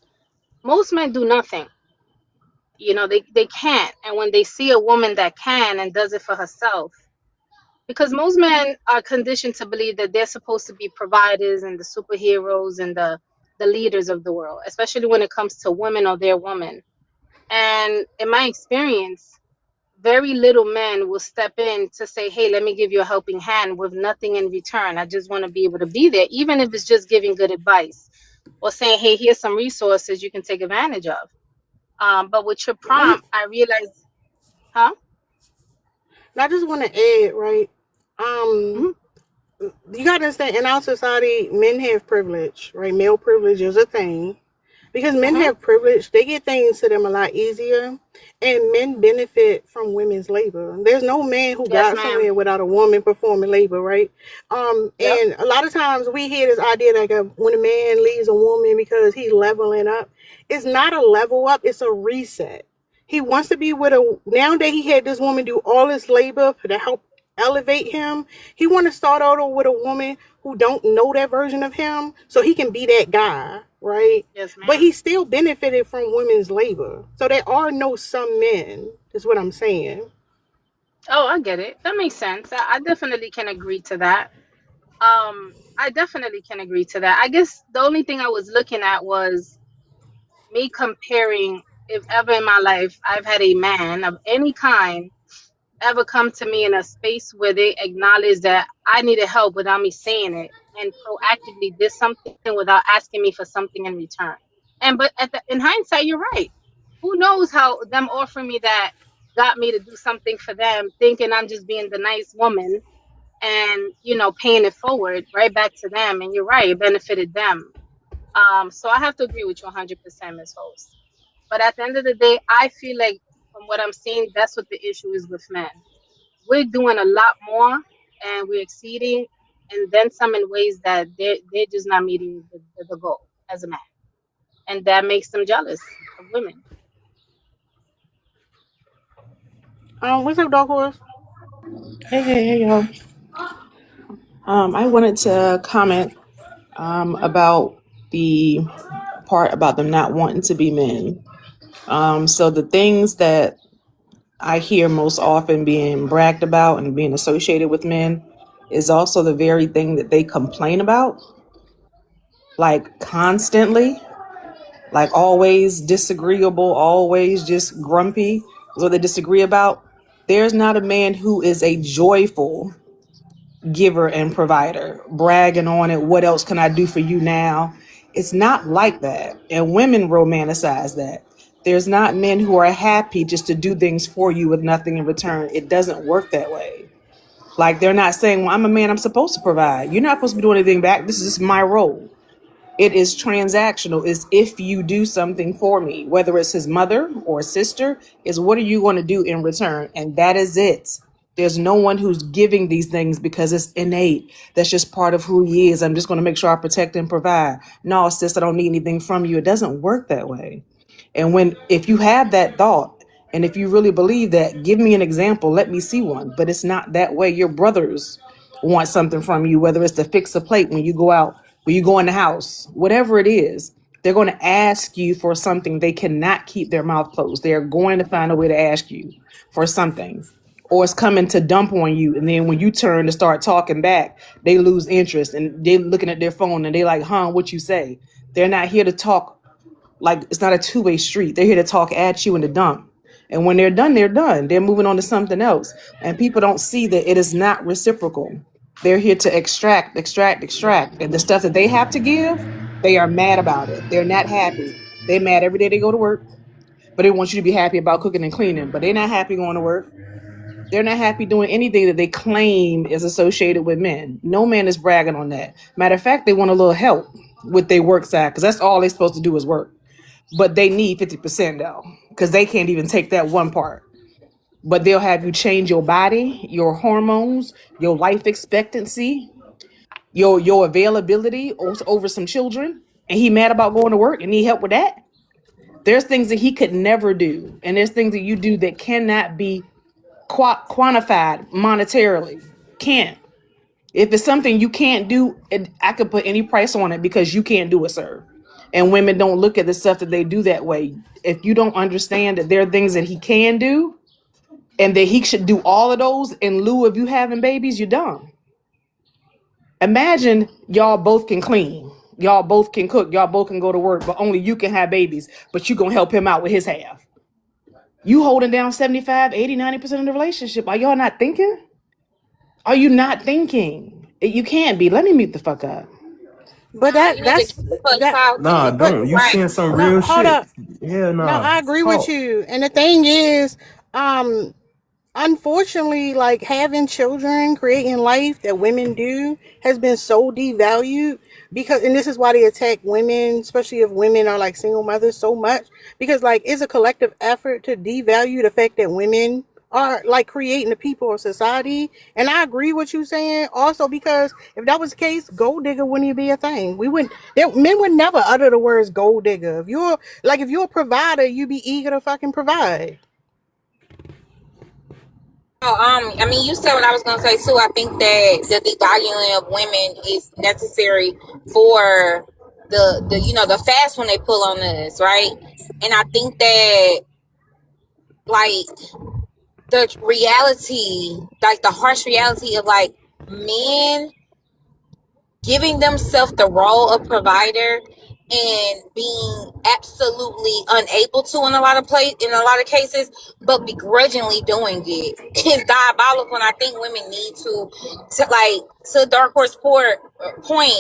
Most men do nothing. They can't. And when they see a woman that can and does it for herself, because most men are conditioned to believe that they're supposed to be providers and the superheroes and the leaders of the world, especially when it comes to women or their woman. And in my experience, very little men will step in to say, hey, let me give you a helping hand with nothing in return. I just want to be able to be there, even if it's just giving good advice or saying, hey, here's some resources you can take advantage of. But with your prompt, I realized, huh? I just want to add, right? Mhm. You got to understand, in our society, men have privilege, right? Male privilege is a thing. Because men have privilege, they get things to them a lot easier, and men benefit from women's labor. There's no man who Yes, got ma'am. somewhere without a woman performing labor, right? Yep. And a lot of times we hear this idea like when a man leaves a woman because he's leveling up, it's not a level up, it's a reset. He wants to be with now that he had this woman do all this labor to help elevate him, he want to start out with a woman who don't know that version of him so he can be that guy, right? Yes, ma'am. But he still benefited from women's labor. So there are no some men, is what I'm saying. Oh, I get it. That makes sense. I definitely can agree to that. I definitely can agree to that. I guess the only thing I was looking at was me comparing if ever in my life I've had a man of any kind ever come to me in a space where they acknowledge that I needed help without me saying it and proactively did something without asking me for something in return. But in hindsight, you're right. Who knows how them offering me that got me to do something for them, thinking I'm just being the nice woman and, paying it forward right back to them. And you're right, it benefited them. So I have to agree with you 100%, Ms. Host. But at the end of the day, I feel like from what I'm seeing, that's what the issue is with men. We're doing a lot more and we're exceeding and then some in ways that they're just not meeting the goal as a man. And that makes them jealous of women. What's up, Dark Horse? Hey, y'all. I wanted to comment about the part about them not wanting to be men. So the things that I hear most often being bragged about and being associated with men is also the very thing that they complain about, like constantly, like always disagreeable, always just grumpy is what they disagree about. There's not a man who is a joyful giver and provider, bragging on it. What else can I do for you now? It's not like that. And women romanticize that. There's not men who are happy just to do things for you with nothing in return. It doesn't work that way. Like they're not saying, well, I'm a man, I'm supposed to provide. You're not supposed to be doing anything back. This is just my role. It is transactional. Is if you do something for me, whether it's his mother or sister, is what are you going to do in return? And that is it. There's no one who's giving these things because it's innate. That's just part of who he is. I'm just going to make sure I protect and provide. No, sis, I don't need anything from you. It doesn't work that way. And if you have that thought, and if you really believe that, give me an example, let me see one. But it's not that way. Your brothers want something from you, whether it's to fix a plate when you go out, when you go in the house, whatever it is, they're going to ask you for something. They cannot keep their mouth closed. They're going to find a way to ask you for something. Or it's coming to dump on you. And then when you turn to start talking back, they lose interest and they're looking at their phone and they like, what you say? They're not here to talk. Like, it's not a two-way street. They're here to talk at you and to dump. And when they're done, they're done. They're moving on to something else. And people don't see that it is not reciprocal. They're here to extract. And the stuff that they have to give, they are mad about it. They're not happy. They're mad every day they go to work. But they want you to be happy about cooking and cleaning. But they're not happy going to work. They're not happy doing anything that they claim is associated with men. No man is bragging on that. Matter of fact, they want a little help with their work side because that's all they're supposed to do is work. But they need 50% though, because they can't even take that one part. But they'll have you change your body, your hormones, your life expectancy, your availability over some children. And he mad about going to work and need help with that. There's things that he could never do. And there's things that you do that cannot be quantified monetarily. Can't. If it's something you can't do, I could put any price on it because you can't do it, sir. And women don't look at the stuff that they do that way. If you don't understand that there are things that he can do and that he should do all of those in lieu of you having babies, you're dumb. Imagine y'all both can clean. Y'all both can cook. Y'all both can go to work, but only you can have babies. But you going to help him out with his half. You holding down 75, 80, 90% of the relationship. Are y'all not thinking? Are you not thinking? You can't be. Let me mute the fuck up. But Nah, don't. You saying some real hold shit. up. Yeah, No, nah. I agree Talk. with you. And the thing is, unfortunately, like having children, creating life that women do has been so devalued because, and this is why they attack women, especially if women are like single mothers so much, because like it's a collective effort to devalue the fact that women are like creating the people of society. And I agree with you saying also, because if that was the case, gold digger wouldn't even be a thing. Men would never utter the words gold digger. If you're a provider, you be eager to fucking provide. I mean, you said what I was gonna say too. I think that the devaluing of women is necessary for the fast one they pull on us, right? And I think that like the reality, like the harsh reality of like men giving themselves the role of provider and being absolutely unable to in a lot of cases, but begrudgingly doing it is diabolical. And I think women need to Dark Horse point,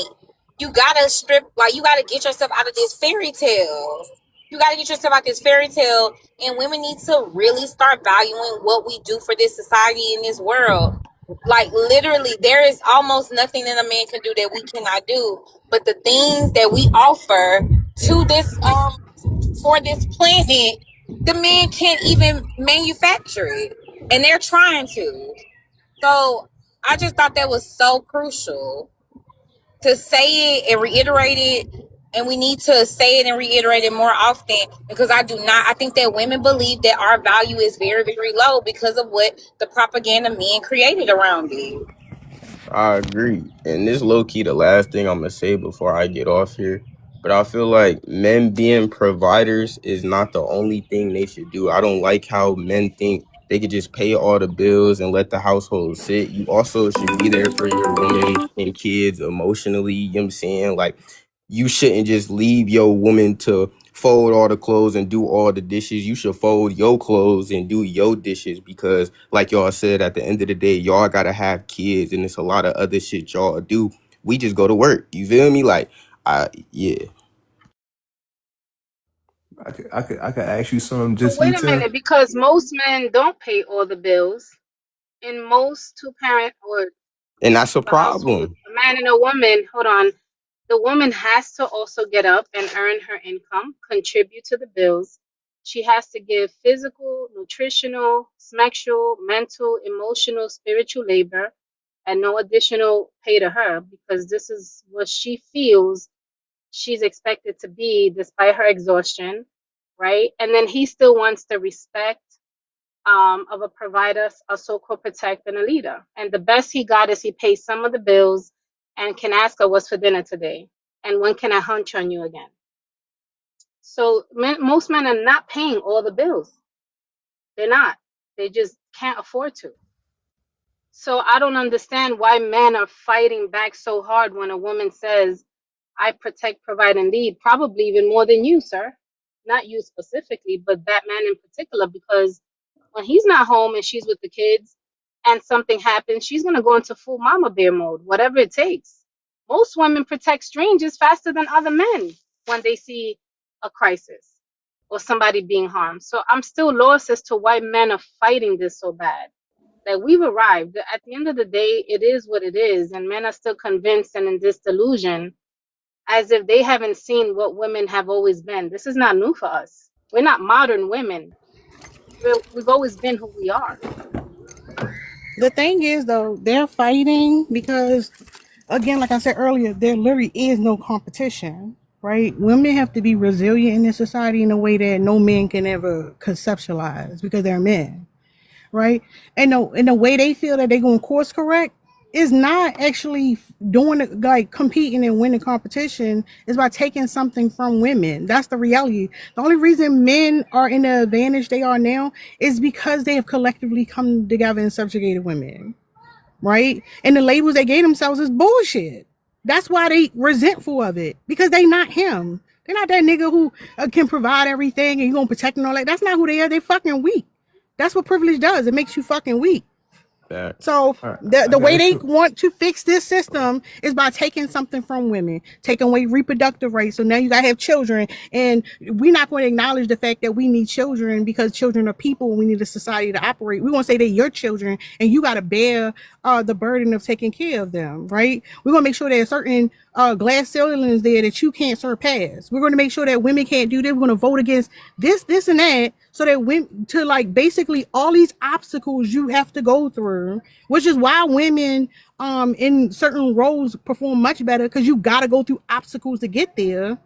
you gotta get yourself out of this fairy tale. You gotta get yourself out this fairy tale, and women need to really start valuing what we do for this society in this world. Like literally, there is almost nothing that a man can do that we cannot do. But the things that we offer to this for this planet, the men can't even manufacture it, and they're trying to. So I just thought that was so crucial to say it and reiterate it. And we need to say it and reiterate it more often, because I think that women believe that our value is very, very low because of what the propaganda men created around it. I agree. And this low key the last thing I'm gonna say before I get off here. But I feel like men being providers is not the only thing they should do. I don't like how men think they could just pay all the bills and let the household sit. You also should be there for your women and kids emotionally. You know what I'm saying? Like, you shouldn't just leave your woman to fold all the clothes and do all the dishes. You should fold your clothes and do your dishes, because like y'all said, at the end of the day, y'all gotta have kids, and it's a lot of other shit y'all do. We just go to work. You feel me? Like, yeah. I could ask you something But just wait you a tell. minute, because most men don't pay all the bills. in most two-parent or And that's a household, problem. a man and a woman, hold on, the woman has to also get up and earn her income, contribute to the bills. She has to give physical, nutritional, sexual, mental, emotional, spiritual labor, and no additional pay to her because this is what she feels she's expected to be despite her exhaustion, right? And then he still wants the respect of a provider, a so-called protector, and a leader. And the best he got is he pays some of the bills and can ask her what's for dinner today and when can I hunch on you again. So most men are not paying all the bills. They're not. They just can't afford to. So I don't understand why men are fighting back so hard when a woman says, I protect, provide, and lead, probably even more than you, sir. Not you specifically, but that man in particular, because when he's not home and she's with the kids and something happens, she's going to go into full mama bear mode, whatever it takes. Most women protect strangers faster than other men when they see a crisis or somebody being harmed. So I'm still lost as to why men are fighting this so bad. Like, we've arrived. At the end of the day, it is what it is. And men are still convinced and in this delusion as if they haven't seen what women have always been. This is not new for us. We're not modern women. We've always been who we are. The thing is, though, they're fighting because, again, like I said earlier, there literally is no competition, right? Women have to be resilient in this society in a way that no man can ever conceptualize because they're men, right? And the way they feel that they're going to course correct is not actually doing it, like competing and winning competition, is by taking something from women. That's the reality. The only reason men are in the advantage they are now is because they have collectively come together and subjugated women, right? And the labels they gave themselves is bullshit. That's why they resentful of it, because they not him. They're not that nigga who can provide everything and you gonna protect and all that. That's not who they are. They fucking weak. That's what privilege does. It makes you fucking weak. So the way they want to fix this system is by taking something from women, taking away reproductive rights. So now you gotta have children, and we're not going to acknowledge the fact that we need children because children are people and we need a society to operate. We're gonna say they're your children and you gotta bear the burden of taking care of them, right? We're gonna make sure there's certain glass ceilings there that you can't surpass. We're gonna make sure that women can't do this. We're gonna vote against this and that, so that women, to like basically all these obstacles you have to go through, which is why women in certain roles perform much better, because you got to go through obstacles to get there,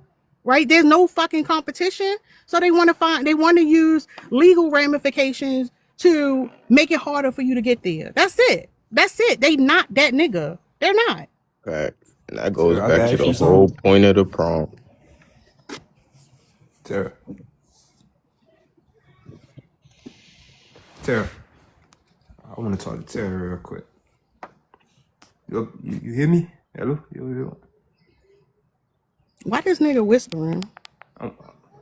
right? There's no fucking competition, so they want to use legal ramifications to make it harder for you to get there. That's it. They not that nigga. They're not. Right. And that goes I back got to the you whole some. point of the prompt. Tara, I want to talk to Tara real quick. You hear me? Hello? Yo. Why this nigga whispering?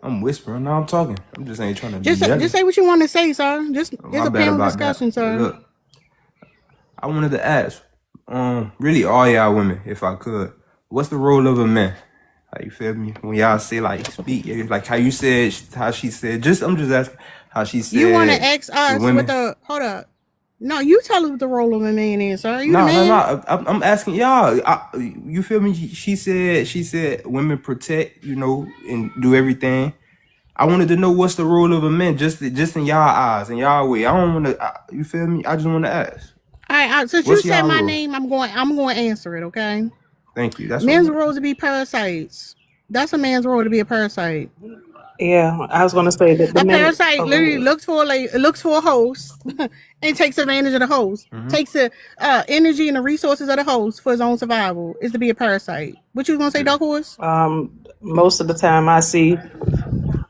I'm whispering. No, I'm talking. I'm just ain't trying to Just be say what you want to say, sir. It's My a bad panel about discussion, that. sir. Look, I wanted to ask, really all y'all women, if I could, what's the role of a man? Like, you feel me? When y'all say like speak, like how you said, how she said. I'm just asking how she said. You want to ask the us women. what the hold up? No, you tell us what the role of a man is, sir. You the No. man? I'm asking y'all. You feel me? She said women protect, and do everything. I wanted to know what's the role of a man, just in y'all eyes and y'all way. I don't want to. You feel me? I just want to ask. All right. Since What's you said y'all my role? name, I'm going to answer it. Okay. Thank you. That's Men's what role is to be parasites. That's a man's role, to be a parasite. Yeah, I was gonna say that the A men. parasite Oh, go literally ahead. looks for a host and takes advantage of the host. Takes the energy and the resources of the host for his own survival. Is to be a parasite. What you gonna say, Dark Horse? Most of the time I see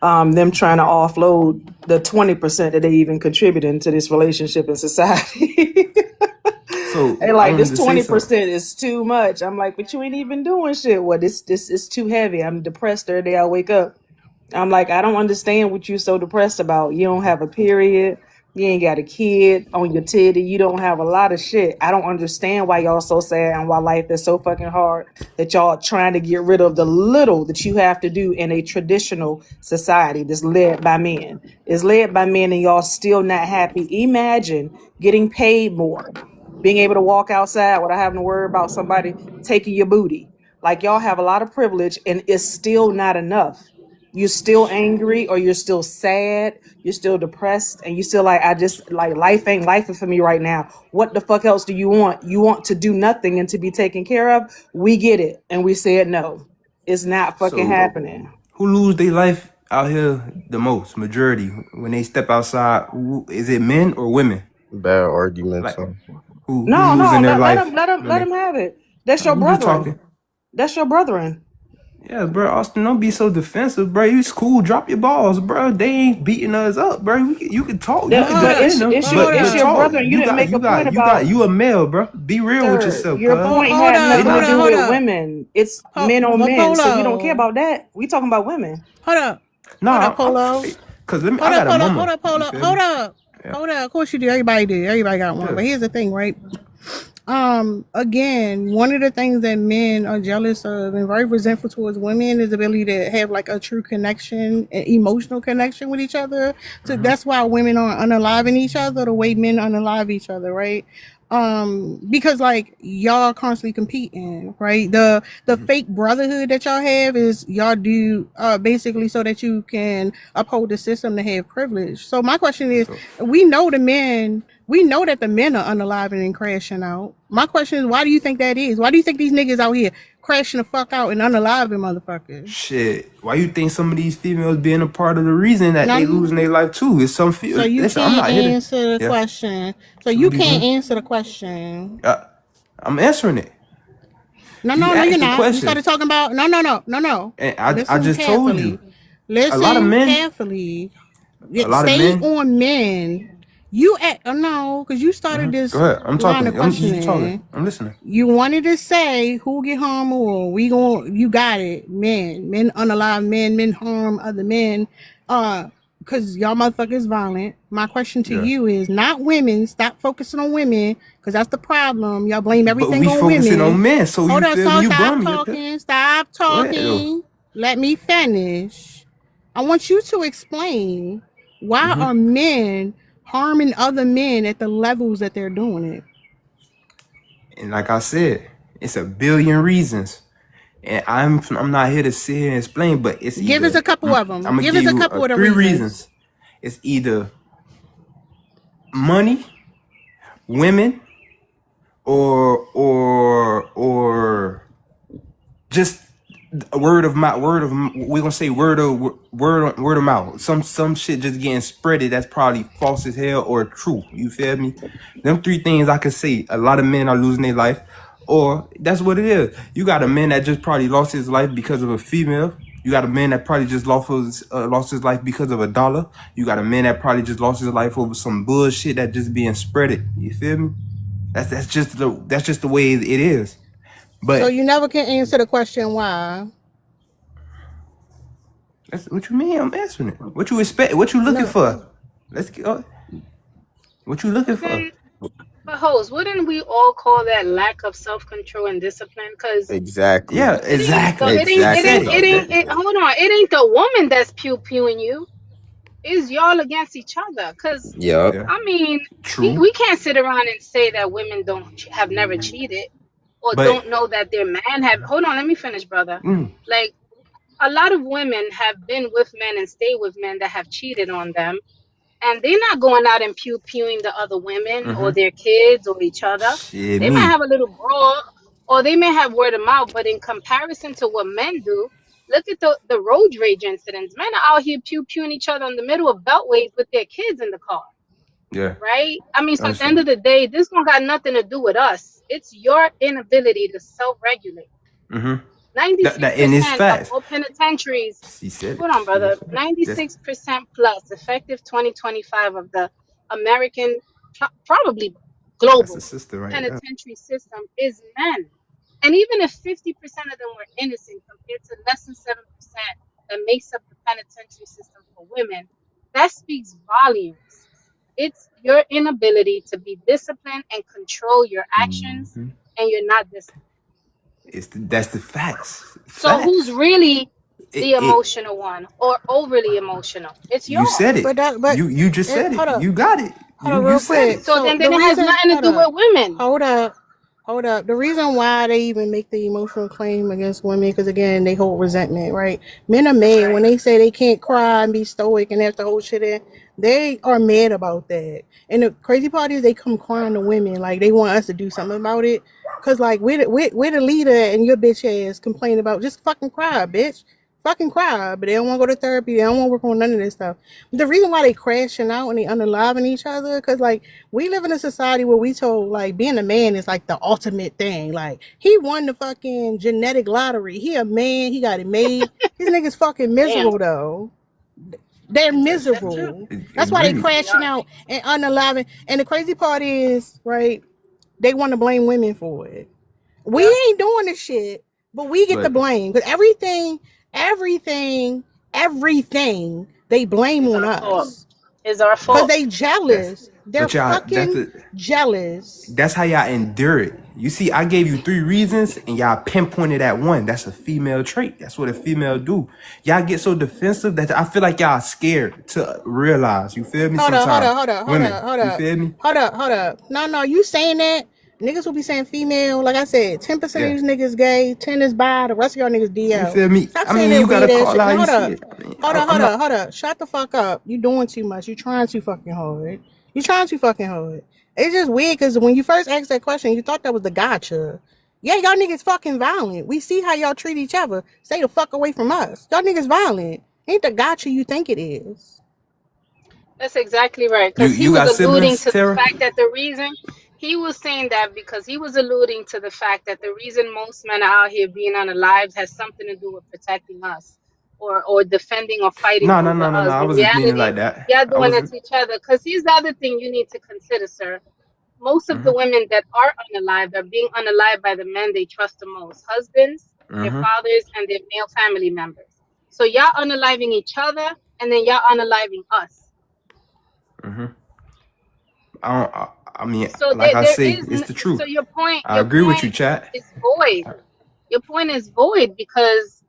them trying to offload the 20% that they even contributing to this relationship in society. So They I like, wanted this to say something. 20% is too much. I'm like, but you ain't even doing shit. What this is too heavy. I'm depressed every day I wake up. I'm like, I don't understand what you're so depressed about. You don't have a period. You ain't got a kid on your titty. You don't have a lot of shit. I don't understand why y'all so sad and why life is so fucking hard that y'all trying to get rid of the little that you have to do in a traditional society that's led by men. It's led by men and y'all still not happy. Imagine getting paid more, being able to walk outside without having to worry about somebody taking your booty. Like y'all have a lot of privilege and it's still not enough. You're still angry or you're still sad, you're still depressed, and you still like, I just like life ain't life for me right now. What the fuck else do you want? You want to do nothing and to be taken care of? We get it. And we said no. It's not fucking So happening. who lose their life out here the most? Majority when they step outside, is it men or women? Bad argument, Like so. who No, losing their life? let when him they, have it. That's your I'm just brethren. talking. That's your brethren. Yeah, bro, Austin, don't be so defensive, bro. You cool, drop your balls, bro. They ain't beating us up, bro. You can talk, you can But defend them, it's but your talk. brother. You didn't make a point about, You a male, bro. Be real with sir, yourself, your cuz. point Hold had up, nothing to do hold with up. women. It's men on men. So we don't care about that. We talking about women. Hold up. No, Hold up, I'm Polo. straight. Cause let me. Hold I up, got a hold up, mama. hold up, hold You up, feel hold me? up. Yeah. Hold up. Of course you do. Everybody do. Everybody got one. Yeah. But here's the thing, right? Again, one of the things that men are jealous of and very resentful towards women is the ability to have like a true connection, an emotional connection with each other. So that's why women are unaliving each other the way men unalive each other, right? Because like y'all constantly competing, right? The fake brotherhood that y'all have is y'all do basically so that you can uphold the system to have privilege. So my question is, we know that the men are unaliving and crashing out. My question is, why do you think that is? Why do you think these niggas out here crashing the fuck out and unaliving motherfuckers? Shit. Why you think some of these females being a part of the reason that they None. losing their life too? It's some So you listen, I'm can't not here to. answer the Yeah. question. So So you what do you can't mean? answer the question. I'm answering it. No, You you're asked the not. You question, started talking about no. and I Listen just told carefully. you. A lot of Listen men. carefully. A lot of Stay men. on men. You at no, because you started Go this ahead. I'm line of talking. You talking. questioning. I'm listening. You wanted to say who get harmed more. You got it. Men unalive men harm other men. Because y'all motherfuckers violent. My question to Yeah. you is not women. Stop focusing on women, because that's the problem. Y'all blame But everything we on focusing women. on men, so Hold you up, feel me? so You stop brought me up here. talking. Stop Go ahead, though. talking. Let me finish. I want you to explain why are men harming other men at the levels that they're doing it. And like I said, it's a billion reasons. And I'm not here to sit here and explain, but it's Give us either a couple of them. I'm gonna Give give us a you couple of the three reasons. reasons. It's either money, women, or just a word of mouth. We're gonna say word of mouth. Some shit just getting spreaded that's probably false as hell or true. You feel me? Them three things I could say. A lot of men are losing their life, or that's what it is. You got a man that just probably lost his life because of a female. You got a man that probably just lost his life because of a dollar. You got a man that probably just lost his life over some bullshit that just being spreaded. You feel me? That's just the way it is. But so you never can answer the question why. That's what you mean. I'm answering it. What you expect? What you looking for? Let's get. What you looking for? But host, wouldn't we all call that lack of self-control and discipline? Because Exactly. Yeah, it ain't exactly. hold on, it ain't the woman that's pewing you. It's y'all against each other. Because Yup. Yeah. I mean, True. we can't sit around and say that women have never cheated or But don't know that their man have. Hold on, let me finish, brother. Like, a lot of women have been with men and stay with men that have cheated on them, and they're not going out and pewing the other women or their kids or each other. shit, They might me. have a little brawl or they may have word of mouth, but in comparison to what men do, look at the road rage incidents. Men are out here pewing each other in the middle of beltways with their kids in the car, Yeah. right? I mean, so at the end Understand. of the day, this don't got nothing to do with us. It's your inability to self-regulate. 96% And it's of facts. all penitentiaries, She said hold it. on, brother, Yes. 96% plus effective 2025 of the American, probably That's a global sister right there. penitentiary system is men. And even if 50% of them were innocent compared to less than 7% that makes up the penitentiary system for women, that speaks volumes. It's your inability to be disciplined and control your actions, Mhm. and you're not disciplined. That's the facts. So who's Facts. really the It emotional one or overly emotional? It's you said y'all. it. You just said it. Hold up. You got it. Hold up You real said quick. it. So So then the it has reason, nothing to hold do up, with women. hold up. The reason why they even make the emotional claim against women, because again, they hold resentment, right? Men are That's mad right. when they say they can't cry and be stoic and have to hold shit in. They are mad about that. And the crazy part is they come crying to women like they want us to do something about it. Cause like we're the leader and your bitch ass complain about just fucking cry, bitch. Fucking cry. But they don't want to go to therapy. They don't want to work on none of this stuff. The reason why they crashing out and they unaliving each other, cause like we live in a society where we told like being a man is like the ultimate thing. Like he won the fucking genetic lottery. He a man. He got it made. These niggas fucking Damn, miserable though. They're that's true. miserable. That's why they Agreed. crashing out and unaliving. And the crazy part is, right? They want to blame women for it. We Yep. ain't doing this shit, but we get the But blame because everything they blame It's on our fault. us It's our because fault. they that's jealous. They're but y'all fucking jealous. that's how y'all endure it. You see, I gave you 3 reasons and y'all pinpointed at one. That's a female trait. That's what a female do. Y'all get so defensive that I feel like y'all scared to realize. You feel me? Hold up, hold Sometimes up, hold up, hold women, up, hold you up, feel me? hold up. No, you saying that? Niggas will be saying female. Like I said, 10% of Yeah. these niggas gay, 10 is bi, the rest of y'all niggas You DL. feel me? Stop I saying mean, that you gotta weird ass call shit. it how No, you hold see up. it. I mean, I'm Hold not. up. Shut the fuck up. You doing too much. You trying too fucking hard. You trying too fucking hard. It's just weird because when you first asked that question, you thought that was the gotcha. Yeah, y'all niggas fucking violent. We see how y'all treat each other. Stay the fuck away from us. Y'all niggas violent. Ain't the gotcha you think it is. That's exactly right. You Because he you was got alluding siblings, to the Tara? fact that the reason he was saying that because he was alluding to the fact that the reason most men are out here being unalived has something to do with protecting us or defending or fighting over No. us. I In wasn't meaning reality, like that. y'all I doing it was. to each other. Because here's the other thing you need to consider, sir. Most of the Mhm. women that are unalived are being unalived by the men they trust the most: husbands, their Mhm. fathers, and their male family members. So y'all unaliving each other, and then y'all unaliving us. Mhm. I mean, So like I there say, is it's the so truth. I your agree with point you, chat. is void. Your point is void because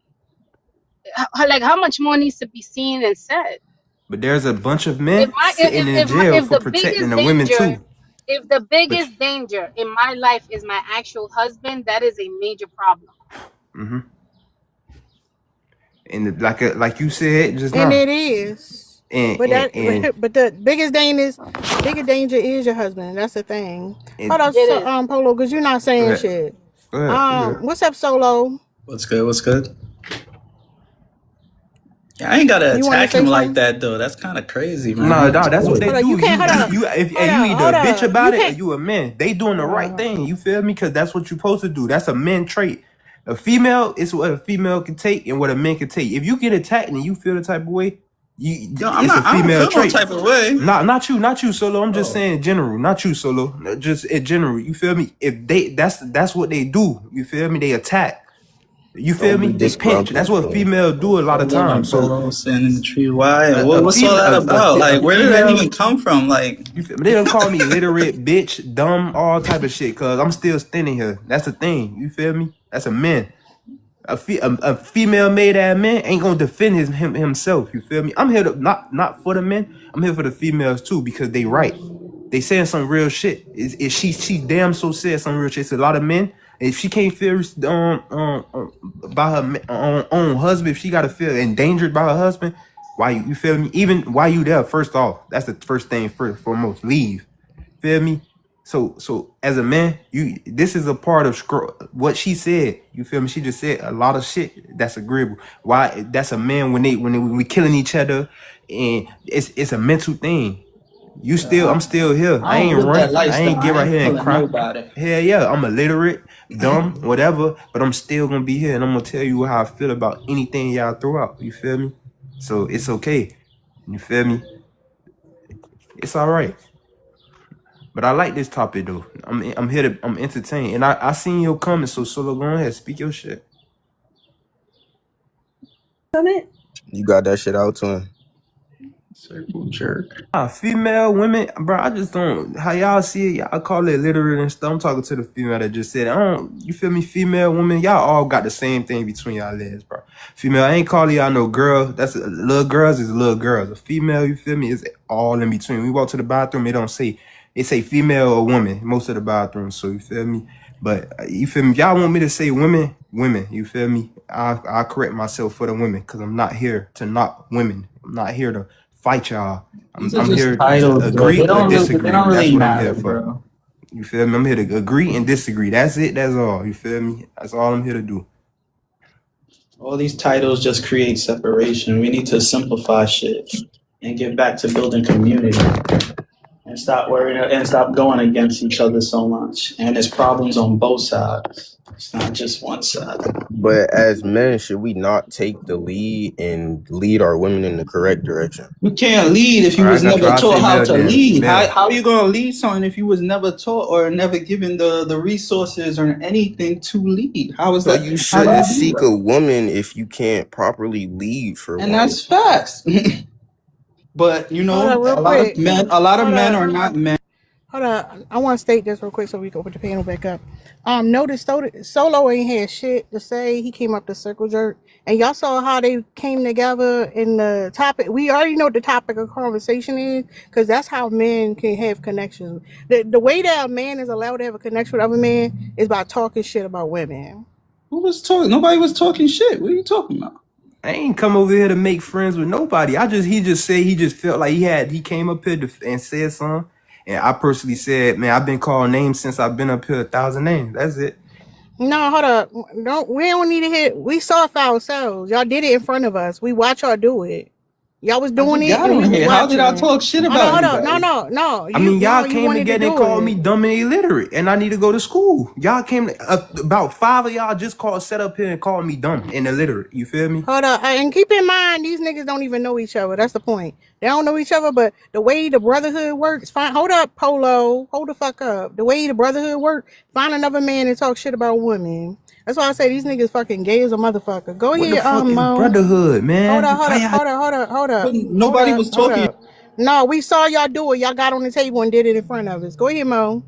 like how much more needs to be seen and said. But there's a bunch of If men my sitting in jail if for the protecting biggest the women danger, too. if the But biggest danger in my life is my actual husband, that is a major problem. hmm and like you said just And now, it is. and But and that and, but the bigger danger is your husband. That's the thing. Hold and up, It so, is. Polo, because you're not go saying ahead, shit. go ahead, you good. What's up, Solo? What's good? What's good? Yeah, I ain't gotta You want to attack say him like something? that though. That's kind of crazy, No, man. that's what they Hold up, you do. can't. You if you either a Hold bitch up. You about it or can't. you a man. They doing the right Uh, thing. You feel me? Because that's what you're supposed to do. That's a man trait. A female is what a female can take and what a man can take. If you get attacked and you feel the type of way, Yo, I'm it's a not. I don't female feel no trait. type of way. Not you, Solo. I'm just Oh, saying general, not you, Solo. Just in general. You feel me? If they that's what they do. You feel me? They attack. You feel Don't me? be They pinch. That's disgruntled, what King. females do a lot of polo and times. So polo sitting in the tree. Why? a What's all female, that about? a Like, where did that female. even come from? Like, You feel me? They don't call me illiterate, bitch, dumb, all type of shit. Cause I'm still standing here. That's the thing. You feel me? That's a man. A female made ass man ain't gonna defend himself. You feel me? I'm here to not for the men. I'm here for the females too because they right. They saying some real shit. Is she damn so said some real shit. It's a lot of men. If she can't feel by her own husband, if she gotta feel endangered by her husband, why you feel me? Even why you there? First off, that's the first thing foremost. Leave. Feel me? So as a man, this is a part of what she said. You feel me? She just said a lot of shit that's agreeable. Why? That's a man when we killing each other, and it's a mental thing. I'm still here. I I don't ain't live that run. I lifestyle. ain't get I right ain't here and killing cry. nobody. Hell yeah, I'm illiterate, dumb, whatever, but I'm still gonna be here and I'm gonna tell you how I feel about anything y'all throw out. You feel me? So it's okay. You feel me? It's all right. But I like this topic though. I'm here to I'm entertained. And I seen your comments, so Solo, go ahead, speak your shit. You got that shit out to him. Circle jerk. Female, women, bro, I just don't, how y'all see it, y'all call it illiterate and stuff. I'm talking to the female that just said, I don't, you feel me, female, women, y'all all got the same thing between y'all legs, bro. Female, I ain't calling y'all no girl. That's little girls is little girls. A female, you feel me, is all in between. We walk to the bathroom, it say female or woman, most of the bathrooms, so you feel me? But you feel me, if y'all want me to say women, you feel me? I'll correct myself for the women, because I'm not here to knock women. I'm not here to fight y'all. These I'm are just here to titles, bro. agree They or don't disagree. That's really what I'm here matter, for. bro. You feel me? I'm here to agree and disagree. That's it. That's all. You feel me? That's all I'm here to do. All these titles just create separation. We need to simplify shit and get back to building community and stop worrying and stop going against each other so much. And there's problems on both sides. It's not just one side. But as men, should we not take the lead and lead our women in the correct direction? You can't lead if you All right, was that's never why I taught say how male to then. lead. Male. How you gonna lead something if you was never taught or never given the resources or anything to lead? How is So that? you How do shouldn't you do seek that? a woman if you can't properly lead for And one. that's facts. But you Hold know, up, real a lot of quick. men are not men. Hold up. I want to state this real quick so we can put the panel back up. Notice Solo ain't had shit to say. He came up to circle jerk, and y'all saw how they came together in the topic. We already know what the topic of conversation is, because that's how men can have connections. The way that a man is allowed to have a connection with other men is by talking shit about women. Who was talking? Nobody was talking shit. What are you talking about? I ain't come over here to make friends with nobody. He just said he just felt like he came up here and said something. And I personally said, man, I've been called names since I've been up here 1,000 names. That's it. No, hold up. We don't need to hit. We saw it for ourselves. Y'all did it in front of us. We watch y'all do it. Y'all was doing it, got and we on was here. How did I watching. talk shit Hold about on, hold on. anybody? No. I mean, y'all You came wanted to together and do called it. me dumb and illiterate, and I need to go to school. Y'all came, about 5 of y'all just set up here and called me dumb and illiterate. You feel me? Hold up. And keep in mind, these niggas don't even know each other. That's the point. They don't know each other, but the way the brotherhood works, fine. Hold up, Polo. Hold the fuck up. The way the brotherhood works, find another man and talk shit about women. That's why I say these niggas fucking gay as a motherfucker. Go What the ahead, fuck is Mo. brotherhood, man? Hold up. Nobody was talking. No, we saw y'all do it. Y'all got on the table and did it in front of us. Go ahead, Mo.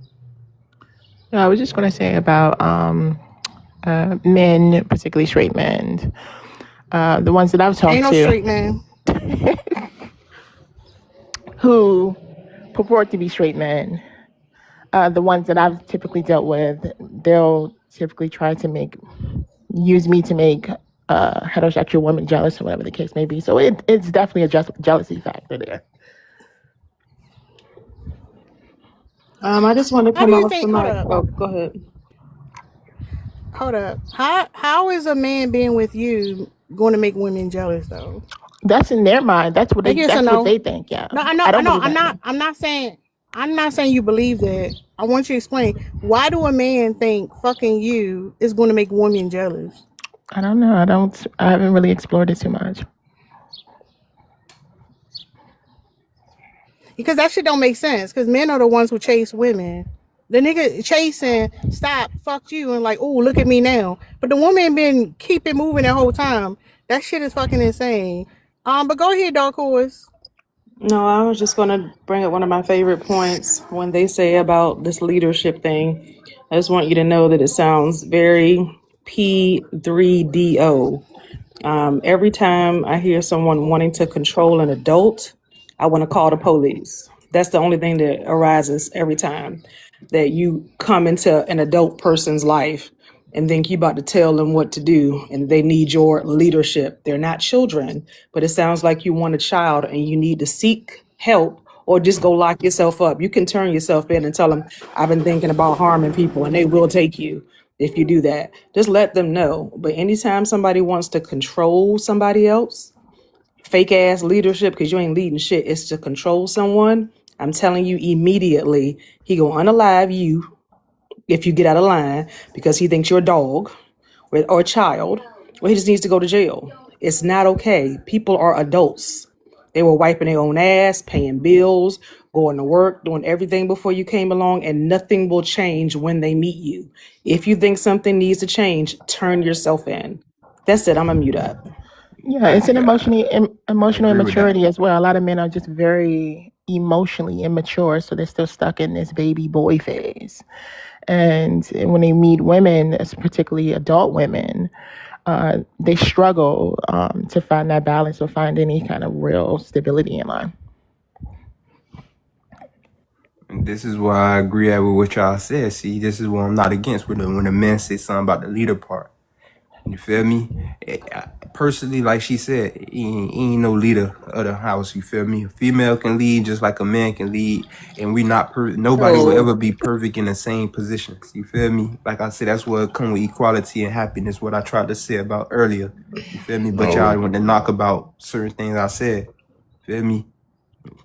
No, I was just going to say about men, particularly straight men, the ones that I've talked Ain't no to straight man. who purport to be straight men, the ones that I've typically dealt with, they'll typically try to use me to make heterosexual women jealous or whatever the case may be. So it's definitely a jealousy factor there. I just want to How come do you off the think? mic. Hold up. Oh, go ahead. Hold up. How is a man being with you going to make women jealous though? That's in their mind. That's what Yes or that's no? what they think. Yeah. No, I know. I don't believe I'm that. not saying you believe that. I want you to explain. Why do a man think fucking you is going to make women jealous? I don't know. I haven't really explored it too much. Because that shit don't make sense. Because men are the ones who chase women. The nigga chasing, stop, fuck you, and like, oh, look at me now. But the woman been keep it moving the whole time. That shit is fucking insane. But go ahead, Dark Horse. No, I was just going to bring up one of my favorite points when they say about this leadership thing. I just want you to know that it sounds very P3DO. Every time I hear someone wanting to control an adult, I want to call the police. That's the only thing that arises every time that you come into an adult person's life and think you about to tell them what to do and they need your leadership. They're not children, but it sounds like you want a child and you need to seek help or just go lock yourself up. You can turn yourself in and tell them, I've been thinking about harming people, and they will take you if you do that. Just let them know. But anytime somebody wants to control somebody else, fake ass leadership, because you ain't leading shit, it's to control someone, I'm telling you immediately, he gonna unalive you if you get out of line because he thinks you're a dog or a child, or he just needs to go to jail. It's not okay. People are adults. They were wiping their own ass, paying bills, going to work, doing everything before you came along, and nothing will change when they meet you. If you think something needs to change, turn yourself in. That's it. I'm gonna mute up. Yeah, it's an emotional agree with that. immaturity as well. A lot of men are just very emotionally immature, so they're still stuck in this baby boy phase. And when they meet women, particularly adult women, they struggle to find that balance or find any kind of real stability in life. And this is why I agree with what y'all said. See, this is what I'm not against when the men say something about the leader part. You feel me? Personally, like she said, he ain't no leader of the house. You feel me? A female can lead just like a man can lead, and we not nobody will ever be perfect in the same positions. You feel me? Like I said, that's what come with equality and happiness. What I tried to say about earlier. You feel me? But y'all want to knock about certain things I said. Feel me?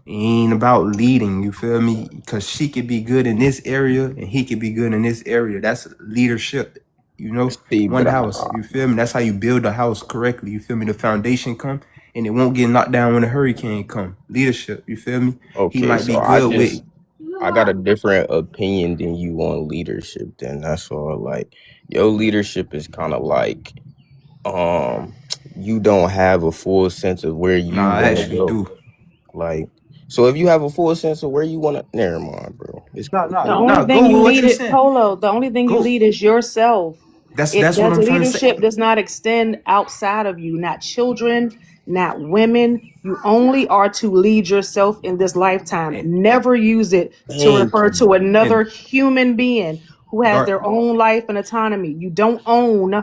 It ain't about leading, you feel me? Because she could be good in this area and he could be good in this area. That's leadership, you know? See, One but house, you feel me? That's how you build a house correctly, you feel me? The foundation come and it won't get knocked down when a hurricane come. Leadership, you feel me? He okay, might be so good with... I got a different opinion than you on leadership. Then that's all. Like your leadership is kind of like, you don't have a full sense of where you Nah, I want to actually go. do. Like, so if you have a full sense of where you want to, never mind, bro. It's Nah, cool. nah, The only nah, thing go you with what lead you it, said. Polo, the only thing you Go. lead is yourself. That's It what does I'm trying to say. leadership does not extend outside of you, not children, not women. You only are to lead yourself in this lifetime. Never use it to Thank refer to you. another And human being who has Gar- their own life and autonomy. You don't own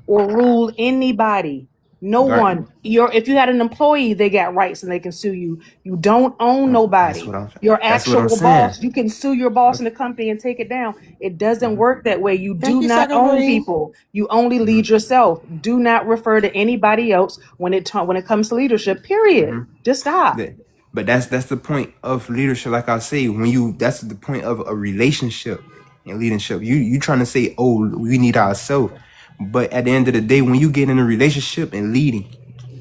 or rule anybody. No Gar- one. If you had an employee, they got rights and they can sue you. You don't own nobody. Your that's what I'm actual saying. boss, you can sue your boss in the company and take it down. It doesn't work that way. You Thank do you, not Sucker own Free. people. You only lead yourself. Do not refer to anybody else when it comes to leadership. Period. Just stop. But that's the point of leadership. Like I say, that's the point of a relationship and leadership. You trying to say, oh, we need ourselves. But at the end of the day, when you get in a relationship and leading,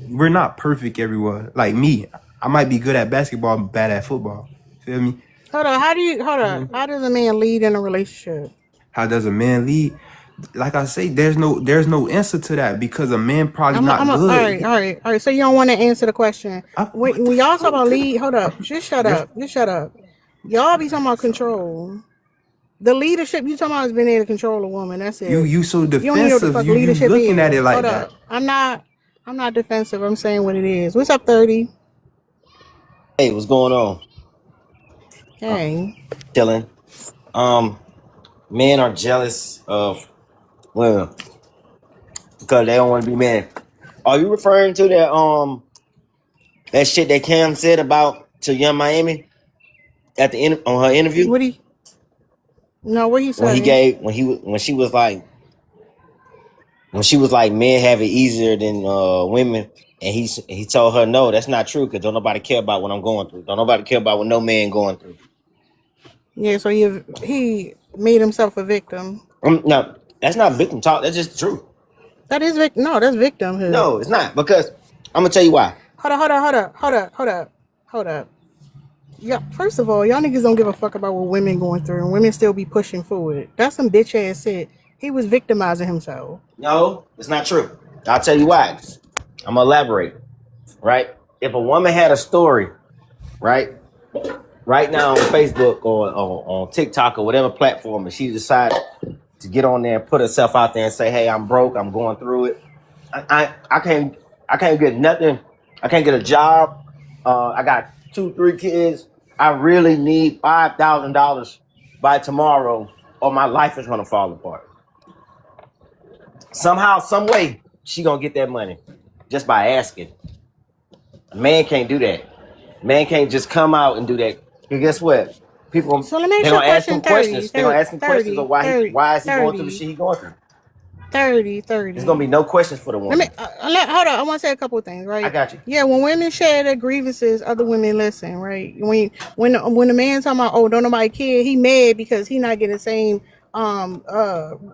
we're not perfect everywhere. Like me, I might be good at basketball, but bad at football. Feel me? Hold on. How does a man lead in a relationship? How does a man lead? Like I say, there's no answer to that because a man probably All not good. right. So you don't want to answer the question. When y'all talk about lead, hold up. Just shut up. Y'all be talking about control. The leadership you talking about is being able to control a woman. That's it. You so You don't know what the defensive. fuck You leadership looking is. at it like Hold that. up. I'm not defensive. I'm saying what it is. What's up, 30? Hey, what's going on? Hey. Chilling. Men are jealous of women because they don't want to be men. Are you referring to that shit that Cam said about to Young Miami at the end on her interview? What he When he say? gave when she was like men have it easier than women, and he told her no, that's not true because don't nobody care about what I'm going through. Don't nobody care about what no man going through. Yeah, so he made himself a victim. No, that's not victim talk. That's just true. That is victim. No, that's victimhood. No, it's not, because I'm gonna tell you why. Hold up. Yeah, first of all, y'all niggas don't give a fuck about what women going through, and women still be pushing forward. That's some bitch ass shit. He was victimizing himself. No, it's not true. I'll tell you why. I'm gonna elaborate. Right? If a woman had a story, right now on Facebook or on TikTok or whatever platform, and she decided to get on there and put herself out there and say, "Hey, I'm broke. I'm going through it. I can't get nothing. I can't get a job. I got 2-3 kids. I really need $5,000 by tomorrow, or my life is gonna fall apart." Somehow, some way, she gonna get that money just by asking. A man can't do that. Man can't just come out and do that. Because guess what? People, So let me they're ask you gonna a ask him question. questions. They're gonna ask him questions of why is he going through the shit he going through. 30. There's gonna be no questions for the woman. Hold on. I want to say a couple of things, right? I got you. Yeah, when women share their grievances, other women listen, right? When the man talking about, oh, don't nobody care, he mad because he not getting the same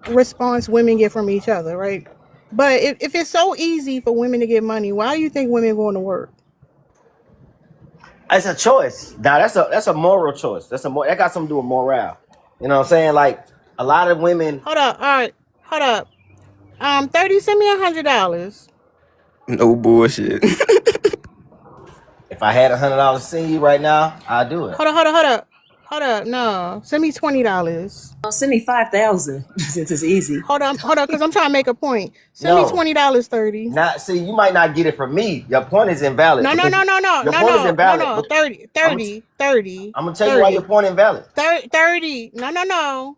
response women get from each other, right? But if it's so easy for women to get money, why do you think women going to work? It's a choice. Now that's a moral choice. That got something to do with morale. You know what I'm saying? Like a lot of women. Hold up. All right. Hold up. 30, send me $100. No bullshit. If I had $100 to send you right now, I'd do it. Hold up. No, send me $20. Oh, send me 5,000 since it's easy. Hold on, because I'm trying to make a point. Send me $20, 30. Not see, you might not get it from me. Your point is invalid. No. Your point is invalid. 30. I'm gonna tell you why your point invalid. 30. No.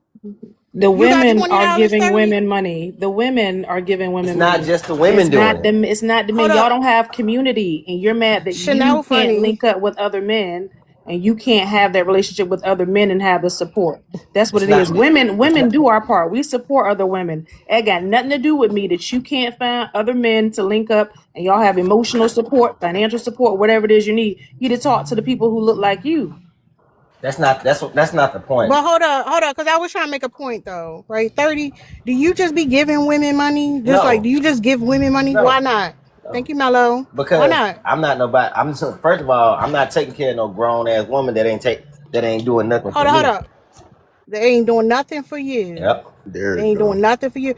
The You got women are $20, giving 30? women money. The women are giving women It's money. not just the women It's doing not it. the it's not the men. Hold Y'all up. don't have community, and you're mad that Chanel you funny. can't link up with other men, and you can't have that relationship with other men and have the support. That's what It's it is. not. Women do our part. We support other women. It got nothing to do with me that you can't find other men to link up, and y'all have emotional support, financial support, whatever it is you need. You to talk to the people who look like you. That's not the point. But hold up, because I was trying to make a point though, right? 30. Do you just be giving women money? Just like, do you just give women money? No. Why not? Thank you, Mello. Why Because not? I'm not nobody. First of all, I'm not taking care of no grown ass woman that ain't doing nothing for me. Hold up. They ain't doing nothing for you. Yep. There They you ain't go. doing nothing for you.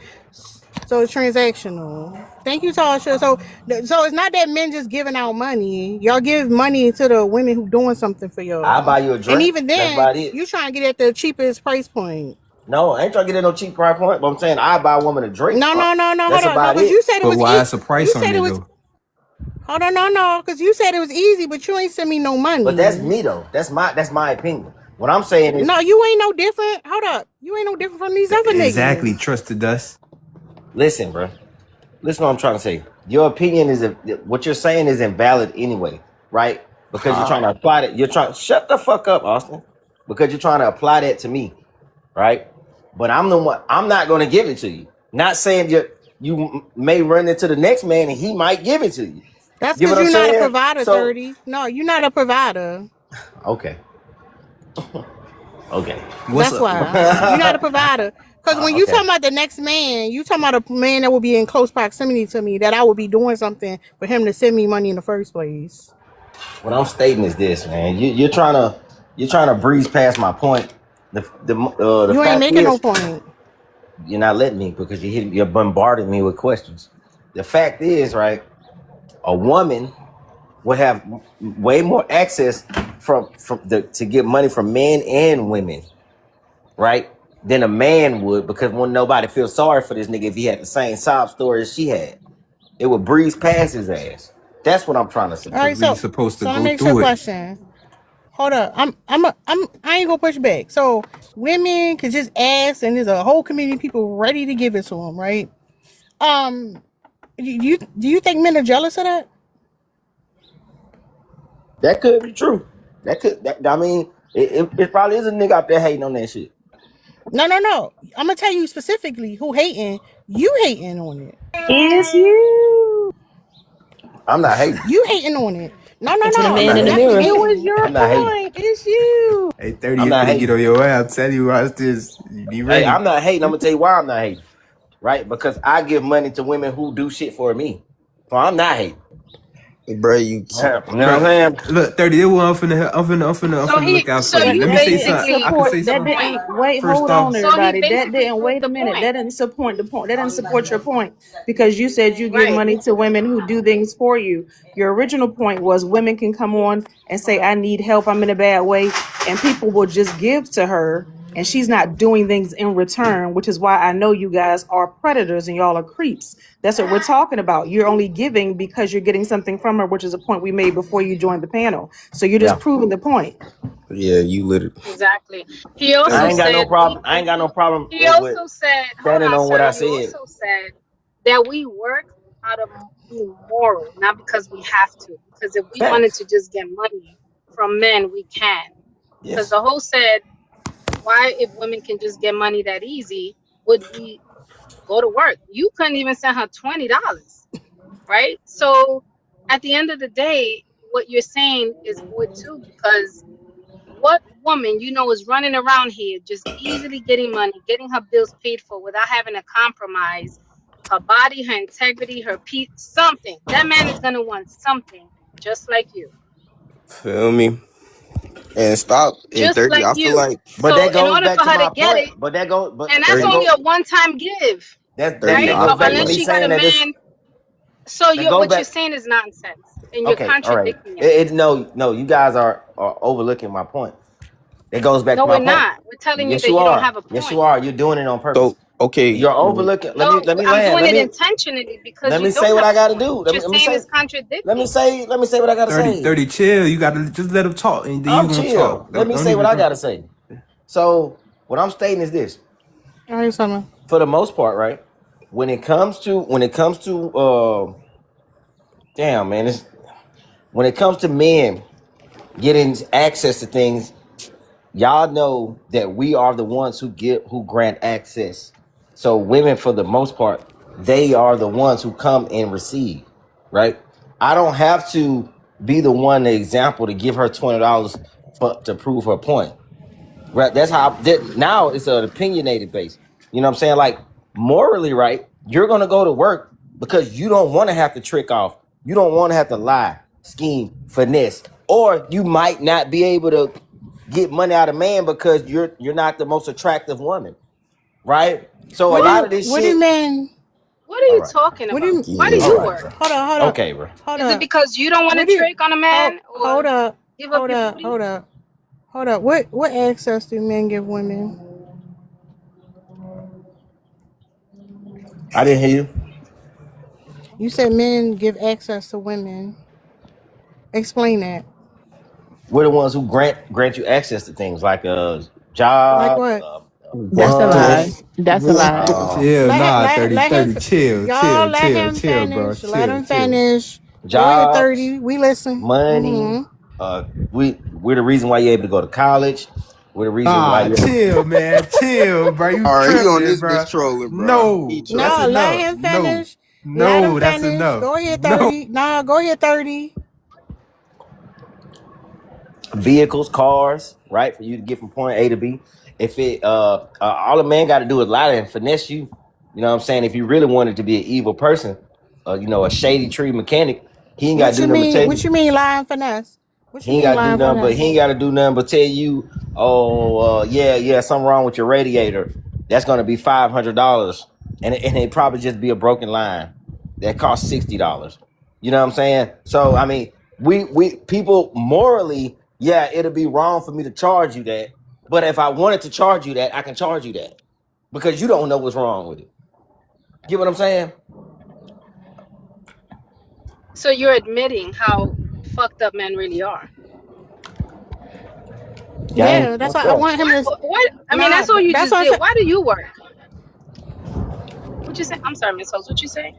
So it's transactional. Thank you, Tasha. So it's not that men just giving out money. Y'all give money to the women who doing something for y'all. I'll buy you a drink. And even That's then, about it. you trying to get at the cheapest price point. No, I ain't trying to get in no cheap price point, but I'm saying I buy a woman a drink. No. That's Hold on. about Because it. you said it But was why easy. it's a price on it though? Hold on, no. Because you said it was easy, but you ain't send me no money. But that's me though. That's my opinion. What I'm saying is, No, you ain't no different. Hold up. You ain't no different from these other niggas. Exactly. Trusted us. listen, bro. Listen, what I'm trying to say. Your opinion is what you're saying is invalid anyway, right? Because you're trying to apply that. You're trying. Shut the fuck up, Austin. Because you're trying to apply that to me, right? But I'm the one. I'm not going to give it to you. Not saying you may run into the next man and he might give it to you. That's Get what because I'm you're not a saying? provider, So 30. No, you're not a provider. okay, okay. That's why. You're not a provider. Because when you Okay. talking about the next man, you talking about a man that will be in close proximity to me, that I would be doing something for him to send me money in the first place. What I'm stating is this, man. You're trying to breeze past my point. The You ain't fact making no is, point. you're not letting me because you're bombarding me with questions. The fact is, right? A woman would have way more access to get money from men and women, right? Than a man would, because when nobody feels sorry for this nigga if he had the same sob story as she had. It would breeze past his ass. That's what I'm trying to say. All right, so let me ask you a question. Hold up. I ain't gonna push back. So women could just ask, and there's a whole community of people ready to give it to them, right? Do you think men are jealous of that? That could be true. I mean, it probably is a nigga out there hating on that shit. No. I'm gonna tell you specifically who hating. You hating on it. It's you. I'm not hating. You hating on it. No. To the I'm man not in the hating. mirror. It was your I'm not hating. point. It's you. Hey, 30, I'm you not finna get hating. on your way. I'm telling you, watch this. Be ready. Hey, I'm not hating. I'm gonna tell you why I'm not hating. Right? Because I give money to women who do shit for me. So I'm not hating. Bro, you You know what I'm saying? Look, 30, this one I'm finna look out for you. Let me say something. I can say That something. didn't wait. First Hold off, on, So he everybody. That basically didn't proved wait the a minute. point. That didn't support the point. That didn't support your point because you said you give Right. money to women who do things for you. Your original point was women can come on and say, "I need help. I'm in a bad way," and people will just give to her, and she's not doing things in return. Which is why I know you guys are predators and y'all are creeps. That's what we're talking about. You're only giving because you're getting something from her, which is a point we made before you joined the panel. So you're just Yeah. proving the point. Yeah, you literally. Exactly. He also I ain't got no said problem. I ain't got no problem he with also said, hold standing on, on what sir. I You said. also said that we work out of being moral, not because we have to. Because if we wanted Facts. to just get money from men, we can. Because Yes. the whole said, why, if women can just get money that easy, would we go to work? You couldn't even send her $20, right? So at the end of the day, what you're saying is void too, because what woman is running around here just easily getting money, getting her bills paid for without having to compromise her body, her integrity, her peace, something? That man is gonna want something just like you. Feel me? And stop in Just 30. like I feel you. like But So that in goes order back for to her my to get point. it, But that goes. But and that's that 30. only goes. a one-time give, That 30. right? goes I back feel to Unless me like she got a saying that it's. man So That goes what you're back. saying is nonsense, and you're Okay, all right. contradicting yourself. No, you guys are overlooking my point. It goes back No, to my we're point. not. We're telling you Yes, that you you don't are. have a Yes, you point. are. You're doing it on purpose. So okay, You're overlooking. No, Let me I'm land. doing it intentionally because Let you me don't say what have I a gotta point. do. What you're saying is contradicting. Let me say what I gotta 30, say. 30, chill. You gotta just let them talk, and then I'm you gonna chill. talk. Let me Don't say what even I gotta say. So what I'm stating is this: All right, Summer. for the most part, right? When it comes to damn man, when it comes to men getting access to things, y'all know that we are the ones who grant access. So women, for the most part, they are the ones who come and receive, right? I don't have to be the one, the example, to give her $20 to prove her point, right? That's how now it's an opinionated base. You know what I'm saying? Like morally, right? You're gonna go to work because you don't want to have to trick off. You don't want to have to lie, scheme, finesse, or you might not be able to get money out of man because you're not the most attractive woman, right? So a lot of this What do shit. men? What are you talking What about? do Why do All you right, work? bro. Hold on. Okay, bro. Hold Is up. it because you don't want What to do you? trick on a man or Hold up. give up Hold your up. booty? Hold up. What access do men give women? I didn't hear you. You said men give access to women. Explain that. We're the ones who grant you access to things like a Like job, what? That's a lie. puss. That's a lie. Chill, nah, 30, Let him. 30, chill, Y'all chill, let chill, him chill, bro. finish. Let Chill, him chill. finish. Go ahead, Jobs, 30. We listen. money. We're the reason why you're able to go to college. We're the reason why Ah, you're chill, man. Chill, bro. You all right, he on tripping, this bro. bitch trolling, bro. He No, that's No, trolling. let enough. him finish. Let him No, that's finish. enough. Go ahead, No. 30. Nah, go ahead, 30. vehicles, cars, right? For you to get from point A to B. If it all a man got to do is lie and finesse you, you know what I'm saying? If you really wanted to be an evil person, a shady tree mechanic, he ain't got to do nothing but tell What you. you mean lying finesse? What you He ain't mean got to do lying nothing but finesse? he ain't got to do nothing but tell you, yeah, something wrong with your radiator. That's gonna be $500, and it probably just be a broken line that costs $60. You know what I'm saying? So I mean, we people morally, yeah, it'll be wrong for me to charge you that, but if I wanted to charge you that, I can charge you that because you don't know what's wrong with it. Get what I'm saying? So you're admitting how fucked up men really are. Gang, Yeah, that's fucked why I up. want him to. What? I mean, Nah, that's all you that's just what I'm did. saying. Why do you work? What you say? I'm sorry, Miss Host. What you say?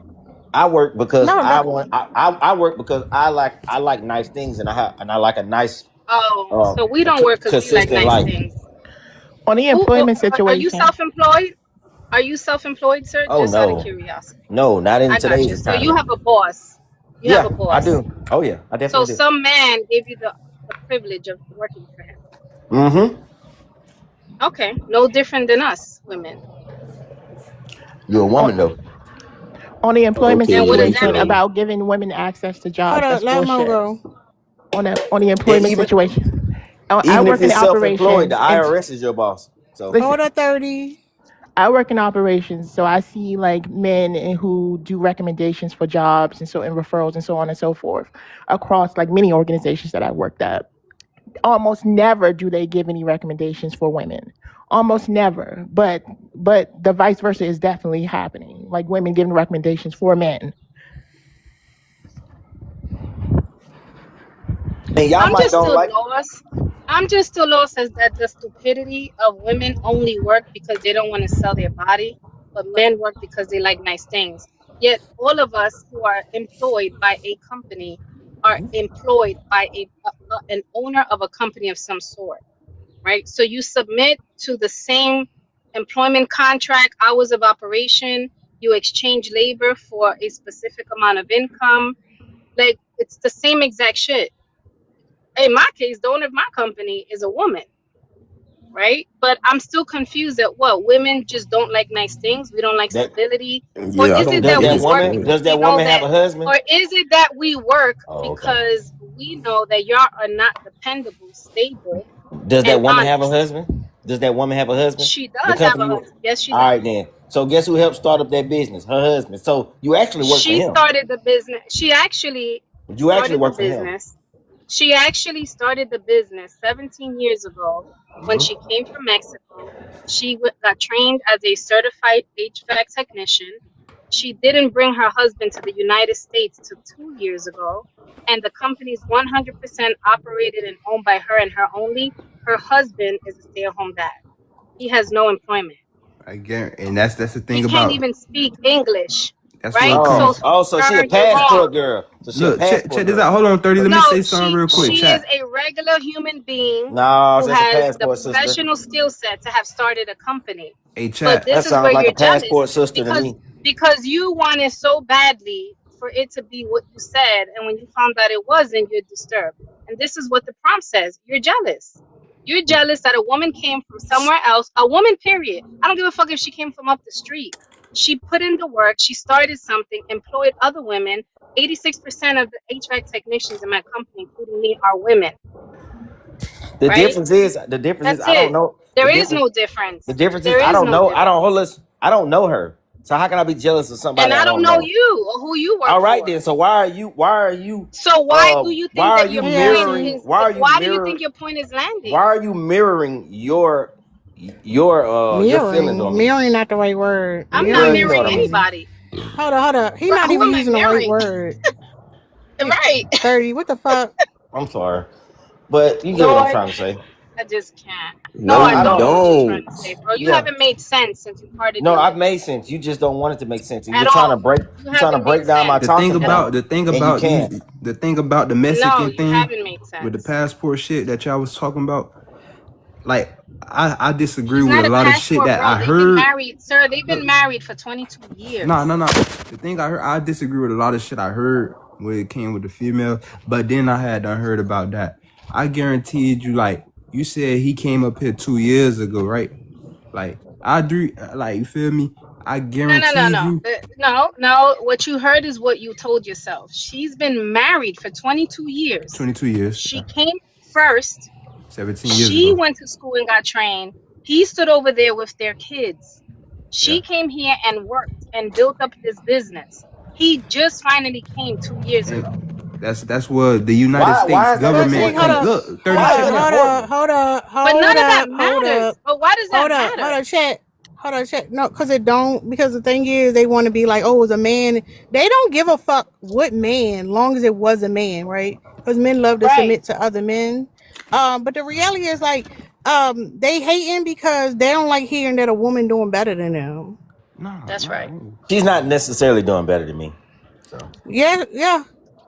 I work because No, I that, want. I work because I like nice things, and I like a nice, Oh, so we don't work because we like consistent nice life. things. On the Who employment are you situation. self-employed? Are you self-employed, sir? Oh Just out of no, curiosity. no, not in I got today's you. So you economy. have a boss. You have Yeah, a I boss. do. Oh yeah, I So definitely do. some man gave you the privilege of working for him. Mm-hmm. Okay, no different than us women. You're a woman though. On the employment Okay, And what yeah, does he that situation mean? trolling. about giving women access to hold jobs, up, that's let Mo bullshit. go. On the employment Even situation. I even if work in it's self-employed, the operations and IRS is your boss. So Hold listen, up, 30. I work in operations, so I see like men who do recommendations for jobs and referrals and so on and so forth across like many organizations that I worked at. Almost never do they give any recommendations for women. Almost never. But the vice versa is definitely happening. Like women giving recommendations for men. and y'all I'm might just don't still like. lost. I'm just still lost as that the stupidity of women only work because they don't want to sell their body, but men work because they like nice things. Yet all of us who are employed by a company are employed by an owner of a company of some sort, right? So you submit to the same employment contract, hours of operation, you exchange labor for a specific amount of income. Like it's the same exact shit. In my case, the owner of my company is a woman, right? But I'm still confused at what women just don't like nice things. We don't like That stability, or Yeah, I is don't it does that get we that his work woman point. because does we that know woman have that, a husband? or is it that we work Oh, okay. because we know that y'all are not dependable, stable, Does and that woman have a honest? husband? Does that woman have a husband? She The does have company a you. husband. Yes, she All right does. then. So guess who helped start up that business? Her husband. So you actually work for She him. started the business. She actually You actually started the work for him. business. She actually started the business 17 years ago when she came from Mexico. She got trained as a certified HVAC technician. She didn't bring her husband to the United States till 2 years ago. And the company's 100% operated and owned by her and her only. Her husband is a stay-at-home dad. He has no employment. I guarantee, and that's the He thing can't about even speak English, that's right? what Oh, comes. so she a sir, you're passport wrong. girl. So she a Look, check passport this girl. out. Hold on, 30. Let me No, say something real quick. she is Chat. a regular human being No, who that's a has the passport sister. professional skill set to have started a company. Hey, But chat. this That is sounds where like you're a jealous passport sister to me. because you wanted so badly for it to be what you said, and when you found out it wasn't, you're disturbed. And this is what the prompt says: you're jealous. You're jealous that a woman came from somewhere else. A woman, period. I don't give a fuck if she came from up the street. She put in the work. She started something, employed other women. 86% of the HVAC technicians in my company, including me, are women. The Right? difference is That's I don't it. know. There The is difference no difference. the difference is There I is don't no know. difference. I don't know her. So how can I be jealous of somebody And I I don't don't know know? you or who you work All right for. then. So why are you So why do you think that your point mirroring is? Why do you think your point is landing? why are you mirroring your feelings on me? Mirroring not the right word. I'm Well, not you know mirroring what I mean. anybody. Hold on. He's not Who even am I using the right mirroring? word. Right. 30. What the fuck? I'm sorry. But you get No, what I'm trying to say. I just can't. No, I you know what you're trying don't. to say, bro. You Yeah. haven't made sense since you parted No, your I've lips. made sense. You just don't want it to make sense. And At you're trying to all. break You haven't made down my sense The thing talking at all. point. about And you can't. the thing about the No, Mexican you thing haven't made with the sense. passport shit that y'all was talking about, like I disagree It's with not a a lot of shit passport, that bro. I They've been heard. married, sir. They've been Look, married for 22 years. no. The thing I heard, I disagree with a lot of shit I heard when it came with the female. But then I had done heard about that. I guaranteed you, like you said, he came up here 2 years ago, right? Like I do, like you feel me? I guaranteed you No. What you heard is what you told yourself. She's been married for 22 years. 22 years, She came first. 17 years She ago. went to school and got trained. He stood over there with their kids. She Yeah, came here and worked and built up this business. He just finally came 2 years ago. and that's what the United States Why is that But see, government important? hold come. up. Look, 30 Why is check that me. Hold important? up. But none of that matters. But why does that matter? Hold up, chat. No, because it don't. Because the thing is, they want to be like, oh, it was a man. They don't give a fuck what man, long as it was a man, right? Because men love to Right. submit to other men. But the reality is, like, they hating because they don't like hearing that a woman doing better than them. That's right. She's not necessarily doing better than me. So Yeah.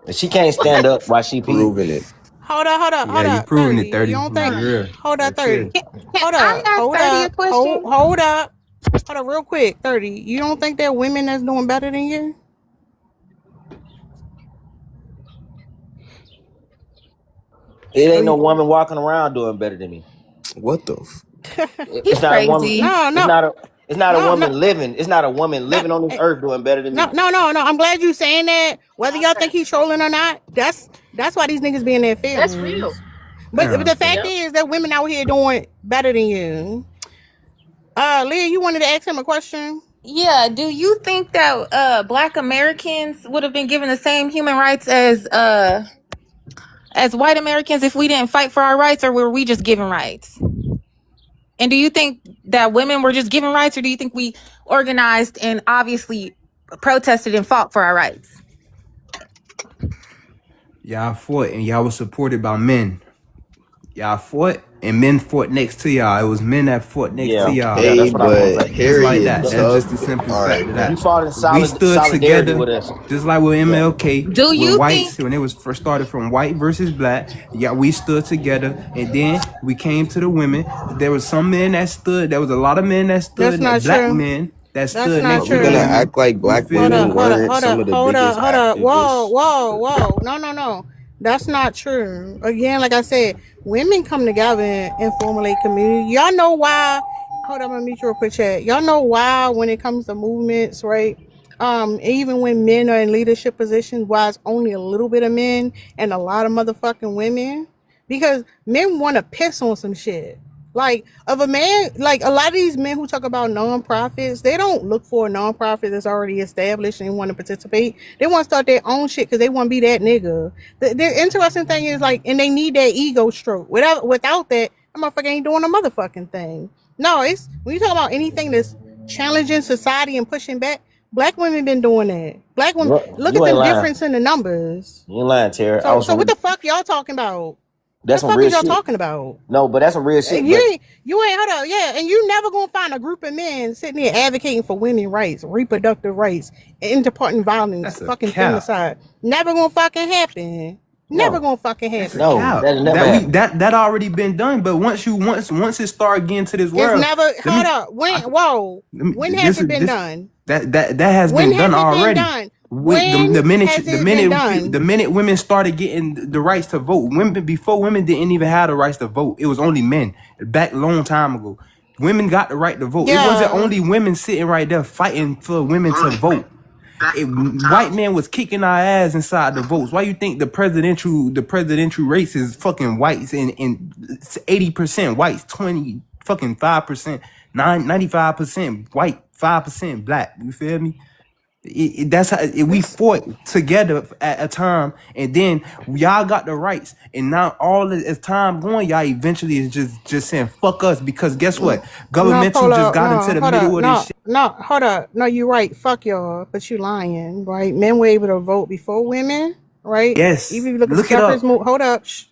if she can't stand up while she Proving it. Hold up. Yeah, you proving it, 30. You don't think? For real. Hold up, That's 30. it. Hold I up. asked Hold 30 a up. question. Hold up. Hold up, real quick, 30. You don't think there are women that's doing better than you? it ain't no woman walking around doing better than me. What the? It's He's not a woman. crazy. It's not a woman living. It's not a woman living on this earth doing better than me. No. I'm glad you saying that. Whether y'all think he's trolling or not, that's why these niggas be in their feelings. That's real. But the fact is that women out here doing better than you. Leah, you wanted to ask him a question? Yeah, do you think that Black Americans would have been given the same human rights as white Americans if we didn't fight for our rights, or were we just given rights? And do you think that women were just given rights, or do you think we organized and obviously protested and fought for our rights? Y'all fought and y'all was supported by men. Y'all fought and men fought next to y'all. It was men that fought next to y'all. Yeah, that's what I'm gonna but say. Just like Harriet that. That's tough. just the simplest All fact right, of that. You fought in We stood solidarity together, with us. just like with MLK. Do When you whites, when it was first started from white versus black, yeah, we stood together, and then we came to the women. There was some men that stood. There was a lot of men that stood. That's not black true. men that That's stood not next Are to we true. gonna women. act like You black feel women me? weren't some of the biggest activists? Whoa. No. That's not true. Again, like I said, women come together and formulate community. Y'all know why? Hold on, I'm gonna meet you real quick, chat. Y'all know why when it comes to movements, right? Even when men are in leadership positions, why it's only a little bit of men and a lot of motherfucking women? Because men want to piss on some shit. Like, of a man, like a lot of these men who talk about nonprofits, they don't look for a nonprofit that's already established and want to participate. They want to start their own shit because they want to be that nigga. The interesting thing is like, and they need that ego stroke. Without that, that motherfucker ain't doing a motherfucking thing. No, it's when you talk about anything that's challenging society and pushing back, black women been doing that. Black women, look at You ain't the lying. difference in the numbers. You ain't lying, Terry. So what the fuck y'all talking about? That's What some the fuck real is y'all shit. talking about? No, but that's some real shit. And you ain't hold up, yeah, and you never gonna find a group of men sitting there advocating for women's rights, reproductive rights, interparty violence, That's a fucking cap. femicide. Never gonna fucking happen. Never gonna fucking happen. No, Cap. that never That happened. that already been done. But once it start getting to this It's world, never hold up. When has it been this done? that has When been has done it been already. done? When The minute has it been done? the minute women started getting the rights to vote, before women didn't even have the rights to vote. It was only men back long time ago. Women got the right to vote. It wasn't Yeah. only women sitting right there fighting for women to vote. White man was kicking our ass inside the votes. Why you think the presidential race is fucking whites and 80% whites, 5%, 95% white, 5% black. You feel me? That's how we fought together at a time, and then y'all got the rights, and now as time going, y'all eventually is just saying fuck us because guess what? Governmental just got into the middle of this shit. Hold up. No, you're right. Fuck y'all, but you lying, right? Men were able to vote before women, right? Yes, Even if you look at look the it up. suffrage movement,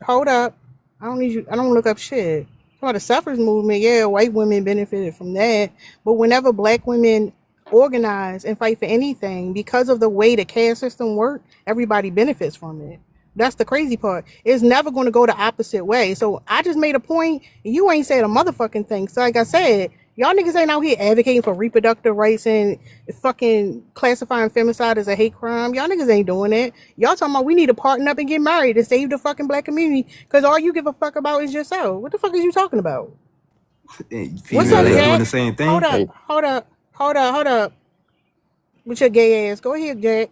hold up. I don't need you. I don't look up shit. About the suffrage movement, yeah, white women benefited from that, but whenever black women organize and fight for anything, because of the way the caste system works, everybody benefits from it. That's the crazy part. It's never going to go the opposite way. So I just made a point, and you ain't said a motherfucking thing. So like I said, y'all niggas ain't out here advocating for reproductive rights and fucking classifying femicide as a hate crime. Y'all niggas ain't doing it. Y'all talking about we need to partner up and get married to save the fucking black community because all you give a fuck about is yourself. What the fuck is you talking about? What's Female up, ain't Jack? doing the same thing. Hold up. With your gay ass. Go ahead, Jack.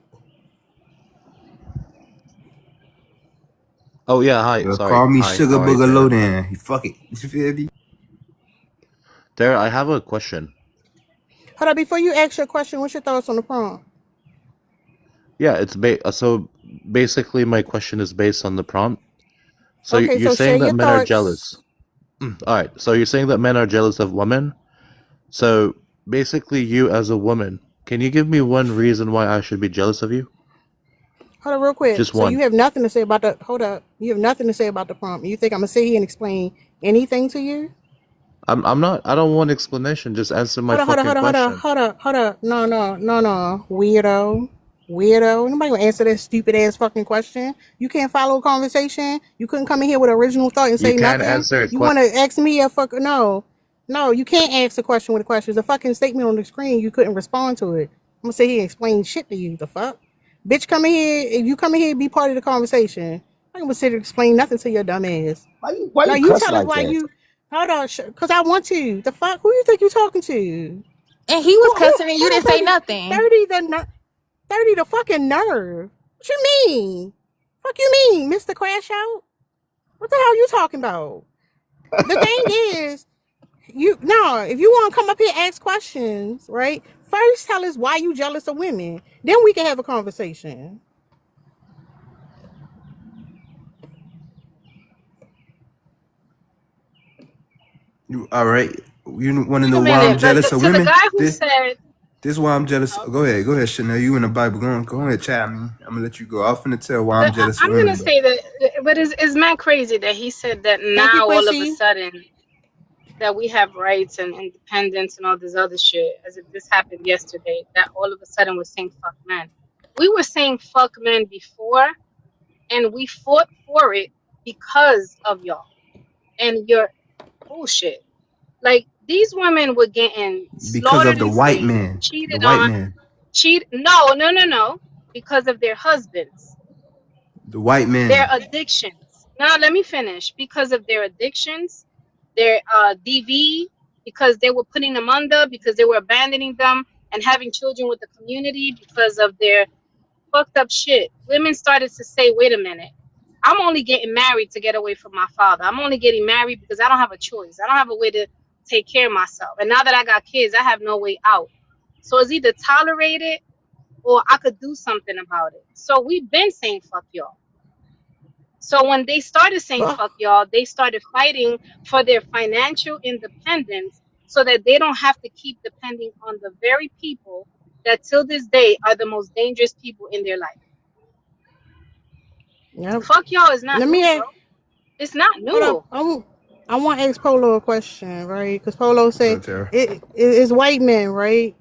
Oh yeah, hi. Well, Sorry. call me Hi. Sugar How are you, Booger Tara? Low then. Fuck it. You feel me? Tara, I have a question. Hold up. Before you ask your question, what's your thoughts on the prompt? Yeah, so basically my question is based on the prompt. So Okay, you're so share saying that your men are thoughts. jealous. All right. So you're saying that men are jealous of women. So basically, you as a woman, can you give me one reason why I should be jealous of you? Hold up real quick. Just So one. you have nothing to say about the hold up. You have nothing to say about the prompt. You think I'm gonna sit here and explain anything to you? I'm not. I don't want explanation. Just answer my Hold fucking up. question. No. Weirdo. Nobody gonna answer that stupid ass fucking question. You can't follow a conversation. You couldn't come in here with original thought and You say can't nothing. answer a You question. wanna ask me a fuck no. No, you can't ask a question with a question. It's a fucking statement on the screen. You couldn't respond to it. I'm gonna sit here and explain shit to you. The fuck? Bitch, come in here. If you come in here and be part of the conversation, I'm gonna sit here and explain nothing to your dumb ass. Why Now you you cuss tell us like why that? you hold on, because I want to. The fuck? Who you think you talking to? And he was cussing and you didn't say 30 nothing. 30 the fucking nerve. What you mean? Fuck you mean, Mr. Crash Out? What the hell you talking about? The thing is, if you want to come up here and ask questions, right? First tell us why you jealous of women. Then we can have a conversation. All right. You want to Wait know a why I'm minute. jealous of To the women? guy who said, This is why I'm jealous. Go ahead, Chanel. You in the Bible. Go ahead, chat me. I'm gonna let you go. I'm finna tell why I'm jealous of I'm gonna women. say that, but is man crazy that he said that Thank you, now all of a Quincy. sudden that we have rights and independence and all this other shit, as if this happened yesterday, that all of a sudden we're saying fuck men. We were saying fuck men before, and we fought for it because of y'all and your bullshit. Like, these women were getting Because of slaughtered the and white saved, man. The cheated white on, man. no, because of their husbands, The white their man. addictions. Now, let me finish. Because of their addictions, their DV, because they were putting them under, because they were abandoning them and having children with the community because of their fucked up shit. Women started to say, wait a minute. I'm only getting married to get away from my father. I'm only getting married because I don't have a choice. I don't have a way to take care of myself. And now that I got kids, I have no way out. So it's either tolerate it or I could do something about it. So we've been saying fuck y'all. So when they started saying fuck y'all, they started fighting for their financial independence so that they don't have to keep depending on the very people that till this day are the most dangerous people in their life. Yep. Fuck y'all is not Let new, me ask, bro. It's not hold new. up. I want to ask Polo a question, right? Because Polo say Good, Tara. it's white men, right?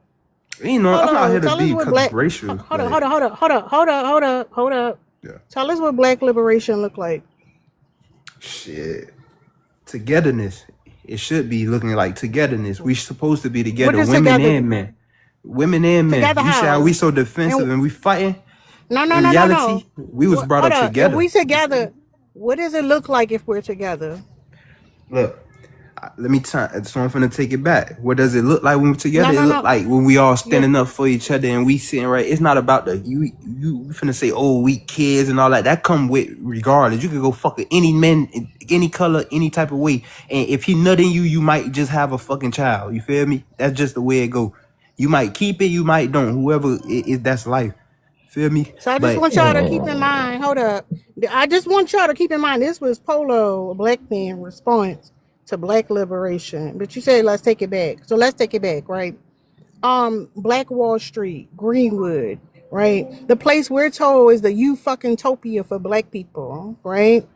You know, I'm not Polo, here to tell us be what because black. racial. Hold up, Like, hold up. yeah. Tell us what black liberation look like. Shit. Togetherness. It should be looking like togetherness. We supposed to be What together, is women together? and men. Women and men. Together You say how how? we so defensive And and we fighting? no. In reality, we was brought Hold up up. If together. we together, what does it look like if we're together? Look, let me try. So I'm finna take it back. What does it look like when we're together? It look No. like when we all Yeah. standing up for each other and we sitting right. It's not about the you finna say, oh, we kids and all that. That come with regardless. You could go fuck with any man, any color, any type of way. And if he nutting you, you might just have a fucking child. You feel me? That's just the way it go. You might keep it, you might don't. Whoever it is, that's life. Feel me? So I just But want y'all to keep in mind. Hold up. I just want y'all to keep in mind. This was Polo, a black man response to black liberation. But you said let's take it back. So let's take it back, right? Black Wall Street, Greenwood, right? The place we're told is the you fucking topia for black people, right?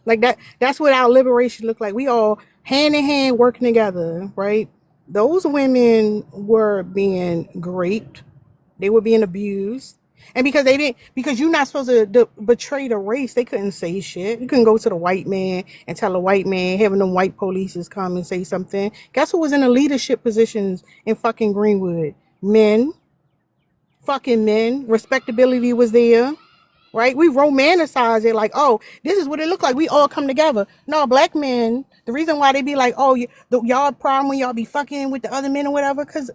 Like that's what our liberation looked like. We all hand in hand working together, right? Those women were being raped, they were being abused. And because you're not supposed to betray the race, they couldn't say shit. You couldn't go to the white man and tell a white man, having them white polices come and say something. Guess who was in the leadership positions in fucking Greenwood? Men. Fucking men. Respectability was there. Right? We romanticize it like, oh, this is what it looked like. We all come together. No, black men, the reason why they be like, oh, y'all problem when y'all be fucking with the other men or whatever, because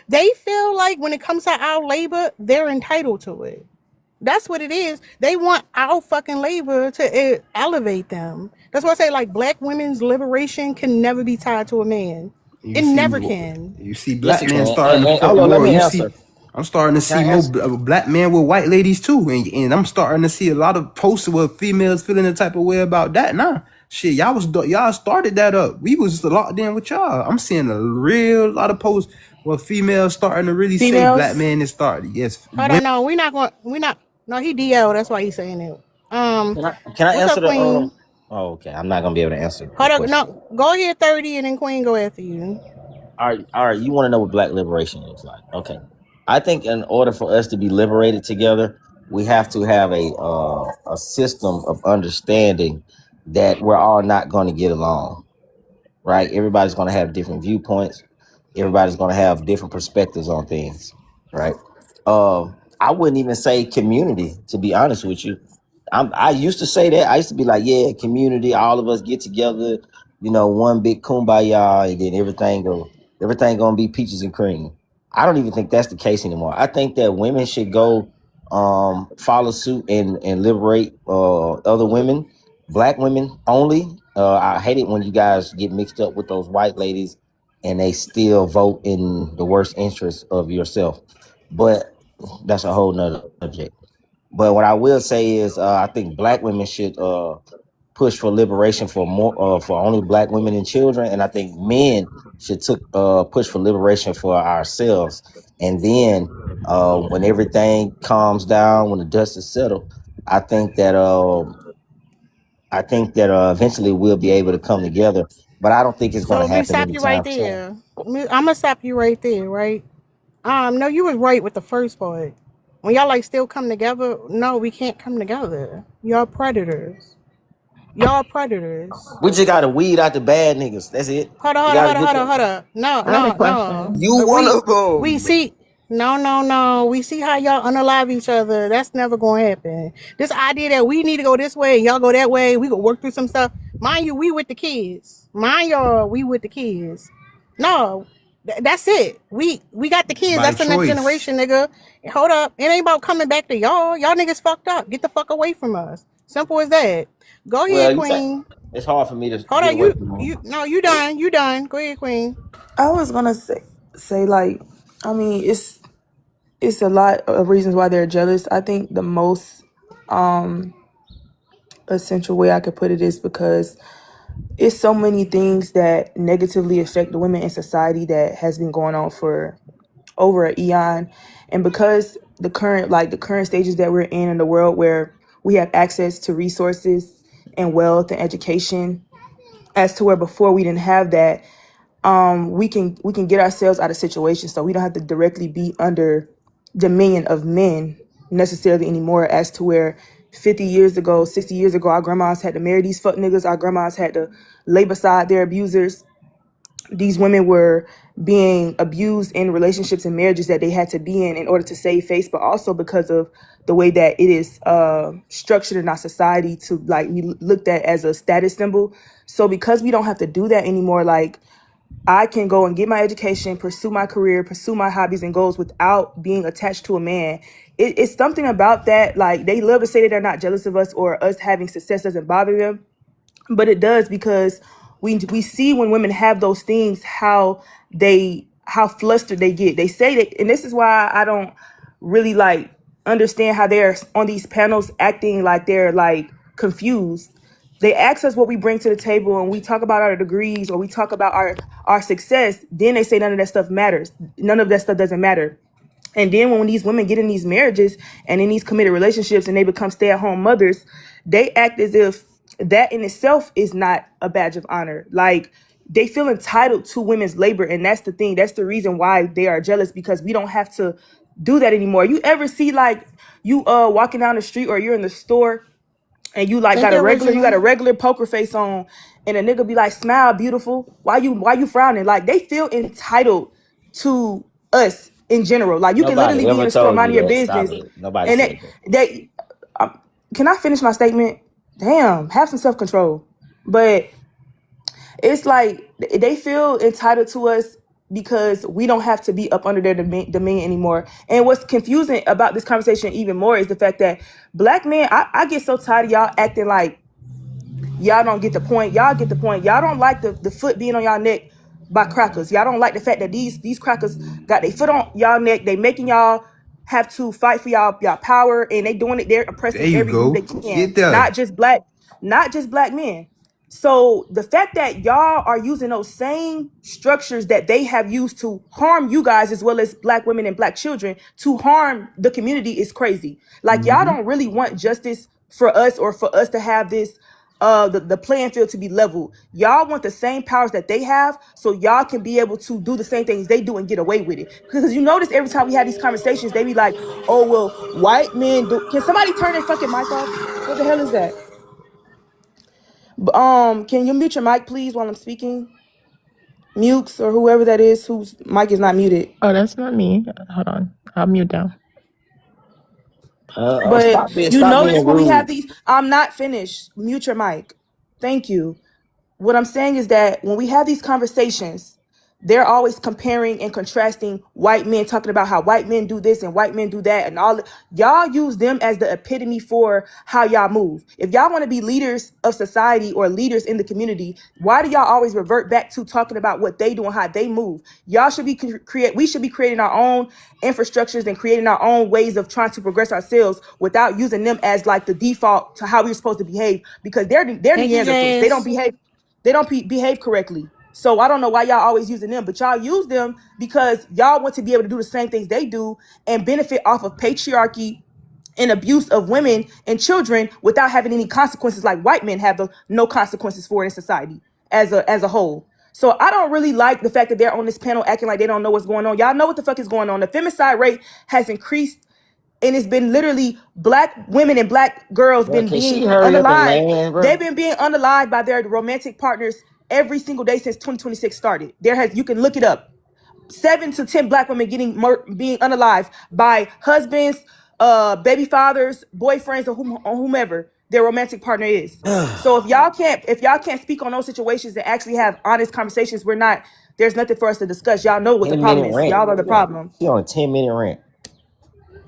they feel like when it comes to our labor, they're entitled to it. That's what it is. They want our fucking labor to elevate them. That's why I say, like, black women's liberation can never be tied to a man. It never can. You see Yes, black it men can. starting to fuck Hold on, let more. me You answer. see, I'm starting to Can I see more answer? black men with white ladies too, and I'm starting to see a lot of posts where females feeling the type of way about that. Nah, shit, y'all started that up. We was locked in with y'all. I'm seeing a real lot of posts where females starting to really say black Females? men is started. Yes, Hold on, no, no, he DL, that's why he's saying it. Can I What's answer up, the Queen? Oh, okay. I'm not gonna be able to answer the Hold up, question. no, go ahead, 30, and then Queen go after you. All right. You want to know what black liberation looks like? Okay. I think in order for us to be liberated together, we have to have a system of understanding that we're all not going to get along, right? Everybody's going to have different viewpoints. Everybody's going to have different perspectives on things, right? I wouldn't even say community, to be honest with you. I used to say that. I used to be like, yeah, community, all of us get together, one big kumbaya, and then everything gonna be peaches and cream. I don't even think that's the case anymore. I think that women should go follow suit and liberate other women, black women only. I hate it when you guys get mixed up with those white ladies and they still vote in the worst interest of yourself. But that's a whole nother subject. But what I will say is, I think black women should push for liberation for more for only black women and children, and I think men should push for liberation for ourselves. And then when everything calms down, when the dust is settled, I think that eventually we'll be able to come together. But I don't think it's going So to let me happen stop you right anytime soon. there. I'm gonna stop you right there, right? No, you was right with the first part. When y'all like still come together, no, we can't come together. Y'all predators. Y'all predators. We just got to weed out the bad niggas. That's it. Hold We on. got to get them. No. I have a question. You But one of them. we see. No. We see how y'all unalive each other. That's never gonna happen. This idea that we need to go this way and y'all go that way, we go work through some stuff. Mind you, we with the kids. Mind y'all, we with the kids. No, that's it. We got the kids. by That's the next choice. generation, nigga. Hold up. It ain't about coming back to y'all. Y'all niggas fucked up. Get the fuck away from us. Simple as that. Go Well, ahead, you say Queen. it's hard for me to Hold get on, away from you them. no, you done. You done. Go ahead, Queen. I was gonna say like, I mean, it's a lot of reasons why they're jealous. I think the most essential way I could put it is because it's so many things that negatively affect the women in society that has been going on for over an eon, and because the current stages that we're in the world, where we have access to resources and wealth and education, as to where before we didn't have that, we can get ourselves out of situations, so we don't have to directly be under dominion of men necessarily anymore, as to where 50 years ago, 60 years ago, our grandmas had to marry these fuck niggas, our grandmas had to lay beside their abusers. These women were being abused in relationships and marriages that they had to be in order to save face, but also because of the way that it is structured in our society to like be looked at as a status symbol. So because we don't have to do that anymore, like I can go and get my education, pursue my career, pursue my hobbies and goals without being attached to a man. It's something about that. Like, they love to say that they're not jealous of us or us having success doesn't bother them, but it does, because we see when women have those things how flustered they get. They say that, and this is why I don't really like understand how they're on these panels acting like they're like confused. They ask us what we bring to the table, and we talk about our degrees or we talk about our success. Then they say none of that stuff matters. None of that stuff doesn't matter. And then when these women get in these marriages and in these committed relationships and they become stay-at-home mothers, they act as if that in itself is not a badge of honor. Like, they feel entitled to women's labor, and that's the thing. That's the reason why they are jealous, because we don't have to do that anymore. You ever see like you walking down the street or you're in the store and you like Thank you, you got a original. regular poker face on, and a nigga be like, "Smile, beautiful. Why you frowning?" Like, they feel entitled to us in general. Like, you can literally Nobody be in ever the store told you minding your that. Stop business, it. Nobody and said that. they can I finish my statement? Damn, have some self control. But it's like they feel entitled to us because we don't have to be up under their dominion anymore. And what's confusing about this conversation even more is the fact that black men, I get so tired of y'all acting like y'all don't get the point. Y'all get the point. Y'all don't like the foot being on y'all neck by crackers. Y'all don't like the fact that these crackers got their foot on y'all neck. They making y'all have to fight for y'all power, and they doing it. They're There oppressing you every group go. they can, Get there. not just black men. So the fact that y'all are using those same structures that they have used to harm you guys, as well as black women and black children, to harm the community is crazy. Like, y'all Mm-hmm. don't really want justice for us, or for us to have this the playing field to be leveled. Y'all want the same powers that they have, so y'all can be able to do the same things they do and get away with it. Because you notice every time we have these conversations, they be like, "Oh well, white men do." Can somebody turn their fucking mic off? What the hell is that? Can you mute your mic, please, while I'm speaking? Mukes, or whoever that is whose mic is not muted. Oh, that's not me. Hold on. I'll mute down. But you Stop notice being when we have rude. these, I'm not finished. Mute your mic. Thank you. What I'm saying is that when we have these conversations, they're always comparing and contrasting white men, talking about how white men do this and white men do that, and all. Y'all use them as the epitome for how y'all move. If y'all want to be leaders of society or leaders in the community, why do y'all always revert back to talking about what they do and how they move? Y'all should be we should be creating our own infrastructures and creating our own ways of trying to progress ourselves without using them as like the default to how we're supposed to behave, because they're Thank you, Neanderthals. They don't Jazz. behave. They don't behave correctly. So I don't know why y'all always using them, but y'all use them because y'all want to be able to do the same things they do and benefit off of patriarchy and abuse of women and children without having any consequences, like white men have no consequences for it in society as a whole. So I don't really like the fact that they're on this panel acting like they don't know what's going on. Y'all know what the fuck is going on. The femicide rate has increased, and it's been literally black women and black girls Bro, been can she being hurry up and unalived. land, bro? They've been being unalived by their romantic partners every single day since 2026 started. You can look it up. 7 to 10 black women being unalived by husbands, baby fathers, boyfriends, or whomever their romantic partner is. So if y'all can't speak on those situations and actually have honest conversations, there's nothing for us to discuss. Y'all know what the problem 10-minute is. rant. Y'all are the problem. She on a 10-minute rant.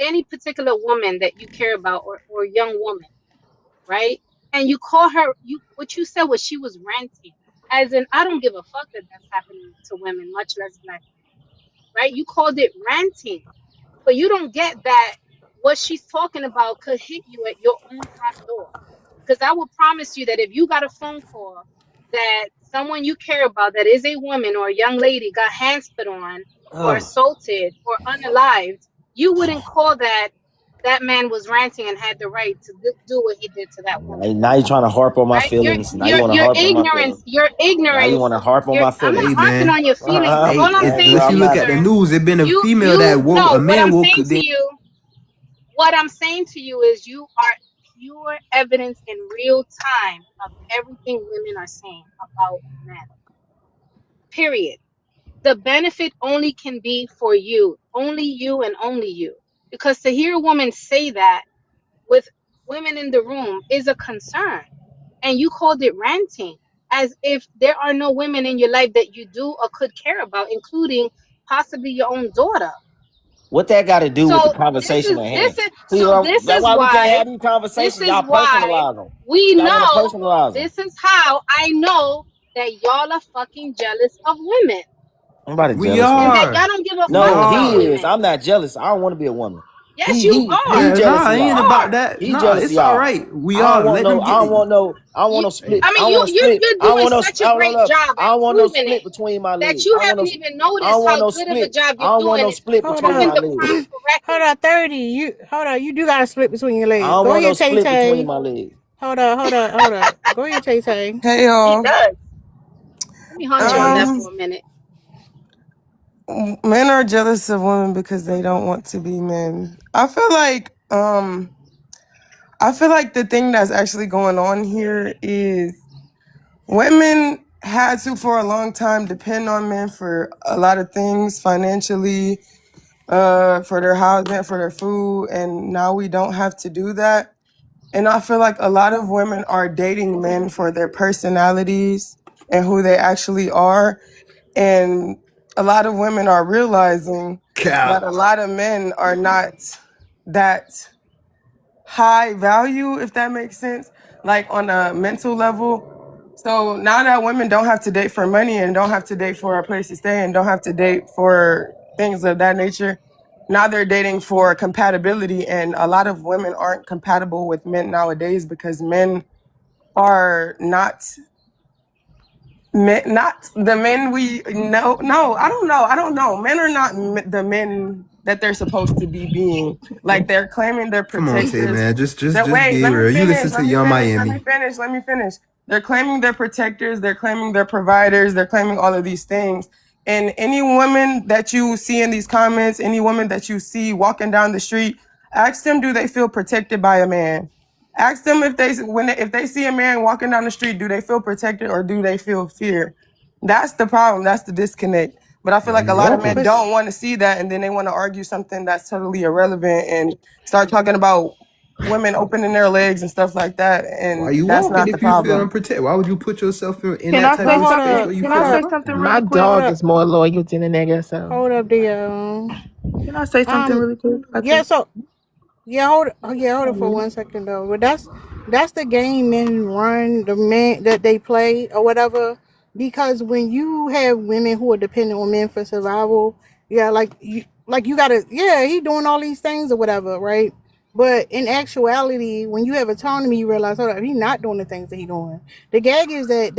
any particular woman that you care about or young woman, right? and you call her, what you said was she was ranting, as in I don't give a fuck that that's happening to women, much less black women, right? You called it ranting, but you don't get that what she's talking about could hit you at your own front door. Because I will promise you that if you got a phone call that someone you care about, that is a woman or a young lady, got hands put on or Ugh. assaulted or unalived, you wouldn't call that man was ranting and had the right to do what he did to that woman. Now you're trying to harp on my Right? feelings. Now you want to Your harp on my ignorance, feelings. your Now you ignorance, want to harp on my I'm not feelings. Hey harping on man, your feelings. hey, All I'm saying if to you I'm you, look not. at the sir, news, it been a female that you woke no, a what man I'm woke. saying to you, what I'm saying to you is you are pure evidence in real time of everything women are saying about men. Period. The benefit only can be for you, only you and only you. Because to hear a woman say that with women in the room is a concern. And you called it ranting, as if there are no women in your life that you do or could care about, including possibly your own daughter. What that got to do with the So conversation at hand? See, this that's is why we can't why have these conversations. this is Y'all why personalize them. we Y'all want to know, personalize them. this is how I know that y'all are fucking jealous of women Nobody We jealous, and man. that y'all are, don't give a we fuck No, about are. he is. women. I'm not jealous. I don't want to be a woman. Yes, you He are. Yeah, jealous nah, of it You ain't y'all. about are. that. He Nah, jealous of it's all y'all. right. We I don't are. want Let no. them I get don't it. want no. I don't want You, no Hey, split. I I mean, don't want no split. you're I don't doing want no. such I a don't want great no. job I at don't want no proving it split between my that legs. you I don't want no. haven't even I don't noticed want how no good of a split. job I you're don't want doing no at split Hold between proving my up. the legs. prompt Hold correctly. up, 30. You do got to split between your I legs. don't Go want no ahead, Tay split between Tay. my legs. Hold up. Go ahead, Tay Tay. Hey He y'all. does. Let me hunt you on that Um, for a minute. Men are jealous of women because they don't want to be men. I feel like the thing that's actually going on here is women had to for a long time depend on men for a lot of things financially, for their housing, for their food, and now we don't have to do that. And I feel like a lot of women are dating men for their personalities and who they actually are. And a lot of women are realizing that cap. a lot of men are not that high value, if that makes sense, like on a mental level. So now that women don't have to date for money and don't have to date for a place to stay and don't have to date for things of that nature, now they're dating for compatibility. And a lot of women aren't compatible with men nowadays because men are not the men we know. No, I don't know. Men are not the men that they're supposed to be being. Like they're claiming they're Come on, Tay, protectors. man. Just That just wait, be let me real. You finish. listen to Young Miami. Let me finish. They're claiming they're protectors. They're claiming they're providers. They're claiming all of these things. And any woman that you see in these comments, any woman that you see walking down the street, ask them, do they feel protected by a man? Ask them if they see a man walking down the street, do they feel protected or do they feel fear? That's the problem. That's the disconnect. But I feel Why like a you lot of walking? men But don't want to see that, and then they want to argue something that's totally irrelevant and start talking about women opening their legs and stuff like that. Why And you that's walking not the if you feel problem. unprotected? Why would you put yourself in Can that I type but say of hold space something? up, where you Can feel I say hold up, something uncomfortable? really My quick? hold dog up, is more loyal than a nigga, so hold up, the Can I say something really quick? I yeah. think. So hold it for 1 second though. But that's the game men run, the men that they play or whatever. Because when you have women who are dependent on men for survival, yeah, like you gotta, yeah, he doing all these things or whatever, right? But in actuality, when you have autonomy, you realize, hold up, he's not doing the things that he's doing. The gag is that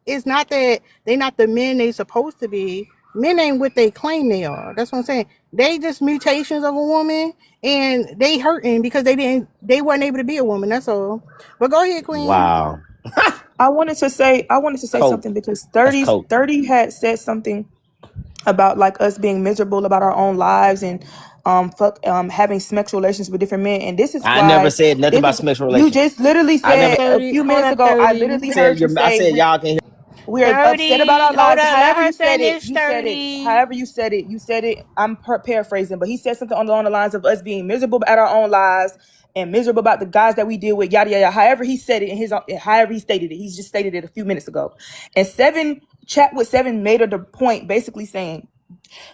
it's not that they not the men they supposed to be. Men ain't what they claim they are. That's what I'm saying. They just mutations of a woman, and they hurting because they weren't able to be a woman. That's all. But go ahead, Queen. Wow, I wanted to say cope. something because That's 30 cope. 30 had said something about like us being miserable about our own lives and having sexual relations with different men, and this is I never why said nothing about sexual you relations. just literally I never said a 30. few Hold minutes up, ago. I 30. literally said heard you your. I say said y'all can hear. we're upset about 30. our Hold lives. up. Let However her you said it, finish. you said it. 30. However you said it, you said it. I'm paraphrasing, but he said something along the lines of us being miserable at our own lives and miserable about the guys that we deal with. Yada yada. However he said it however he stated it. He's just stated it a few minutes ago. And chat with Seven made the point, basically saying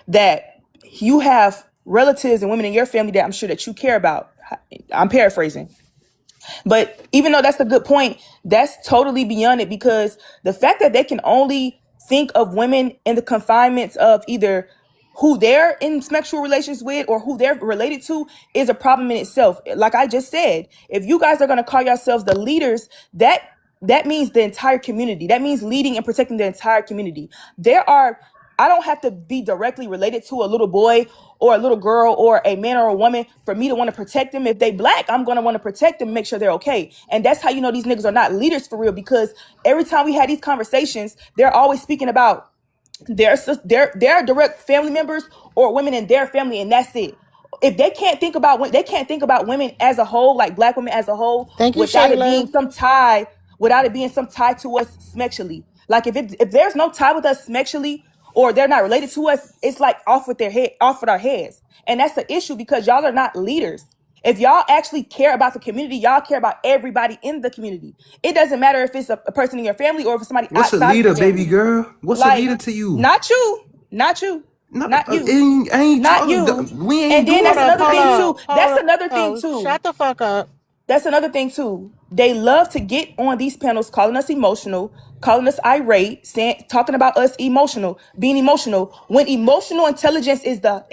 that you have relatives and women in your family that I'm sure that you care about. I'm paraphrasing. But even though that's a good point, that's totally beyond it, because the fact that they can only think of women in the confinements of either who they're in sexual relations with or who they're related to is a problem in itself. Like I just said, if you guys are going to call yourselves the leaders, that means the entire community. That means leading and protecting the entire community. I don't have to be directly related to a little boy or a little girl or a man or a woman for me to want to protect them. If they black, I'm going to want to protect them and make sure they're okay. And that's how you know these niggas are not leaders for real, because every time we had these conversations, they're always speaking about their direct family members or women in their family, and that's it. If they can't think about women as a whole, like black women as a whole, Thank you, without it Shayla. being some tie to us sexually. Like if there's no tie with us sexually, or they're not related to us, it's like off with our heads. And that's the issue, because y'all are not leaders. If y'all actually care about the community, y'all care about everybody in the community. It doesn't matter if it's a person in your family or if it's somebody What's a outside of leader, your family. baby girl? What's a leader to you? Not you. Not you. No, Not you. I ain't Not talking- you. We ain't And then doing that's that. another thing too. That's another thing Oh, too. shut the fuck up. That's another thing too. They love to get on these panels calling us emotional, calling us irate, talking about us being emotional, when emotional intelligence is the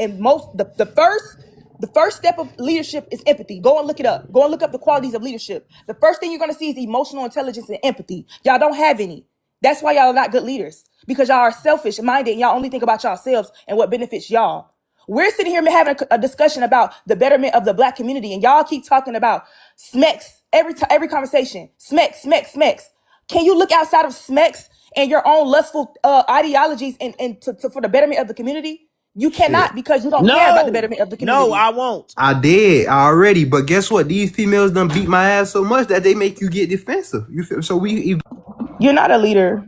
first step of leadership is empathy. Go and look it up. Go and look up the qualities of leadership. The first thing you're going to see is emotional intelligence and empathy. Y'all don't have any. That's why y'all are not good leaders, because y'all are selfish minded and y'all only think about yourselves and what benefits y'all. We're sitting here having a discussion about the betterment of the black community, and y'all keep talking about SMEX every conversation. SMEX. Can you look outside of SMEX and your own lustful ideologies and for the betterment of the community? You cannot, because you don't care about the betterment of the community. No, I won't. I did already, but guess what? These females done beat my ass so much that they make you get defensive. You feel? So you're not a leader.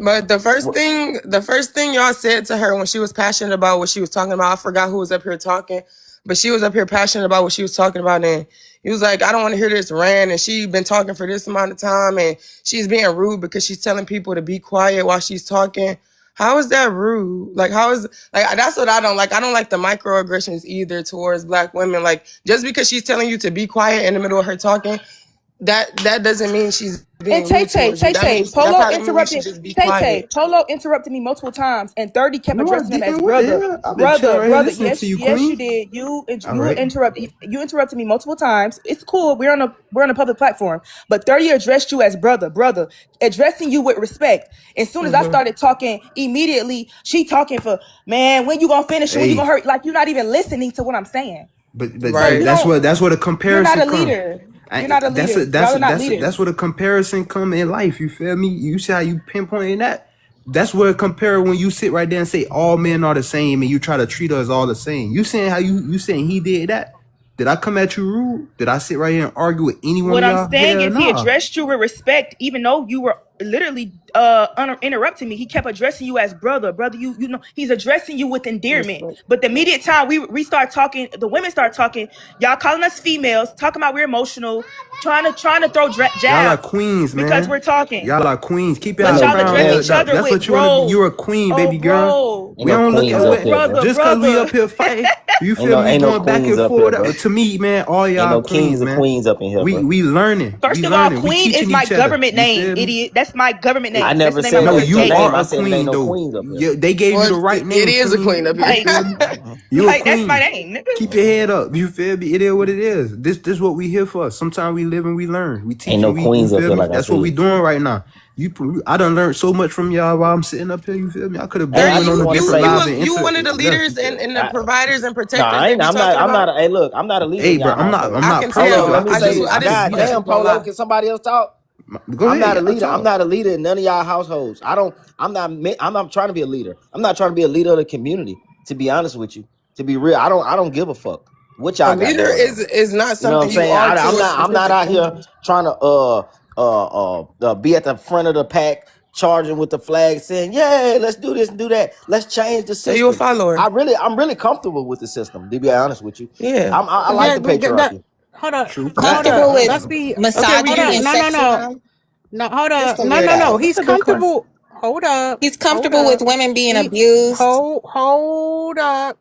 But the first thing y'all said to her when she was passionate about what she was talking about, I forgot who was up here talking, but she was up here passionate about what she was talking about, and he was like, I don't want to hear this rant, and she been talking for this amount of time, and she's being rude because she's telling people to be quiet while she's talking. How is that rude? Like, that's what I don't like. I don't like the microaggressions either towards black women. Like, just because she's telling you to be quiet in the middle of her talking, that doesn't mean she's being And rude towards you. That means- that probably means she just be quiet. Polo interrupted me multiple times, and 30 kept No, I addressing him as didn't. What the hell? I've been chilling right here listening Yes, to you, yes, queen. you did. You All right. interrupted me multiple times. It's cool. We're on a public platform, but 30 addressed you as brother, addressing you with respect. As soon as I started talking, immediately she talking for, man, when you gonna finish? When you gonna hurt? Like, you're not even listening to what I'm saying. But Right. that's where the comparison You're not a comes. leader. You're not a leader. Y'all are not leaders. That's where the comparison come in life. You feel me? You see how you pinpointing that? That's where compare when you sit right there and say all men are the same and you try to treat us all the same. You saying how you saying he did that? Did I come at you rude? Did I sit right here and argue with anyone? What of y'all? I'm saying Hell is he nah. addressed you with respect, even though you were literally interrupting me. He kept addressing you as brother. You know, he's addressing you with endearment. But the immediate time we start talking, the women start talking, y'all calling us females, talking about we're emotional, trying to throw jabs. Y'all are queens, man. Because we're talking. Y'all are queens. Keep But y'all y'all crown address held each up. other That's with what you want to bro. be. You're a queen, Oh, baby girl. bro. We don't look queens at up what here, bro. just because we Brother. up here fighting. You feel me? ain't no Going back queens and up here, forth. bro. To me, man, all Ain't y'all no queens, kings or man. queens up in here, bro. We learning. First we of all, learning. We queen is teaching my each other. government You name, feel me? idiot. That's my government name. I never That's the name said of No, my that was your you state. name. are I a said it queen ain't no though. queens up here. Yeah, they gave you the Well, right name. it is a queen up here. Like, You a like that's queen. my name, nigga. Keep your head up. You feel me? It is what it is. This is what we here for. Sometimes we live and we learn. We teach Ain't no and you queens up feel here me? like I That's what we said. doing right now. I done learned so much from y'all while I'm sitting up here. You feel me? I could have Hey, been I went just on a wanna different say live this. and You one of the left. leaders and the providers and Nah, protectors I they ain't. be I'm talking not. about. Hey, look, I'm not a leader. Hey, in bro, y'all I'm household. not I can proud tell. of it. Let me I say just this. I just God damn, gonna Polo. lie. Can somebody else talk? Go I'm ahead, not a y'all leader. I'm talk. not a leader in none of y'all households. I'm not trying to be a leader. I'm not trying to be a leader of the community. To be honest with you, to be real, I don't give a fuck what A y'all got leader going on. is not You know what something I'm you saying? are to a I'm not out specific. here trying to be at the front of the pack, charging with the flag, saying, "Yeah, let's do this and do that. Let's change the So you a system." follower? I'm really comfortable with the system. To be honest with you, Yeah. I like the patriarchy. Hold up. True. Comfortable with Let's be misogyny hold up. and No. sexism. No, hold Just up. to No, weird no, no. out. He's That's a good question. comfortable. Hold up. He's Hold comfortable with up. women being He abused. hold up.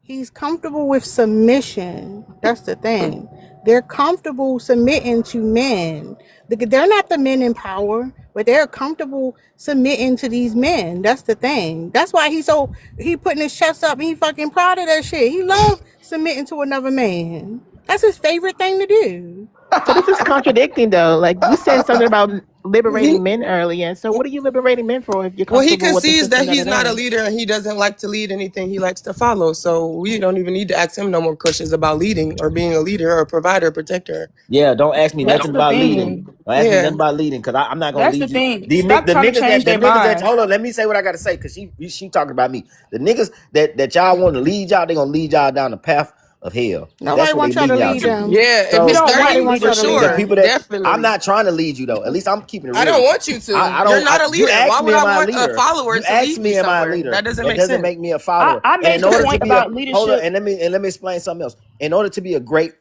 He's comfortable with submission. That's the thing. They're comfortable submitting to men. They're not the men in power, but they're comfortable submitting to these men. That's the thing. That's why he putting his chest up and he fucking proud of that shit. He loves submitting to another man. That's his favorite thing to do. So this is contradicting though. Like you said something about liberating men earlier. So what are you liberating men for if you're Well, he comfortable with the concedes that system he's it not a is? leader and he doesn't like to lead anything. He likes to follow. So we don't even need to ask him no more questions about leading or being a leader or a provider, protector. Yeah, don't ask me That's nothing the about thing. leading. Don't ask me Yeah. nothing about leading because I'm not gonna That's the lead you. thing. The Stop trying to change their minds. hold on, let me say what I gotta say because she talking about me. The niggas that y'all want to lead y'all, they gonna lead y'all down the path of hell. Nobody That's what wants they y'all to lead y'all lead to. them. Yeah, So if it's Nobody 30, wants for y'all to lead sure. the them. people that Definitely. I'm not trying to lead you though. At least I'm keeping it real. I don't want you to. I You're don't. not a You leader. Why asked would me, I am I a want a leader? follower You to asked lead me, me am I a somewhere? leader? That doesn't That make doesn't sense. make me a follower. I And made in the order to point be about hold on, leadership. and let me explain something else. In order to be a great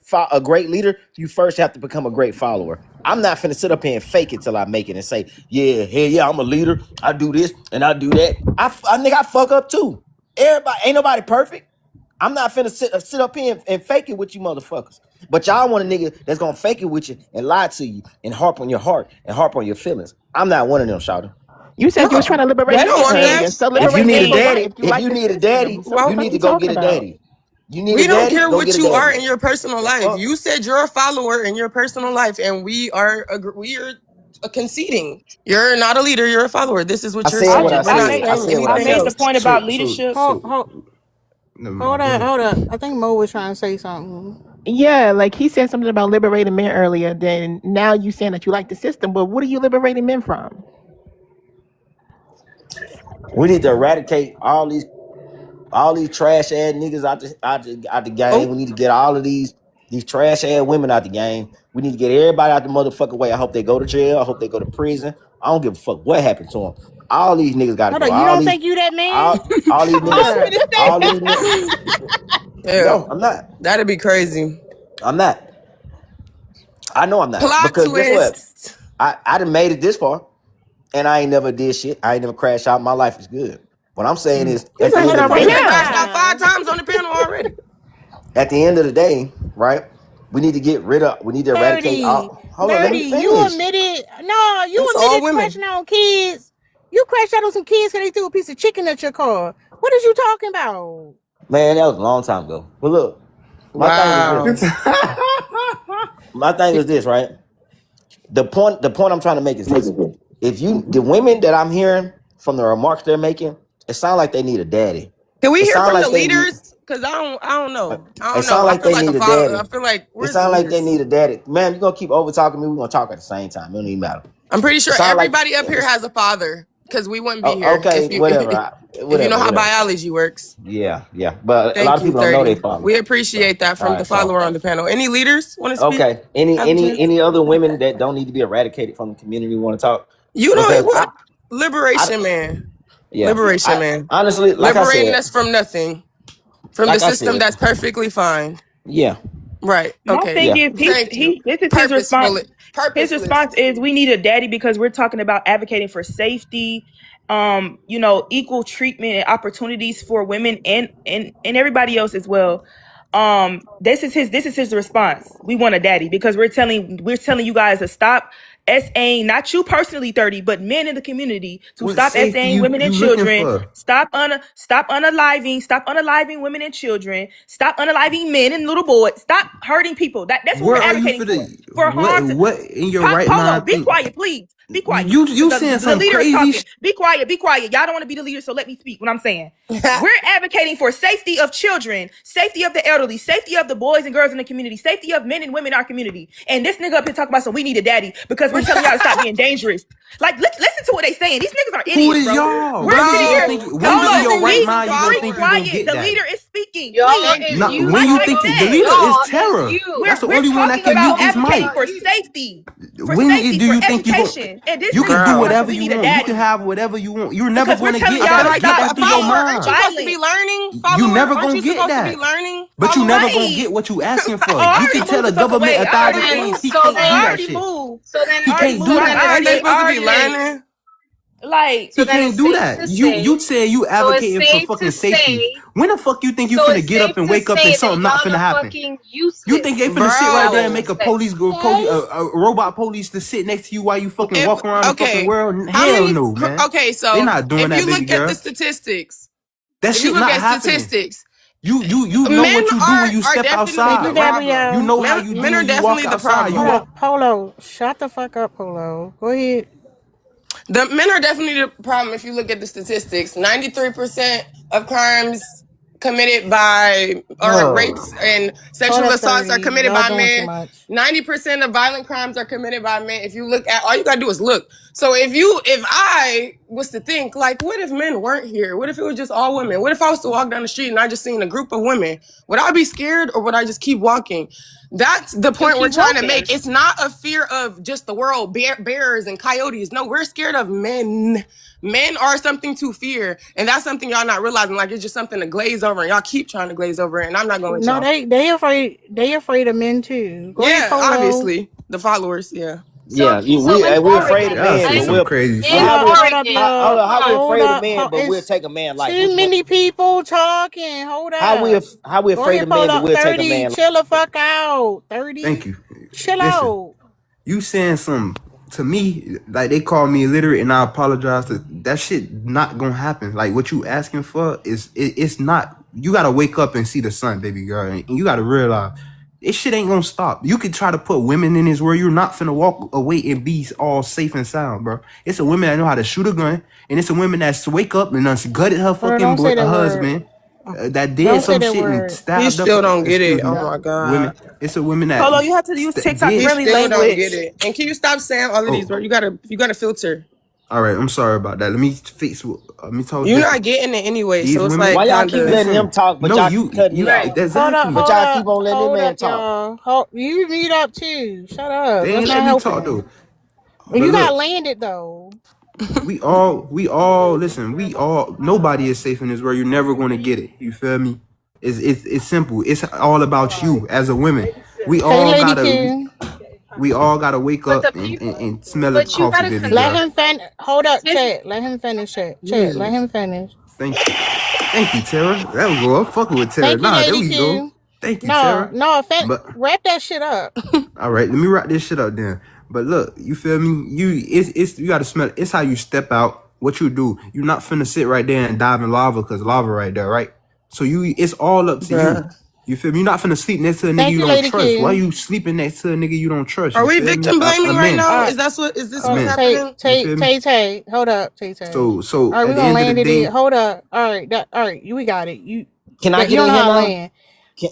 leader, you first have to become a great follower. I'm not finna sit up here and fake it till I make it and say, yeah, hell yeah, I'm a leader. I do this and I do that. I fuck up too. Everybody, ain't nobody perfect. I'm not finna sit up here and fake it with you motherfuckers. But y'all want a nigga that's gonna fake it with you and lie to you and harp on your heart and harp on your feelings. I'm not one of them, Shawty. You said you was trying to liberate You That's don't men the want thing. earlier. that. So If you liberate need men a for what? daddy, If you like the system. So Why what you the fuck need you to go talking get a about? daddy. You need We a don't daddy, care go what get a you are daddy. in your personal The life. fuck? You said you're a follower in your personal life, and we are conceding. You're not a leader. You're a follower. This is I what you're said what saying. I We're not said. I saying said what I I anything made the said. else. point about So leadership. Never mind. Go Hold ahead. up. I think Mo was trying to say something. Yeah, like he said something about liberating men earlier. Then now you saying that you like the system, but what are you liberating men from? we need to eradicate all these trash ass niggas out the game. Oh, We need to get all of these trash ass women out the game. We need to get everybody out the motherfucking way. I hope they go to jail. I hope they go to prison. I don't give a fuck what happened to them. All these niggas got to Hold go. up. You don't think you that man? All these Hold niggas. up. All these niggas. yeah. No, I'm not. That'd be crazy. I'm not. I know I'm not. Plot Because guess what? twist. I done made it this far, and I ain't never did shit. I ain't never crashed out. My life is good. What I'm saying is, You at the crashed end out of the right You day, done crashed now. out 5 times on the panel already. at the end of the day, right? We need to eradicate 30. all. Hold on, let me You finish. admitted. It's You all admitted women. crashing out on kids. You crashed out on some kids because they threw a piece of chicken at your car. What is you talking about? Man, that was a long time ago. But look, my thing is Wow. this. My thing is this, right? The point I'm trying to make is this. If the women that I'm hearing from the remarks they're making, it sounds like they need a daddy. Can we It hear sounds from the like they need. leaders? Because I don't know. I It don't know. sounds I like feel they like need a a father. daddy. I feel like It where's the sounds like they leaders? need a daddy. Man, you're gonna keep over talking me. We're gonna talk at the same time. It don't even matter. I'm pretty It sure sounds like everybody up here has a father. Because we wouldn't be oh, here okay, if you whatever, if you know how whatever. biology works. Yeah. But a lot Thank of you, people don't know 30. their father. We So appreciate that all from the right, so follower on the panel. Any leaders want to speak? okay. Have a chance? Any other women that don't need to be eradicated from the community want to talk? You know Because what? I Liberation, man. yeah. Liberation, I man. honestly, like I Liberating said, us from nothing. From the system that's perfectly fine. yeah, Right. My Okay. thing yeah. is, Thank you. this is his Purposeful. response. His Purposeless. response is, we need a daddy because we're talking about advocating for safety, equal treatment and opportunities for women and everybody else as well. This is his response. We want a daddy because we're telling you guys to stop SAing, not you personally, 30, but men in the community to What stop safety SAing women and you looking children. for? Stop unaliving women and children. Stop unaliving men and little boys. Stop hurting people. That's what Where we're are you advocating for for. the For harm to what in your Pop, right Polo, mind be think quiet, please. Be quiet. you saying The some leader is crazy talking. Be quiet. Y'all don't want to be the leader, so let me speak what I'm saying. We're advocating for safety of children, safety of the elderly, safety of the boys and girls in the community, safety of men and women in our community. And this nigga up here talking about, so we need a daddy because we're telling y'all to stop being dangerous. Like, listen to what they saying. These niggas are idiots, Who is bro. y'all? We're When sitting you here. gonna think when Hold you in your on, right be mind you gonna think you gonna quiet. get The that? leader is speaking. Y'all, Please. it's Not you, when Like you I think the said, leader is y'all, it's terror. you. That's the we're only one that talking can about mute this advocating mic. for safety. For When safety, do for you think education. And this you nigga can do talking about, so whatever we you need a want? You can daddy. have whatever you want. You're never Because we're gonna telling get I y'all feel that. to like Get stop that a through your being follower, aren't you mind. supposed to be violent. learning? You Follower, never aren't gonna you get supposed to be that. learning? But you Follower? never gonna Right. get what you asking for. Oh, I You already can tell moved the the fuck government away. I 1,000 already things. moved. He So can't do I then, that already shit. moved. so then, He I already can't moved. do Aren't they that. supposed to be learning? Like, So He then can't it's do safe that. to You say. saying you So it's advocating for safe fucking to safety. say. When the fuck you think you So finna it's get up safe and to wake up and say that something not y'all finna are happen? fucking You think they useless. finna sit right That's there what and Bro, you make a say. robot police to sit next to you while you fucking if walk around the fucking okay, world? how Hell many? no, man. Okay, They so not doing if that, you baby look at the girl. statistics, That if you shit look not at happening. statistics, You know men what you do when you are step definitely the Thank you, outside, right? problem. You Gabrielle. know how you do Men are when you walk definitely the outside. You Hold problem. walk. up, Polo. Shut the fuck up, Polo. Go ahead. The men are definitely the problem if you look at the statistics. 93% of crimes committed by, or rapes and Hold sexual up, assaults are 30. committed Y'all by doing too men. much. 90% of violent crimes are committed by men. If you look at, all you gotta do is look. So if I was to think, like, what if men weren't here? What if it was just all women? What if I was to walk down the street and I just seen a group of women? Would I be scared or would I just keep walking? That's the point we're keep trying to walking. make. It's not a fear of just the world, bears and coyotes. No, we're scared of men. Men are something to fear, and that's something y'all not realizing. Like, it's just something to glaze over, and y'all keep trying to glaze over it, and I'm not gonna let No, y'all. they afraid of men too. Go ahead, Yeah, Polo. obviously the followers. Yeah. Yeah, So in we're afraid of Oregon, Y'all men, say but some we're crazy well, in shit. Hold up, Oregon, y'all. how we hold on. afraid of Hold men, up. but we'll It's take a man like too which one? many people talking. Hold up. How we Go afraid ahead, of men, but Polo. we'll take a 30. man. Chill the fuck out. 30. Thank you. Chill Listen, out. you saying something to me like they call me illiterate and I apologize. That shit not gonna happen. Like what you asking for it's not. You gotta wake up and see the sun, baby girl, and you gotta realize this shit ain't gonna stop. You could try to put women in this world. You're not finna walk away and be all safe and sound, bro. It's a woman that know how to shoot a gun, and it's a woman that's wake up and done gutted her Polo, fucking don't say that word. husband. That did Don't say some that shit and word. He stabbed up. still don't get Excuse it. me, Oh my women. god. It's a woman that Polo, you have to use TikTok He did. friendly still don't get language. it. And can you stop saying all of these Oh, words? You gotta filter. all right. I'm sorry about that. Let me fix. Let me talk You're not different. getting it anyway, These so it's women. Why like y'all kind keep of. letting him Listen. talk, but No, y'all keep cutting me Right. off? exactly. But y'all keep on letting this Hold man up, talk. y'all. You mute up too. Shut up. They That's ain't let not me talk helping. though. But You got look, landed though. listen. Nobody is safe in this world. You're never gonna get it. You feel me? It's simple. It's all about you as a woman. We Hey, all Lady gotta Q. we all gotta wake But the up people, and smell the but you coffee, gotta baby Let girl. him finish. Hold up, consider. chat. Let him finish, chat. Chat. Let him finish. Thank you. Thank you, Tara. There we go. I'm fucking with Tara. Thank you, Nah, there Lady we go. Q. Thank you, No, Tara. no, But wrap that shit up. all right, let me wrap this shit up then. But look, you feel me? It's you gotta smell it. It's how you step out. What you do. You're not finna sit right there and dive in lava because lava right there, right? So it's all up to you. Bruh. You feel me? You're not finna sleep next to a nigga Thank you you, don't Lady trust. Why Q. you sleeping next to a nigga you don't trust? Are You we feel me? victim A blaming right man. now? All Is right. this A what's man. happening? You feel me? Tay. Hold up, Tay. So All right, at we're the gonna end of the land it in. day, Hold up. All right, we got it. Can I You get don't in know here how to now? land. Can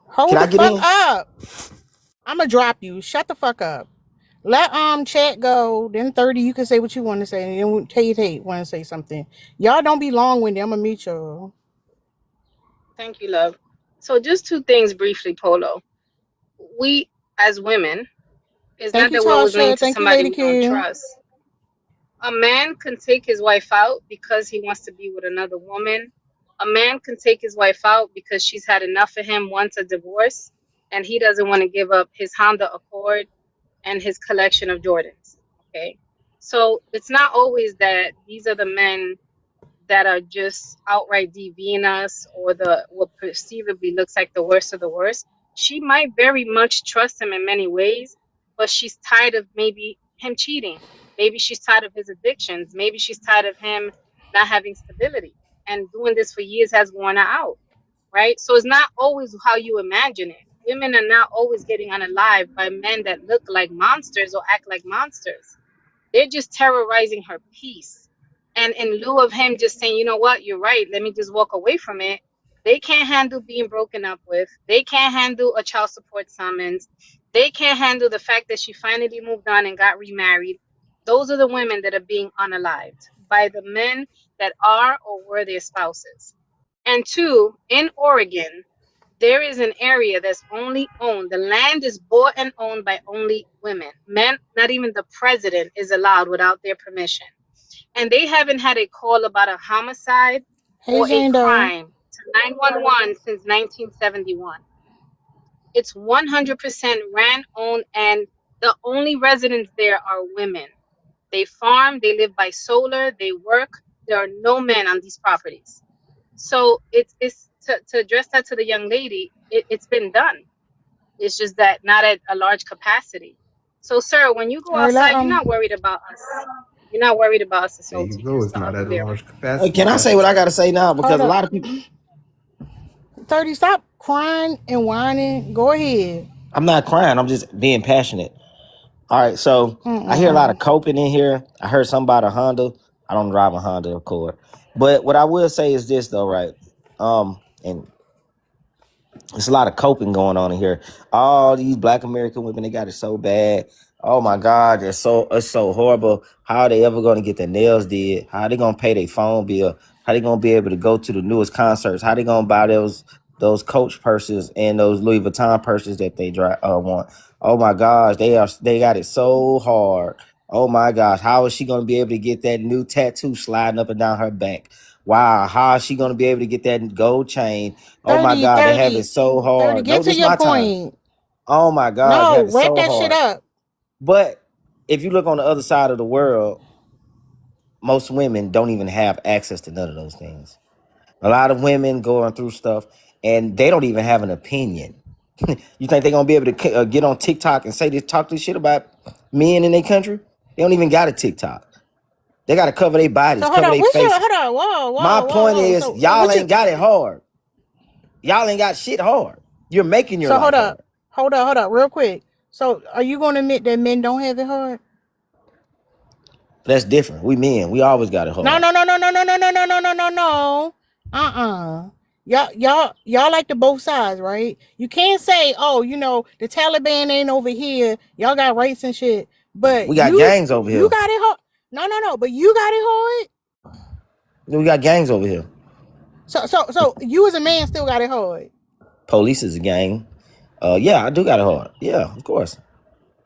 Hold I the get fuck in? up. I'ma drop you. Shut the fuck up. Let chat go. Then 30, you can say what you want to say. And then Tay want to say something. Y'all don't be long winded. I'm gonna meet y'all. Thank you, love. So just two things briefly, Polo. We as women, it's Thank not you, that we're always laying Tasha. to Thank you, somebody Lady we don't Q. trust. A man can take his wife out because he wants to be with another woman. A man can take his wife out because she's had enough of him, wants a divorce, and he doesn't want to give up his Honda Accord and his collection of Jordans. Okay. So it's not always that these are the men that are just outright DVing us or the what perceivably looks like the worst of the worst. She might very much trust him in many ways, but she's tired of maybe him cheating. Maybe she's tired of his addictions. Maybe she's tired of him not having stability and doing this for years has worn her out. Right? So it's not always how you imagine it. Women are not always getting unalived by men that look like monsters or act like monsters. They're just terrorizing her peace. And in lieu of him just saying, you know what, you're right, let me just walk away from it, they can't handle being broken up with. They can't handle a child support summons. They can't handle the fact that she finally moved on and got remarried. Those are the women that are being unalived by the men that are or were their spouses. And two, in Oregon, there is an area that's only owned. The land is bought and owned by only women. Men, not even the president is allowed without their permission. And they haven't had a call about a homicide Hey, or a Zando. crime to 911 since 1971. It's 100% ran owned, and the only residents there are women. They farm, they live by solar, they work. There are no men on these properties. So it's to address that to the young lady, it's been done. It's just that not at a large capacity. So, sir, when you go All right, let outside, you're not worried about us. You're not worried about us There you assaulting you. go. It's So not I'm at a clear. large Hey, capacity. can I say what I gotta say now? Because hold a up. lot of people. 30, stop crying and whining. Go ahead. I'm not crying. I'm just being passionate. All right, so I hear a lot of coping in here. I heard something about a Honda. I don't drive a Honda Accord, but what I will say is this though, right? And there's a lot of coping going on in here. All these Black American women, they got it so bad. Oh my God, it's so horrible. How are they ever gonna get their nails did? How are they gonna pay their phone bill? How they gonna be able to go to the newest concerts? How they gonna buy those Coach purses and those Louis Vuitton purses that they want? Oh my gosh, they got it so hard. Oh my gosh, how is she gonna be able to get that new tattoo sliding up and down her back? Wow, how is she gonna be able to get that gold chain? Oh my 30, God, they have it 30, so 30. hard. Get No, to this your my time. point. Oh my God, they No, have it wrap so that shit hard. up. But if you look on the other side of the world, most women don't even have access to none of those things. A lot of women going through stuff and they don't even have an opinion. You think they're gonna be able to get on TikTok and talk this shit about men in their country? They don't even got a TikTok. They gotta cover their bodies, So hold cover on. their What's your faces. hold on? Whoa, whoa, My whoa, point whoa. is, So y'all what you ain't got it hard. Y'all ain't got shit hard. You're making your so life hold hard. up. Hold up, real quick. So are you gonna admit that men don't have it hard? That's different. We men, we always got it No, hard. no, no, no, no, no, no, no, no, no, no, no, no. Y'all like the both sides, right? You can't say, oh, you know, the Taliban ain't over here. Y'all got rights and shit. But We got gangs over you here. got it hard. No, but you got it hard. We got gangs over here. So you as a man still got it hard. Police is a gang. Yeah, I do got it hard. Yeah, of course.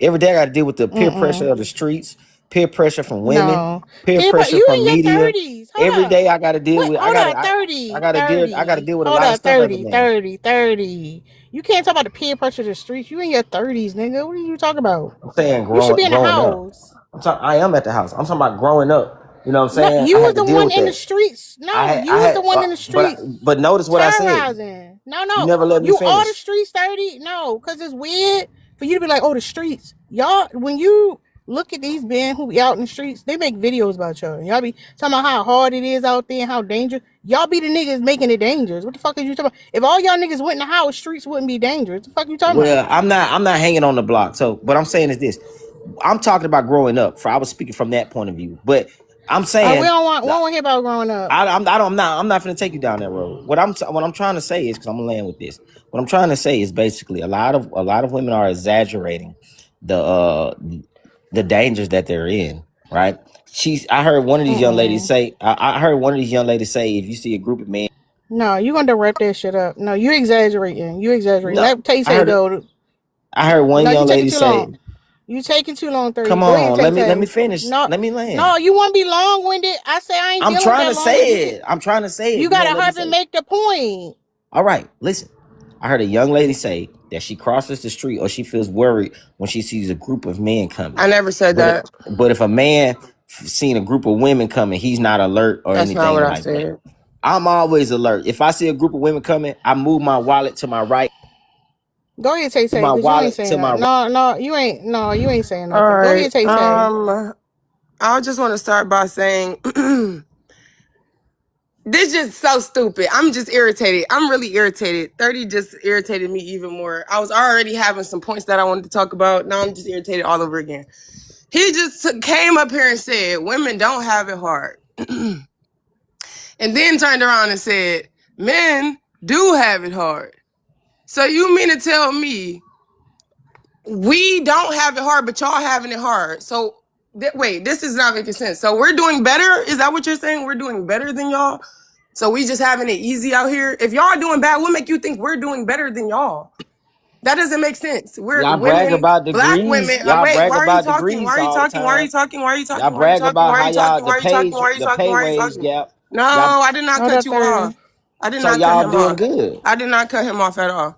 Every day I got to deal with the peer pressure of the streets, peer pressure from women, No. peer pressure You from in your media. 30s. Every day I got to deal with. Hold up, 30, I got to 30. deal with a Hold lot of up, stuff as a 30, man. 30, 30. You can't talk about the peer pressure of the streets. You in your 30s, nigga. What are you talking about? I'm saying You should be in the growing up. house. I am at the house. I'm talking about growing up. You know what I'm No, saying? I you was had to the deal one with in the that. streets. No, I you was had, the one in the streets but notice what I said. terrorizing. You No. never let me You are the finish. streets 30. No, because it's weird for you to be like, oh, the streets. Y'all, when you look at these men who be out in the streets, they make videos about y'all. Y'all be talking about how hard it is out there and how dangerous. Y'all be the niggas making it dangerous. What the fuck are you talking about? If all y'all niggas went in the house, streets wouldn't be dangerous. What the fuck you talking Well, about? I'm not hanging on the block. So what I'm saying is this. I'm talking about growing up. I was speaking from that point of view. But I'm We saying don't want to hear about growing up. I'm not going to take you down that road. What I'm trying to say is, because I'm gonna land with this. What I'm trying to say is basically a lot of women are exaggerating the dangers that they're in. Right? I heard one of these young ladies say. I heard one of these young ladies say, if you see a group of men. No, you gonna wrap that shit up. No, you exaggerating. No, Let Tay say though. I heard one No, you young taking lady too say. long. You taking too long, 30. Come Go ahead, on, Tay let me finish. No, Let me land. no, you want to be long-winded. I say I ain't I'm dealing with trying that to long. say it. I'm trying to say it. You You gotta won't let me hurry say and it. make the point. All right, listen. I heard a young lady say that she crosses the street or she feels worried when she sees a group of men coming. I never said that. But if a man seen a group of women coming, he's not alert or That's not anything what I like that. said. I'm always alert. If I see a group of women coming, I move my wallet to my right. Go ahead, Tay, My because you ain't wallet saying to my that. No, you ain't saying All nothing. Go right. ahead, Tay. I just want to start by saying this just so stupid. I'm just irritated. I'm really irritated. 30 just irritated me even more. I was already having some points that I wanted to talk about. Now I'm just irritated all over again. He just came up here and said women don't have it hard. And then turned around and said men do have it hard. So you mean to tell me we don't have it hard, but y'all having it hard? So wait, this is not making sense. So we're doing better? Is that what you're saying? We're doing better than y'all? So we just having it easy out here? If y'all doing bad, what make you think we're doing better than y'all? That doesn't make sense. We're Y'all brag women, about black degrees. women. Y'all Wait, brag why are you about talking? degrees Why are you all the talking? Why are you time. talking? Why are you talking? Y'all Why are you brag talking? about Why are how you talking? y'all Why are you talking? Why are you talking? pay Why are you wage talking? gap. No, Y'all I did not cut you off. I did so not cut y'all him doing off. good. I did not cut him off at all.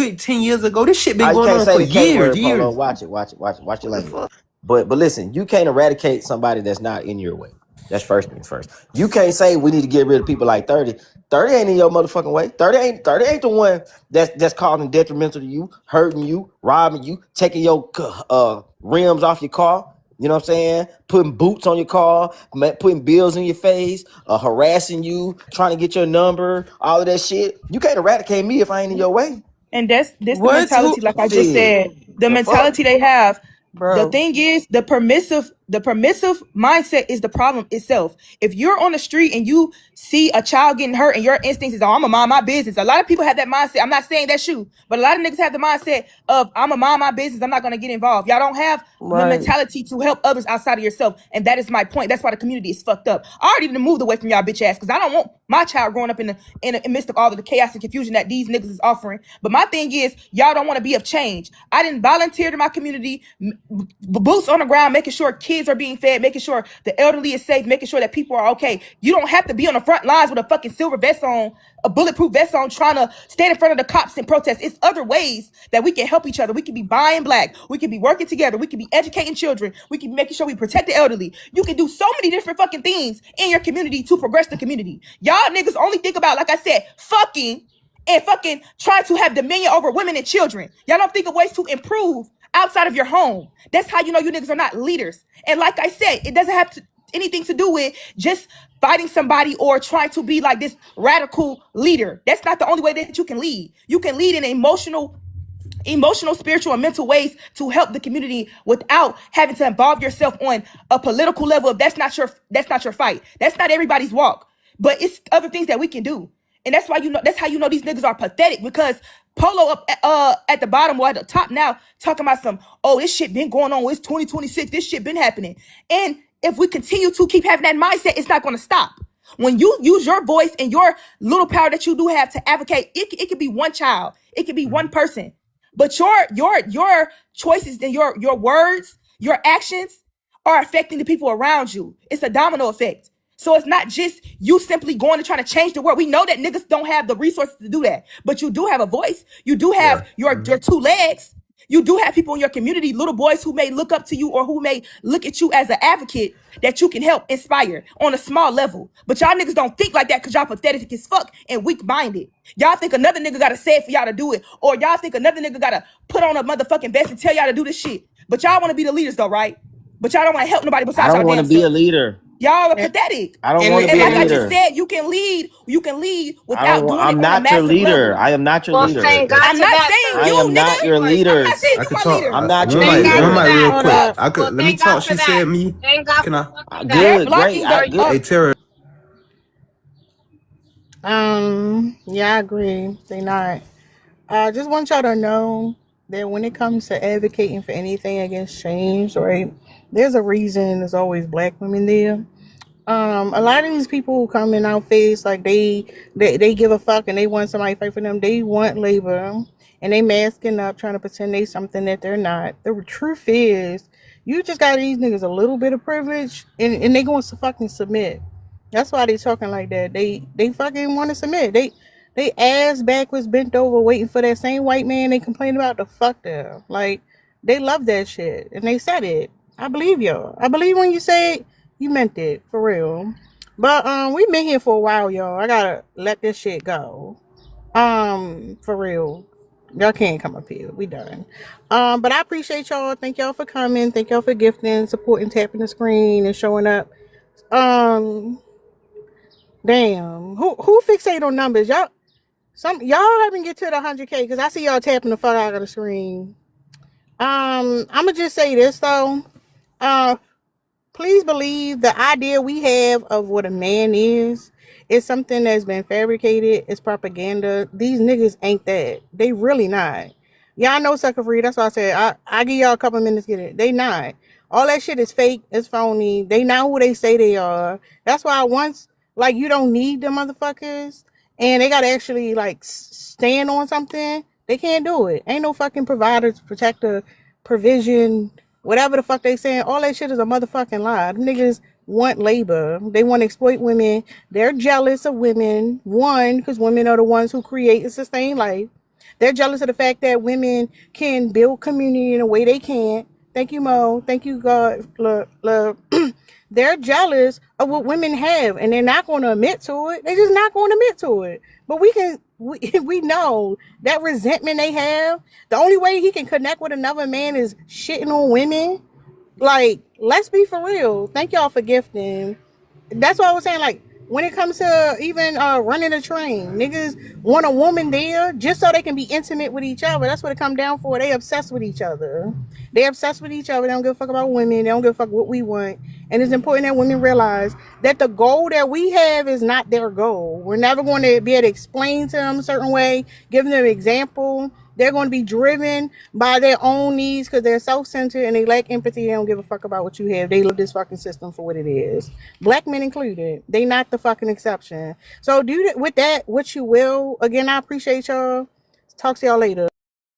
20 10 years ago. This shit been You going can't on say for the K years, word, Polo. years. Watch it. Watch your What the language. fuck? But listen, you can't eradicate somebody that's not in your way. That's first things first. You can't say we need to get rid of people like 30. 30 ain't in your motherfucking way. 30 ain't the one that's causing detrimental to you, hurting you, robbing you, taking your rims off your car. You know what I'm saying? Putting boots on your car, putting bills in your face, harassing you, trying to get your number, all of that shit. You can't eradicate me if I ain't in your way. And this the What's who? mentality, like I just Shit. said, the The fuck? mentality they have. The Bro, thing is, the permissive mindset is the problem itself. If you're on the street and you see a child getting hurt and your instincts is, oh, I'm gonna mind my business. A lot of people have that mindset. I'm not saying that's you, but a lot of niggas have the mindset of, I'm gonna mind my business. I'm not gonna get involved. Y'all don't have the right. mentality to help others outside of yourself, and that is my point. That's why the community is fucked up. I already done moved away from y'all bitch ass because I don't want my child growing up in the midst of all of the chaos and confusion that these niggas is offering. But my thing is, y'all don't want to be of change. I didn't volunteer to my community, boots on the ground, making sure kids are being fed, making sure the elderly is safe, making sure that people are okay. You don't have to be on the front lines with a fucking silver vest on, a bulletproof vest on, trying to stand in front of the cops and protest. It's other ways that we can help each other. We can be buying black. We can be working together. We can be educating children. We can be making sure we protect the elderly. You can do so many different fucking things in your community to progress the community. Y'all niggas only think about, like I said, fucking and fucking trying to have dominion over women and children. Y'all don't think of ways to improve outside of your home. That's how you know you niggas are not leaders. And like I said, it doesn't have anything to do with just fighting somebody or trying to be like this radical leader. That's not the only way that you can lead. You can lead in emotional, spiritual, and mental ways to help the community without having to involve yourself on a political level. If that's not your fight. That's not everybody's walk. But it's other things that we can do. And that's why that's how you know these niggas are pathetic, because Polo up at the bottom or at the top now talking about this shit been going on. It's 2026. This shit been happening. And if we continue to keep having that mindset, it's not going to stop. When you use your voice and your little power that you do have to advocate, it could be one child, it could be one person, but your choices and your words, your actions are affecting the people around you. It's a domino effect. So it's not just you simply going to try to change the world. We know that niggas don't have the resources to do that, but you do have a voice. You do have your two legs. You do have people in your community, little boys who may look up to you or who may look at you as an advocate that you can help inspire on a small level. But y'all niggas don't think like that because y'all pathetic as fuck and weak-minded. Y'all think another nigga gotta say it for y'all to do it, or y'all think another nigga gotta put on a motherfucking vest and tell y'all to do this shit. But y'all want to be the leaders though, right? But y'all don't want to help nobody I besides don't y'all want damn to be a self. leader. Y'all are pathetic. I don't want to And be a like I just leader. said, you can lead without doing I'm it on a not your massive leader. level. I am not your Well, leader. thank God I'm to not that, saying I you, am not nigga. your leader. I'm not saying I you could my talk. leader. I'm not your One Thank mic, God leader. one for mic, real that. Hold quick. up. I could Well, let me thank God talk. for She that. said me. Thank God Can for I? that. They're Good, great, blocking good. Hey, Tara. Yeah, I agree. They not. I just want y'all to know that when it comes to advocating for anything against change, right? There's a reason there's always black women there. A lot of these people who come in our face like they give a fuck and they want somebody to fight for them. They want labor and they masking up trying to pretend they something that they're not. The truth is, you just got these niggas a little bit of privilege and they going to fucking submit. That's why they talking like that. They fucking want to submit. They ass backwards bent over waiting for that same white man they complain about to fuck them. Like they love that shit and they said it. I believe y'all. I believe when you say it, you meant it for real. But we've been here for a while, y'all. I gotta let this shit go. For real. Y'all can't come up here. We done. But I appreciate y'all. Thank y'all for coming. Thank y'all for gifting, supporting, tapping the screen, and showing up. Damn. Who fixate on numbers? Y'all haven't get to the 100K because I see y'all tapping the fuck out of the screen. I'ma just say this though. Please believe the idea we have of what a man is something that's been fabricated. It's propaganda. These niggas ain't that. They really not. Y'all know sucker free. That's why I said I give y'all a couple minutes to get it. They not. All that shit is fake. It's phony. They not who they say they are. That's why once like you don't need them motherfuckers and they gotta actually like stand on something. They can't do it. Ain't no fucking provider, protector, provision, whatever the fuck they saying. All that shit is a motherfucking lie. Them niggas want labor. They want to exploit women. They're jealous of women. One, because women are the ones who create and sustain life. They're jealous of the fact that women can build community in a way they can't. Thank you, Mo. Thank you, God. Look. They're jealous of what women have, and they're not going to admit to it. They're just not going to admit to it. But we know that resentment they have. The only way he can connect with another man is shitting on women. Like, let's be for real. Thank y'all for gifting. That's what I was saying. Like, when it comes to even running a train, niggas want a woman there just so they can be intimate with each other. That's what it come down for. They obsessed with each other. They obsessed with each other. They don't give a fuck about women. They don't give a fuck what we want. And it's important that women realize that the goal that we have is not their goal. We're never going to be able to explain to them a certain way, giving them an example. They're going to be driven by their own needs because they're self-centered and they lack empathy. They don't give a fuck about what you have. They love this fucking system for what it is. Black men included. They not the fucking exception. So do with that what you will. Again, I appreciate y'all. Talk to y'all later.